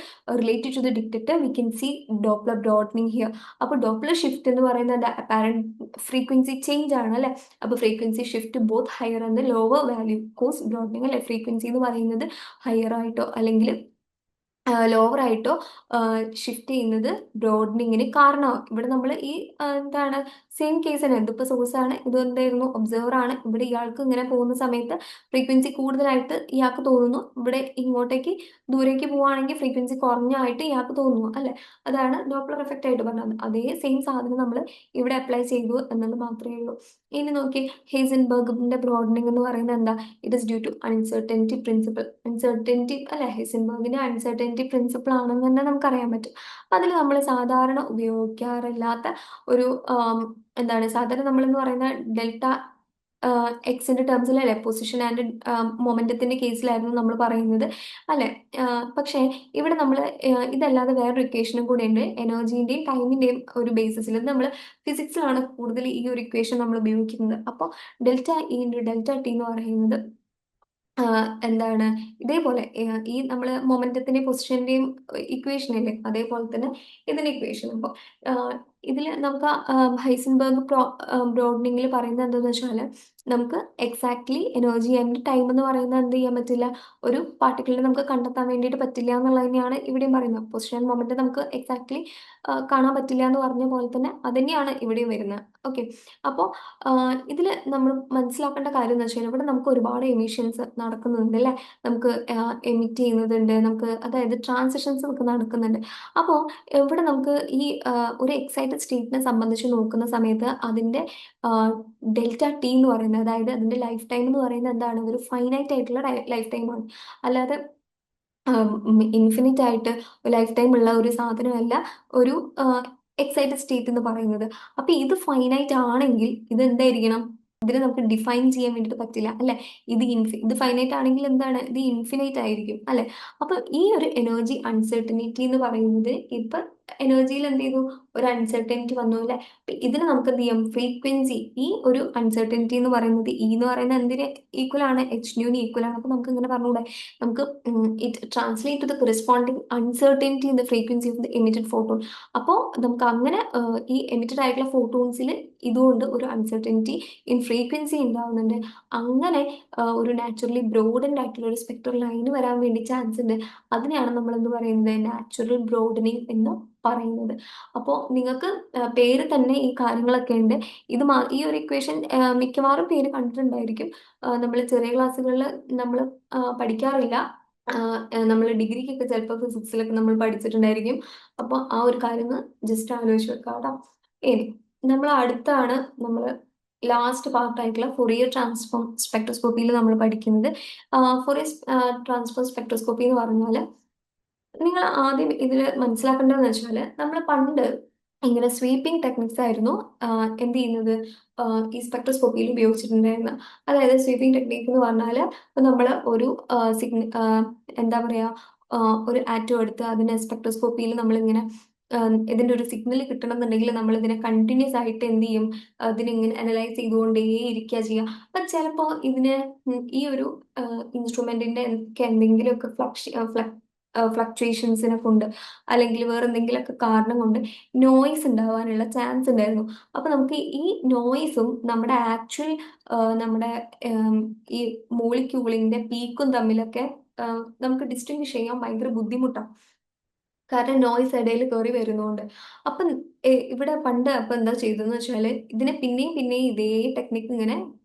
related to the detector we can see Doppler broadening here. അപ്പൊ ഡോപ്ലർ ഷിഫ്റ്റ് എന്ന് പറയുന്നത് അപ്പാരന്റ് ഫ്രീക്വൻസി ചേഞ്ച് ആണ് അല്ലെ. അപ്പൊ frequency shift both higher and lower value cause broadening അല്ലെ. ഫ്രീക്വൻസി എന്ന് പറയുന്നത് ഹയർ ആയിട്ടോ അല്ലെങ്കിൽ ലോവർ ആയിട്ടോ ഷിഫ്റ്റ് ചെയ്യുന്നത് ബ്രോഡനിങ്ങിന് കാരണമാവും. ഇവിടെ നമ്മൾ ഈ എന്താണ് സെയിം കേസ് തന്നെ, ഇതിപ്പോൾ സോഴ്സ് ആണ്, ഇത് എന്തായിരുന്നു ഒബ്സർവർ ആണ്. ഇവിടെ ഇയാൾക്ക് ഇങ്ങനെ പോകുന്ന സമയത്ത് ഫ്രീക്വൻസി കൂടുതലായിട്ട് ഇയാൾക്ക് തോന്നുന്നു, ഇവിടെ ഇങ്ങോട്ടേക്ക് ദൂരേക്ക് പോവുകയാണെങ്കിൽ ഫ്രീക്വൻസി കുറഞ്ഞായിട്ട് ഇയാൾക്ക് തോന്നുന്നു, അല്ലെ? അതാണ് ഡോപ്ലർ എഫക്റ്റ് ആയിട്ട് പറഞ്ഞത്. അതേ സെയിം സാധനം നമ്മൾ ഇവിടെ അപ്ലൈ ചെയ്തു എന്നത് മാത്രമേ ഉള്ളൂ. ഇനി നോക്കി, ഹെയ്സൻബർഗിന്റെ ബ്രോഡനിങ് എന്ന് പറയുന്നത് എന്താ, it is due to uncertainty principle. Uncertainty അല്ലെ, ഹെയ്സൻബർഗിന്റെ അൺസർട്ടനിറ്റി പ്രിൻസിപ്പിൾ ആണെന്ന് തന്നെ നമുക്കറിയാൻ പറ്റും. അതിൽ നമ്മൾ സാധാരണ ഉപയോഗിക്കാറില്ലാത്ത ഒരു എന്താണ് സാധാരണ നമ്മളെന്ന് പറയുന്ന ഡെൽറ്റ എക്സിന്റെ ടേംസിലല്ലേ പൊസിഷൻ ആൻഡ് മൊമെന്റത്തിന്റെ കേസിലായിരുന്നു നമ്മൾ പറയുന്നത് അല്ലെ. പക്ഷേ ഇവിടെ നമ്മൾ ഇതല്ലാതെ വേറൊരു ഇക്വേഷനും കൂടെ ഉണ്ട്, എനർജീന്റെയും ടൈമിന്റെയും ഒരു ബേസിസിൽ. നമ്മൾ ഫിസിക്സിലാണ് കൂടുതൽ ഈ ഒരു ഇക്വേഷൻ നമ്മൾ ഉപയോഗിക്കുന്നത്. അപ്പോൾ delta E into delta T എന്ന് പറയുന്നത് എന്താണ് ഇതേപോലെ ഈ നമ്മൾ മൊമെന്റത്തിന്റെ പൊസിഷന്റെയും ഇക്വേഷൻ ഇല്ലേ, അതേപോലെ തന്നെ ഇതിന്റെ ഇക്വേഷൻ. അപ്പോൾ ഇതിൽ നമുക്ക് ഹൈസൻബർഗ് ബ്രോഡനിങ്ങിൽ പറയുന്നത് എന്താണെന്ന് വെച്ചാൽ നമുക്ക് എക്സാക്ട്ലി എനർജി ആൻഡ് ടൈം എന്ന് പറയുന്നത് എന്ത് ചെയ്യാൻ പറ്റില്ല, ഒരു പാർട്ടിക്കിളിനെ നമുക്ക് കണ്ടെത്താൻ വേണ്ടിയിട്ട് പറ്റില്ല എന്നുള്ളത് തന്നെയാണ് ഇവിടെയും പറയുന്നത്. പൊസിഷൻ ആൻഡ് മൊമെന്റ് നമുക്ക് എക്സാക്ട്ലി കാണാൻ പറ്റില്ല എന്ന് പറഞ്ഞ പോലെ തന്നെ അത് തന്നെയാണ് ഇവിടെയും വരുന്നത്. ഓക്കെ. അപ്പോൾ ഇതിൽ നമ്മൾ മനസ്സിലാക്കേണ്ട കാര്യം എന്ന് വെച്ചാൽ ഇവിടെ നമുക്ക് ഒരുപാട് എമിഷൻസ് നടക്കുന്നുണ്ട് അല്ലേ. നമുക്ക് എമിറ്റ് ചെയ്യുന്നതുണ്ട്, നമുക്ക് അതായത് ട്രാൻസിഷൻസ് നമുക്ക് നടക്കുന്നുണ്ട്. അപ്പോൾ ഇവിടെ നമുക്ക് ഈ ഒരു എക്സൈറ്റഡ് സ്റ്റേറ്റിനെ സംബന്ധിച്ച് നോക്കുന്ന സമയത്ത് അതിൻ്റെ ഡെൽറ്റ ടി എന്ന് പറയുന്നത്, അതായത് അതിൻ്റെ ലൈഫ് ടൈം എന്ന് പറയുന്നത് എന്താണ്, ഒരു ഫൈനൈറ്റ് ആയിട്ടുള്ള ലൈഫ് ടൈമാണ്. അല്ലാതെ ഇൻഫിനിറ്റ് ആയിട്ട് ലൈഫ് ടൈം ഉള്ള ഒരു സാധനമല്ല ഒരു എക്സൈറ്റഡ് സ്റ്റേറ്റ് എന്ന് പറയുന്നത്. അപ്പൊ ഇത് ഫൈനൈറ്റ് ആണെങ്കിൽ ഇത് എന്തായിരിക്കണം, ഇതിനെ നമുക്ക് ഡിഫൈൻ ചെയ്യാൻ വേണ്ടിയിട്ട് പറ്റില്ല അല്ലെ. ഇത് ഫൈനൈറ്റ് ആണെങ്കിൽ എന്താണ്, ഇത് ഇൻഫിനൈറ്റ് ആയിരിക്കും അല്ലെ. അപ്പൊ ഈ ഒരു എനർജി അൺസർട്ടനിറ്റി എന്ന് പറയുന്നത് ഇപ്പൊ എനർജിയിൽ എന്ത് ചെയ്തു, ഒരു അൺസർട്ടനിറ്റി വന്നു അല്ലെ. അപ്പൊ ഇതിന് നമുക്ക് എന്ത് ചെയ്യാം, ഫ്രീക്വൻസി, ഈ ഒരു അൺസർട്ടനിറ്റി എന്ന് പറയുന്നത് ഇ എന്ന് പറയുന്നത് എന്തിന് ഈക്വൽ ആണ്, എച്ച് ന്യൂന് ഈക്വൽ ആണ്. അപ്പൊ നമുക്ക് ഇങ്ങനെ പറഞ്ഞൂടെ, നമുക്ക് it translate to the corresponding uncertainty in the frequency of the emitted photon. അപ്പോൾ നമുക്ക് അങ്ങനെ ഈ എമിറ്റഡ് ആയിട്ടുള്ള ഫോട്ടോൺസിൽ ഇതുകൊണ്ട് ഒരു അൺസർട്ടനിറ്റി ഇൻ ഫ്രീക്വൻസി ഉണ്ടാവുന്നുണ്ട്. അങ്ങനെ ഒരു നാച്ചുറലി ബ്രോഡൻഡ് ആയിട്ടുള്ള ഒരു സ്പെക്ട്രൽ ലൈന് വരാൻ വേണ്ടി ചാൻസ് ഉണ്ട്. അതിനെയാണ് നമ്മൾ എന്ത് പറയുന്നത്, നാച്ചുറൽ ബ്രോഡനിങ് എന്ന് പറയുന്നത്. അപ്പോൾ നിങ്ങൾക്ക് പേര് തന്നെ ഈ കാര്യങ്ങളൊക്കെ ഉണ്ട്. ഈ ഒരു ഇക്വേഷൻ മിക്കവാറും പേര് കണ്ടിട്ടുണ്ടായിരിക്കും. നമ്മൾ ചെറിയ ക്ലാസ്സുകളിൽ നമ്മൾ പഠിക്കാറില്ല. നമ്മൾ ഡിഗ്രിക്കൊക്കെ ചിലപ്പോൾ ഫിസിക്സിലൊക്കെ നമ്മൾ പഠിച്ചിട്ടുണ്ടായിരിക്കും. അപ്പോൾ ആ ഒരു കാര്യം ജസ്റ്റ് ആലോചിച്ച് വെക്കാം കേട്ടോ. ഇനി നമ്മൾ അടുത്താണ് നമ്മൾ ലാസ്റ്റ് പാർട്ടായിട്ടുള്ള ഫൊറിയർ ട്രാൻസ്ഫോം സ്പെക്ട്രോസ്കോപ്പിയിൽ നമ്മൾ പഠിക്കുന്നത്. ഫൊറിയർ ട്രാൻസ്ഫോം സ്പെക്ട്രോസ്കോപ്പി എന്ന് പറഞ്ഞാൽ നിങ്ങൾ ആദ്യം ഇതിൽ മനസ്സിലാക്കേണ്ടതെന്ന് വെച്ചാൽ നമ്മൾ പണ്ട് ഇങ്ങനെ സ്വീപ്പിംഗ് ടെക്നിക്സ് ആയിരുന്നു എന്ത് ചെയ്യുന്നത്, ഈ സ്പെക്ട്രോസ്കോപ്പിയിൽ ഉപയോഗിച്ചിട്ടുണ്ടായിരുന്നത്. അതായത് സ്വീപ്പിംഗ് ടെക്നിക്ക് എന്ന് പറഞ്ഞാൽ നമ്മൾ ഒരു എന്താ പറയുക, ഒരു ആറ്റം എടുത്ത് അതിനെ സ്പെക്ട്രോസ്കോപ്പിയിൽ നമ്മളിങ്ങനെ ഇതിന്റെ ഒരു സിഗ്നൽ കിട്ടണം എന്നുണ്ടെങ്കിൽ നമ്മൾ ഇതിനെ കണ്ടിന്യൂസ് ആയിട്ട് എന്ത് ചെയ്യും, ഇതിനിങ്ങനെ അനലൈസ് ചെയ്തുകൊണ്ടേ ഇരിക്കുക ചെയ്യുക. അപ്പൊ ചിലപ്പോൾ ഇതിന് ഈ ഒരു ഇൻസ്ട്രുമെന്റിന്റെ ഒക്കെ എന്തെങ്കിലുമൊക്കെ ഫ്ലക്ച്വേഷൻസിനെ കൊണ്ട് അല്ലെങ്കിൽ വേറെ എന്തെങ്കിലുമൊക്കെ കാരണം കൊണ്ട് നോയ്സ് ഉണ്ടാവാനുള്ള ചാൻസ് ഉണ്ടായിരുന്നു. അപ്പൊ നമുക്ക് ഈ നോയ്സും നമ്മുടെ ആക്ച്വൽ നമ്മുടെ ഈ മോളിക്യൂളിന്റെ പീക്കും തമ്മിലൊക്കെ നമുക്ക് ഡിസ്റ്റിങ്വിഷ് ചെയ്യാൻ ഭയങ്കര ബുദ്ധിമുട്ടാണ്, കാരണം നോയ്സ് ഇടയിൽ കയറി വരുന്നതുകൊണ്ട്. അപ്പം ഇവിടെ പണ്ട് അപ്പൊ എന്താ ചെയ്തതെന്ന് വെച്ചാൽ ഇതിനെ പിന്നെയും പിന്നെയും ഇതേ ടെക്നിക്ക് ഇങ്ങനെ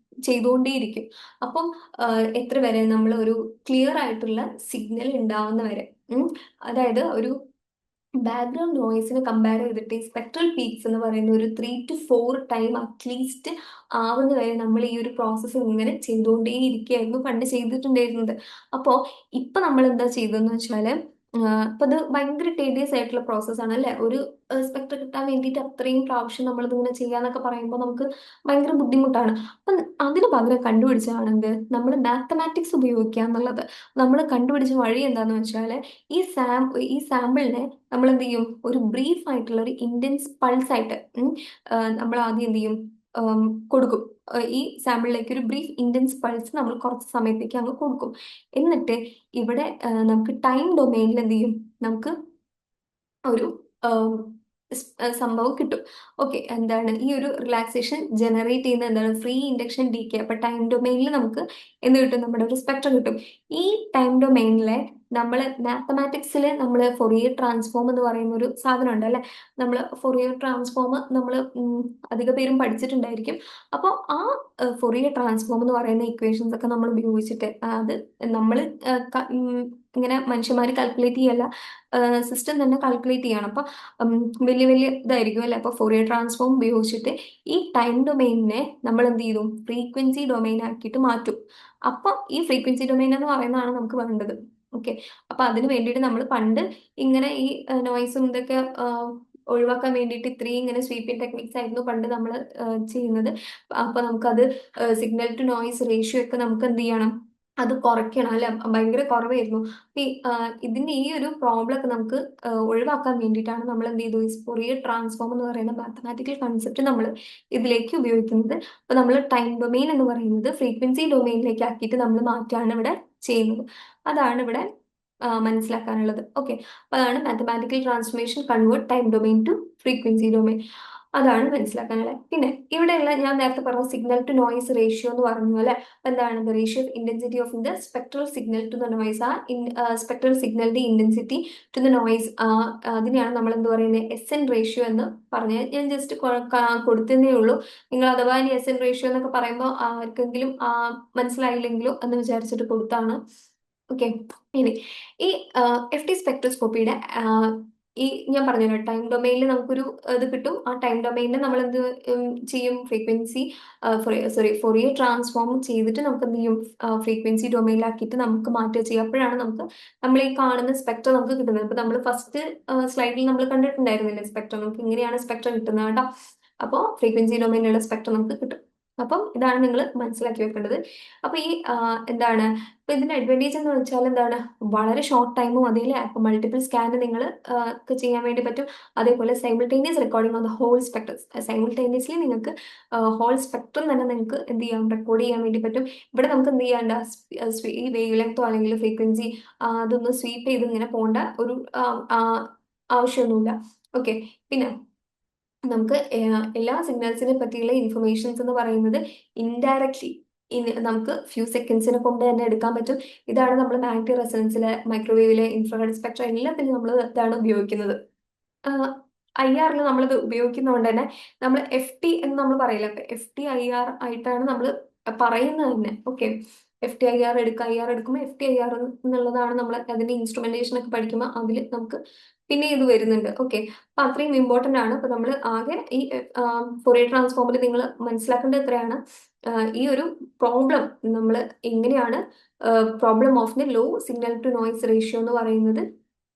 ചെയ്തുകൊണ്ടേയിരിക്കും. അപ്പം എത്ര വരെ നമ്മൾ ഒരു ക്ലിയർ ആയിട്ടുള്ള സിഗ്നൽ ഉണ്ടാവുന്ന വരെ, അതായത് ഒരു ബാക്ക്ഗ്രൗണ്ട് നോയ്സിന് കമ്പയർ ചെയ്തിട്ട് ഈ സ്പെക്ട്രൽ പീക്സ് എന്ന് പറയുന്ന ഒരു 3 to 4 ടൈം അറ്റ്ലീസ്റ്റ് ആവുന്ന വരെ നമ്മൾ ഈ ഒരു പ്രോസസ്സ് ഇങ്ങനെ ചെയ്തുകൊണ്ടേയിരിക്കുകയായിരുന്നു പണ്ട് ചെയ്തിട്ടുണ്ടായിരുന്നത്. അപ്പോൾ ഇപ്പൊ നമ്മൾ എന്താ ചെയ്തതെന്ന് വെച്ചാല് ഇപ്പൊ ഇത് ഭയങ്കര ടേഡിയസ് ആയിട്ടുള്ള പ്രോസസ്സാണ് അല്ലെ. ഒരു സ്പെക്ട്ര കിട്ടാൻ വേണ്ടിയിട്ട് അത്രയും പ്രാവശ്യം നമ്മളിത് ഇങ്ങനെ ചെയ്യാന്നൊക്കെ പറയുമ്പോൾ നമുക്ക് ഭയങ്കര ബുദ്ധിമുട്ടാണ്. അപ്പം അതിന് പകരം കണ്ടുപിടിച്ചതാണ് എന്ത്, നമ്മൾ മാത്തമാറ്റിക്സ് ഉപയോഗിക്കുക എന്നുള്ളത്. നമ്മൾ കണ്ടുപിടിച്ച വഴി എന്താന്ന് വെച്ചാൽ ഈ സാമ്പിളിനെ നമ്മൾ എന്ത് ചെയ്യും, ഒരു ബ്രീഫ് ആയിട്ടുള്ള ഒരു ഇന്റൻസ് പൾസ് ആയിട്ട് നമ്മൾ ആദ്യം എന്ത് ചെയ്യും, കൊടുക്കും. ഈ സാമ്പിളിലേക്ക് ഒരു ബ്രീഫ് ഇന്റൻസ് പൾസ് നമ്മൾ കുറച്ച് സമയത്തേക്ക് അങ്ങ് കൊടുക്കും. എന്നിട്ട് ഇവിടെ നമുക്ക് ടൈം ഡൊമെയിനിൽ എന്ത് ചെയ്യും, നമുക്ക് ഒരു സംഭവം കിട്ടും. ഓക്കെ, എന്താണ് ഈ ഒരു റിലാക്സേഷൻ ജനറേറ്റ് ചെയ്യുന്ന എന്താണ്, ഫ്രീ ഇൻഡക്ഷൻ ഡി കെ. അപ്പൊ ടൈം ഡൊമെയിനിൽ നമുക്ക് എന്ത് കിട്ടും, നമ്മുടെ ഒരു സ്പെക്ട്രം കിട്ടും. ഈ ടൈം ഡൊമെയിനിലെ നമ്മൾ മാത്തമാറ്റിക്സിൽ നമ്മൾ ഫൊറിയർ ട്രാൻസ്ഫോം എന്ന് പറയുന്ന ഒരു സാധനം ഉണ്ട് അല്ലെ. നമ്മൾ ഫൊറിയർ ട്രാൻസ്ഫോം നമ്മൾ അധിക പേരും പഠിച്ചിട്ടുണ്ടായിരിക്കും. അപ്പോൾ ആ ഫൊറിയർ ട്രാൻസ്ഫോം എന്ന് പറയുന്ന ഇക്വേഷൻസ് ഒക്കെ നമ്മൾ ഉപയോഗിച്ചിട്ട് അത് നമ്മൾ ഇങ്ങനെ മനുഷ്യന്മാർ കാൽക്കുലേറ്റ് ചെയ്യല്ല, സിസ്റ്റം തന്നെ കാൽക്കുലേറ്റ് ചെയ്യണം. അപ്പൊ വലിയ വലിയ ഇതായിരിക്കും അല്ലെ. അപ്പൊ ഫൊറിയർ ട്രാൻസ്ഫോം ഉപയോഗിച്ചിട്ട് ഈ ടൈം ഡൊമെയിനെ നമ്മൾ എന്ത് ചെയ്തു, ഫ്രീക്വൻസി ഡൊമെയിൻ ആക്കിയിട്ട് മാറ്റും. അപ്പൊ ഈ ഫ്രീക്വൻസി ഡൊമെയിൻ എന്ന് പറയുന്നതാണ് നമുക്ക് വേണ്ടത്. ഓക്കെ, അപ്പൊ അതിന് വേണ്ടിയിട്ട് നമ്മൾ പണ്ട് ഇങ്ങനെ ഈ നോയ്സും ഇതൊക്കെ ഒഴിവാക്കാൻ വേണ്ടിയിട്ട് ഇത്രയും ഇങ്ങനെ സ്വീപ്പിംഗ് ടെക്നിക്സ് ആയിരുന്നു പണ്ട് നമ്മൾ ചെയ്യുന്നത്. അപ്പൊ നമുക്കത് സിഗ്നൽ ടു നോയിസ് റേഷ്യോ ഒക്കെ നമുക്ക് എന്ത് ചെയ്യണം, അത് കുറയ്ക്കണം അല്ലെ, ഭയങ്കര കുറവായിരുന്നു. അപ്പൊ ഇതിന്റെ ഈ ഒരു പ്രോബ്ലം ഒക്കെ നമുക്ക് ഒഴിവാക്കാൻ വേണ്ടിയിട്ടാണ് നമ്മൾ എന്ത് ചെയ്തു, ഫൊറിയർ ട്രാൻസ്ഫോം എന്ന് പറയുന്ന മാത്തമാറ്റിക്കൽ കൺസെപ്റ്റ് നമ്മൾ ഇതിലേക്ക് ഉപയോഗിക്കുന്നത്. അപ്പൊ നമ്മൾ ടൈം ഡൊമെയിൻ എന്ന് പറയുന്നത് ഫ്രീക്വൻസി ഡൊമെയിനിലേക്ക് ആക്കിയിട്ട് നമ്മൾ മാറ്റാണ് ഇവിടെ ചെയ്യുന്നത്. അതാണ് ഇവിടെ മനസ്സിലാക്കാനുള്ളത്. ഓക്കെ, അപ്പൊ അതാണ് mathematical transformation convert time domain to frequency domain. അതാണ് മനസ്സിലാക്കാനുള്ളത്. പിന്നെ ഇവിടെയുള്ള ഞാൻ നേരത്തെ പറഞ്ഞ സിഗ്നൽ ടു നോയിസ് റേഷ്യോ എന്ന് പറഞ്ഞു അല്ലെ. എന്താണ് ratio of intensity of the spectral signal to the noise. Spectral സിഗ്നലിന്റെ ഇന്റൻസിറ്റി ടു ദ നോയിസ്, അതിനെയാണ് നമ്മൾ എന്ത് പറയുന്നത്, എസ് എൻ റേഷ്യോ എന്ന് പറഞ്ഞ് ഞാൻ ജസ്റ്റ് കൊടുത്തതേ ഉള്ളൂ. നിങ്ങൾ അഥവാ ഇനി എസ് എൻ റേഷ്യോ എന്നൊക്കെ പറയുമ്പോൾ ആർക്കെങ്കിലും മനസ്സിലായില്ലെങ്കിലോ എന്ന് വിചാരിച്ചിട്ട് കൊടുത്താണ്. ഓക്കെ, ഇനി ഈ എഫ് ടി സ്പെക്ട്രോസ്കോപ്പിയുടെ ഈ ഞാൻ പറഞ്ഞല്ലോ ടൈം ഡൊമെയിനിൽ നമുക്കൊരു ഇത് കിട്ടും. ആ ടൈം ഡൊമെയിനിൽ നമ്മൾ എന്ത് ചെയ്യും, ഫ്രീക്വൻസി ഫൊറിയർ ട്രാൻസ്ഫോം ചെയ്തിട്ട് നമുക്ക് എന്ത് ചെയ്യും, ഫ്രീക്വൻസി ഡൊമെയിലാക്കിയിട്ട് നമുക്ക് മാറ്റുക ചെയ്യും. അപ്പോഴാണ് നമ്മൾ ഈ കാണുന്ന സ്പെക്ട്രം നമുക്ക് കിട്ടുന്നത്. ഇപ്പൊ നമ്മൾ ഫസ്റ്റ് സ്ലൈഡിൽ നമ്മൾ കണ്ടിട്ടുണ്ടായിരുന്നില്ലേ സ്പെക്ട്രം, നമുക്ക് ഇങ്ങനെയാണ് സ്പെക്ട്രം കിട്ടുന്നത് കേട്ടോ. അപ്പോൾ ഫ്രീക്വൻസി ഡൊമെയിനുള്ള സ്പെക്ട്രം നമുക്ക് കിട്ടും. അപ്പം ഇതാണ് നിങ്ങൾ മനസ്സിലാക്കി വെക്കേണ്ടത്. അപ്പൊ ഈ എന്താണ് ഇപ്പൊ ഇതിന്റെ അഡ്വാൻറ്റേജ് എന്ന് വെച്ചാൽ എന്താണ്, വളരെ ഷോർട്ട് ടൈമും അതിൽ മൾട്ടിപ്പിൾ സ്കാൻ നിങ്ങൾ ഒക്കെ ചെയ്യാൻ വേണ്ടി പറ്റും. അതേപോലെ simultaneous recording on the whole spectrum, simultaneously നിങ്ങൾക്ക് ഹോൾ സ്പെക്ട്രം തന്നെ നിങ്ങൾക്ക് എന്ത് ചെയ്യാം, റെക്കോർഡ് ചെയ്യാൻ വേണ്ടി പറ്റും. ഇവിടെ നമുക്ക് എന്ത് ചെയ്യാണ്ട, ഈ വേവ് ലെങ്തോ അല്ലെങ്കിൽ ഫ്രീക്വൻസി അതൊന്ന് സ്വീപ്പ് ചെയ്ത് ഇങ്ങനെ പോകേണ്ട ഒരു ആവശ്യമൊന്നുമില്ല. ഓക്കെ, പിന്നെ നമുക്ക് എല്ലാ സിഗ്നൽസിനെ പറ്റിയുള്ള ഇൻഫർമേഷൻസ് എന്ന് പറയുന്നത് ഇൻഡയറക്ട്ലി നമുക്ക് ഫ്യൂ സെക്കൻഡ്സിനെ കൊണ്ട് തന്നെ എടുക്കാൻ പറ്റും. ഇതാണ് നമ്മൾ മാഗ്നറ്റിക് റെസൊണൻസിലെ, മൈക്രോവേവിലെ, ഇൻഫ്രാറെഡ് സ്പെക്ട്രം എല്ലാത്തിനും നമ്മൾ ഇതാണ് ഉപയോഗിക്കുന്നത്. IR നമ്മളിത് ഉപയോഗിക്കുന്നതുകൊണ്ട് തന്നെ നമ്മൾ FT എന്ന് നമ്മൾ പറയില്ല, FT-IR ആയിട്ടാണ് നമ്മൾ പറയുന്നത് തന്നെ. ഓക്കെ, FT-IR എടുക്കുക, IR എടുക്കുമ്പോൾ FT-IR എന്നുള്ളതാണ് നമ്മൾ അതിന്റെ ഇൻസ്ട്രുമെന്റേഷൻ ഒക്കെ പഠിക്കുമ്പോൾ അതിൽ നമുക്ക് പിന്നെ ഇത് വരുന്നുണ്ട്. ഓക്കെ, അപ്പൊ അത്രയും ഇമ്പോർട്ടന്റ് ആണ്. അപ്പൊ നമ്മൾ ആകെ ഈ ഫൊറിയർ ട്രാൻസ്ഫോമിൽ നിങ്ങൾ മനസ്സിലാക്കേണ്ടത് എത്രയാണ്, ഈ ഒരു പ്രോബ്ലം നമ്മൾ എങ്ങനെയാണ്, problem of the low signal to noise ratio എന്ന് പറയുന്നത്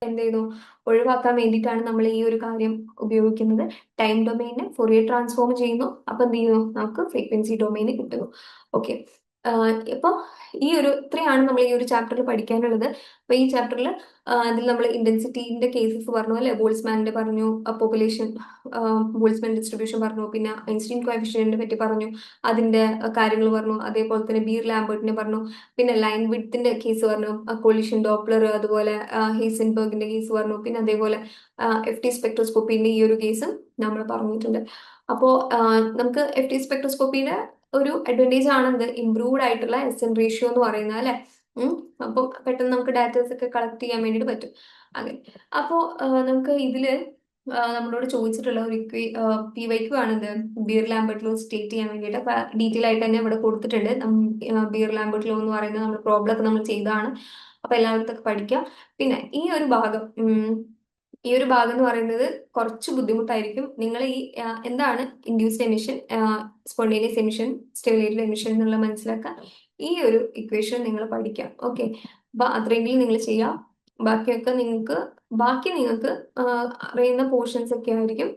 എന്ത് ചെയ്തു, ഒഴിവാക്കാൻ വേണ്ടിയിട്ടാണ് നമ്മൾ ഈ ഒരു കാര്യം ഉപയോഗിക്കുന്നത്. ടൈം ഡൊമെയിനെ ഫൊറിയർ ട്രാൻസ്ഫോം ചെയ്യുന്നു, അപ്പൊ എന്ത് ചെയ്യുന്നു, നമുക്ക് ഫ്രീക്വൻസി ഡൊമെയിന് കിട്ടുന്നു. ഓക്കെ, ഇപ്പൊ ഈ ഒരു ഇത്രയാണ് നമ്മൾ ഈ ഒരു ചാപ്റ്ററിൽ പഠിക്കാനുള്ളത്. അപ്പൊ ഈ ചാപ്റ്ററിൽ അതിൽ നമ്മൾ ഇന്റൻസിറ്റിന്റെ കേസസ് പറഞ്ഞു അല്ലെ, ബോൾസ്മാന്റെ പറഞ്ഞു, പോപ്പുലേഷൻ ബോൾസ്മാൻ ഡിസ്ട്രിബ്യൂഷൻ പറഞ്ഞു, പിന്നെ ഐൻസ്റ്റീൻ കോഎഫിഷ്യന്റിനെ പറ്റി പറഞ്ഞു, അതിന്റെ കാര്യങ്ങൾ പറഞ്ഞു. അതേപോലെ തന്നെ ബീർ ലാംബർട്ടിനെ പറഞ്ഞു, പിന്നെ ലൈൻ വിഡ്ത്തിന്റെ കേസ് പറഞ്ഞു, കൊളിഷൻ ഡോപ്ലർ, അതുപോലെ ഹെയ്സൻബർഗിന്റെ കേസ് പറഞ്ഞു, പിന്നെ അതേപോലെ FT സ്പെക്ട്രോസ്കോപ്പിന്റെ ഈ ഒരു കേസും നമ്മൾ പറഞ്ഞിട്ടുണ്ട്. അപ്പോ നമുക്ക് FT സ്പെക്ട്രോസ്കോപ്പിയുടെ ഒരു അഡ്വാൻറ്റേജ് ആണെന്ത്, ഇംപ്രൂവ്ഡ് ആയിട്ടുള്ള SN റേഷ്യോ എന്ന് പറയുന്നത് അല്ലെ. അപ്പൊ പെട്ടെന്ന് നമുക്ക് ഡാറ്റാസ് ഒക്കെ കളക്ട് ചെയ്യാൻ വേണ്ടിയിട്ട് പറ്റും. അങ്ങനെ അപ്പോ നമുക്ക് ഇതില് നമ്മളോട് ചോദിച്ചിട്ടുള്ള ഒരു PYQ ആണെന്ത്, ബിയർ ലാംബർട്ട് ലോ സ്റ്റേറ്റ് ചെയ്യാൻ വേണ്ടിയിട്ട്. അപ്പൊ ഡീറ്റെയിൽ ആയിട്ട് തന്നെ ഇവിടെ കൊടുത്തിട്ടുണ്ട്. ബിയർ ലാംബർട്ട് ലോ എന്ന് പറയുന്നത് നമ്മൾ പ്രോബ്ലം ഒക്കെ നമ്മൾ ചെയ്തതാണ്. അപ്പൊ എല്ലാവരും ഇതൊക്കെ പഠിക്കാം. പിന്നെ ഈ ഒരു ഭാഗം എന്ന് പറയുന്നത് കുറച്ച് ബുദ്ധിമുട്ടായിരിക്കും. നിങ്ങൾ ഈ എന്താണ് induced emission, spontaneous emission, stimulated emission എന്നുള്ള മനസ്സിലാക്കാൻ ഈ ഒരു ഇക്വേഷൻ നിങ്ങൾ പഠിക്കാം. ഓക്കെ, അപ്പൊ അത്രയെങ്കിലും നിങ്ങൾ ചെയ്യാം. ബാക്കി നിങ്ങൾക്ക് അറിയുന്ന പോർഷൻസ് ഒക്കെ ആയിരിക്കും.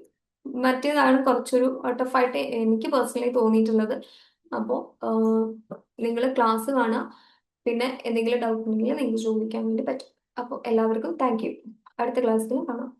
മറ്റേതാണ് കുറച്ചൊരു ടഫായിട്ട് എനിക്ക് പേഴ്സണലി തോന്നിയിട്ടുള്ളത്. അപ്പോൾ നിങ്ങൾ ക്ലാസ് കാണാം. പിന്നെ എന്തെങ്കിലും ഡൗട്ട് ഉണ്ടെങ്കിൽ നിങ്ങൾക്ക് ചോദിക്കാൻ വേണ്ടി പറ്റും. അപ്പോൾ എല്ലാവർക്കും താങ്ക് യു. അടുത്ത ക്ലാസ്സിൽ കാണാം.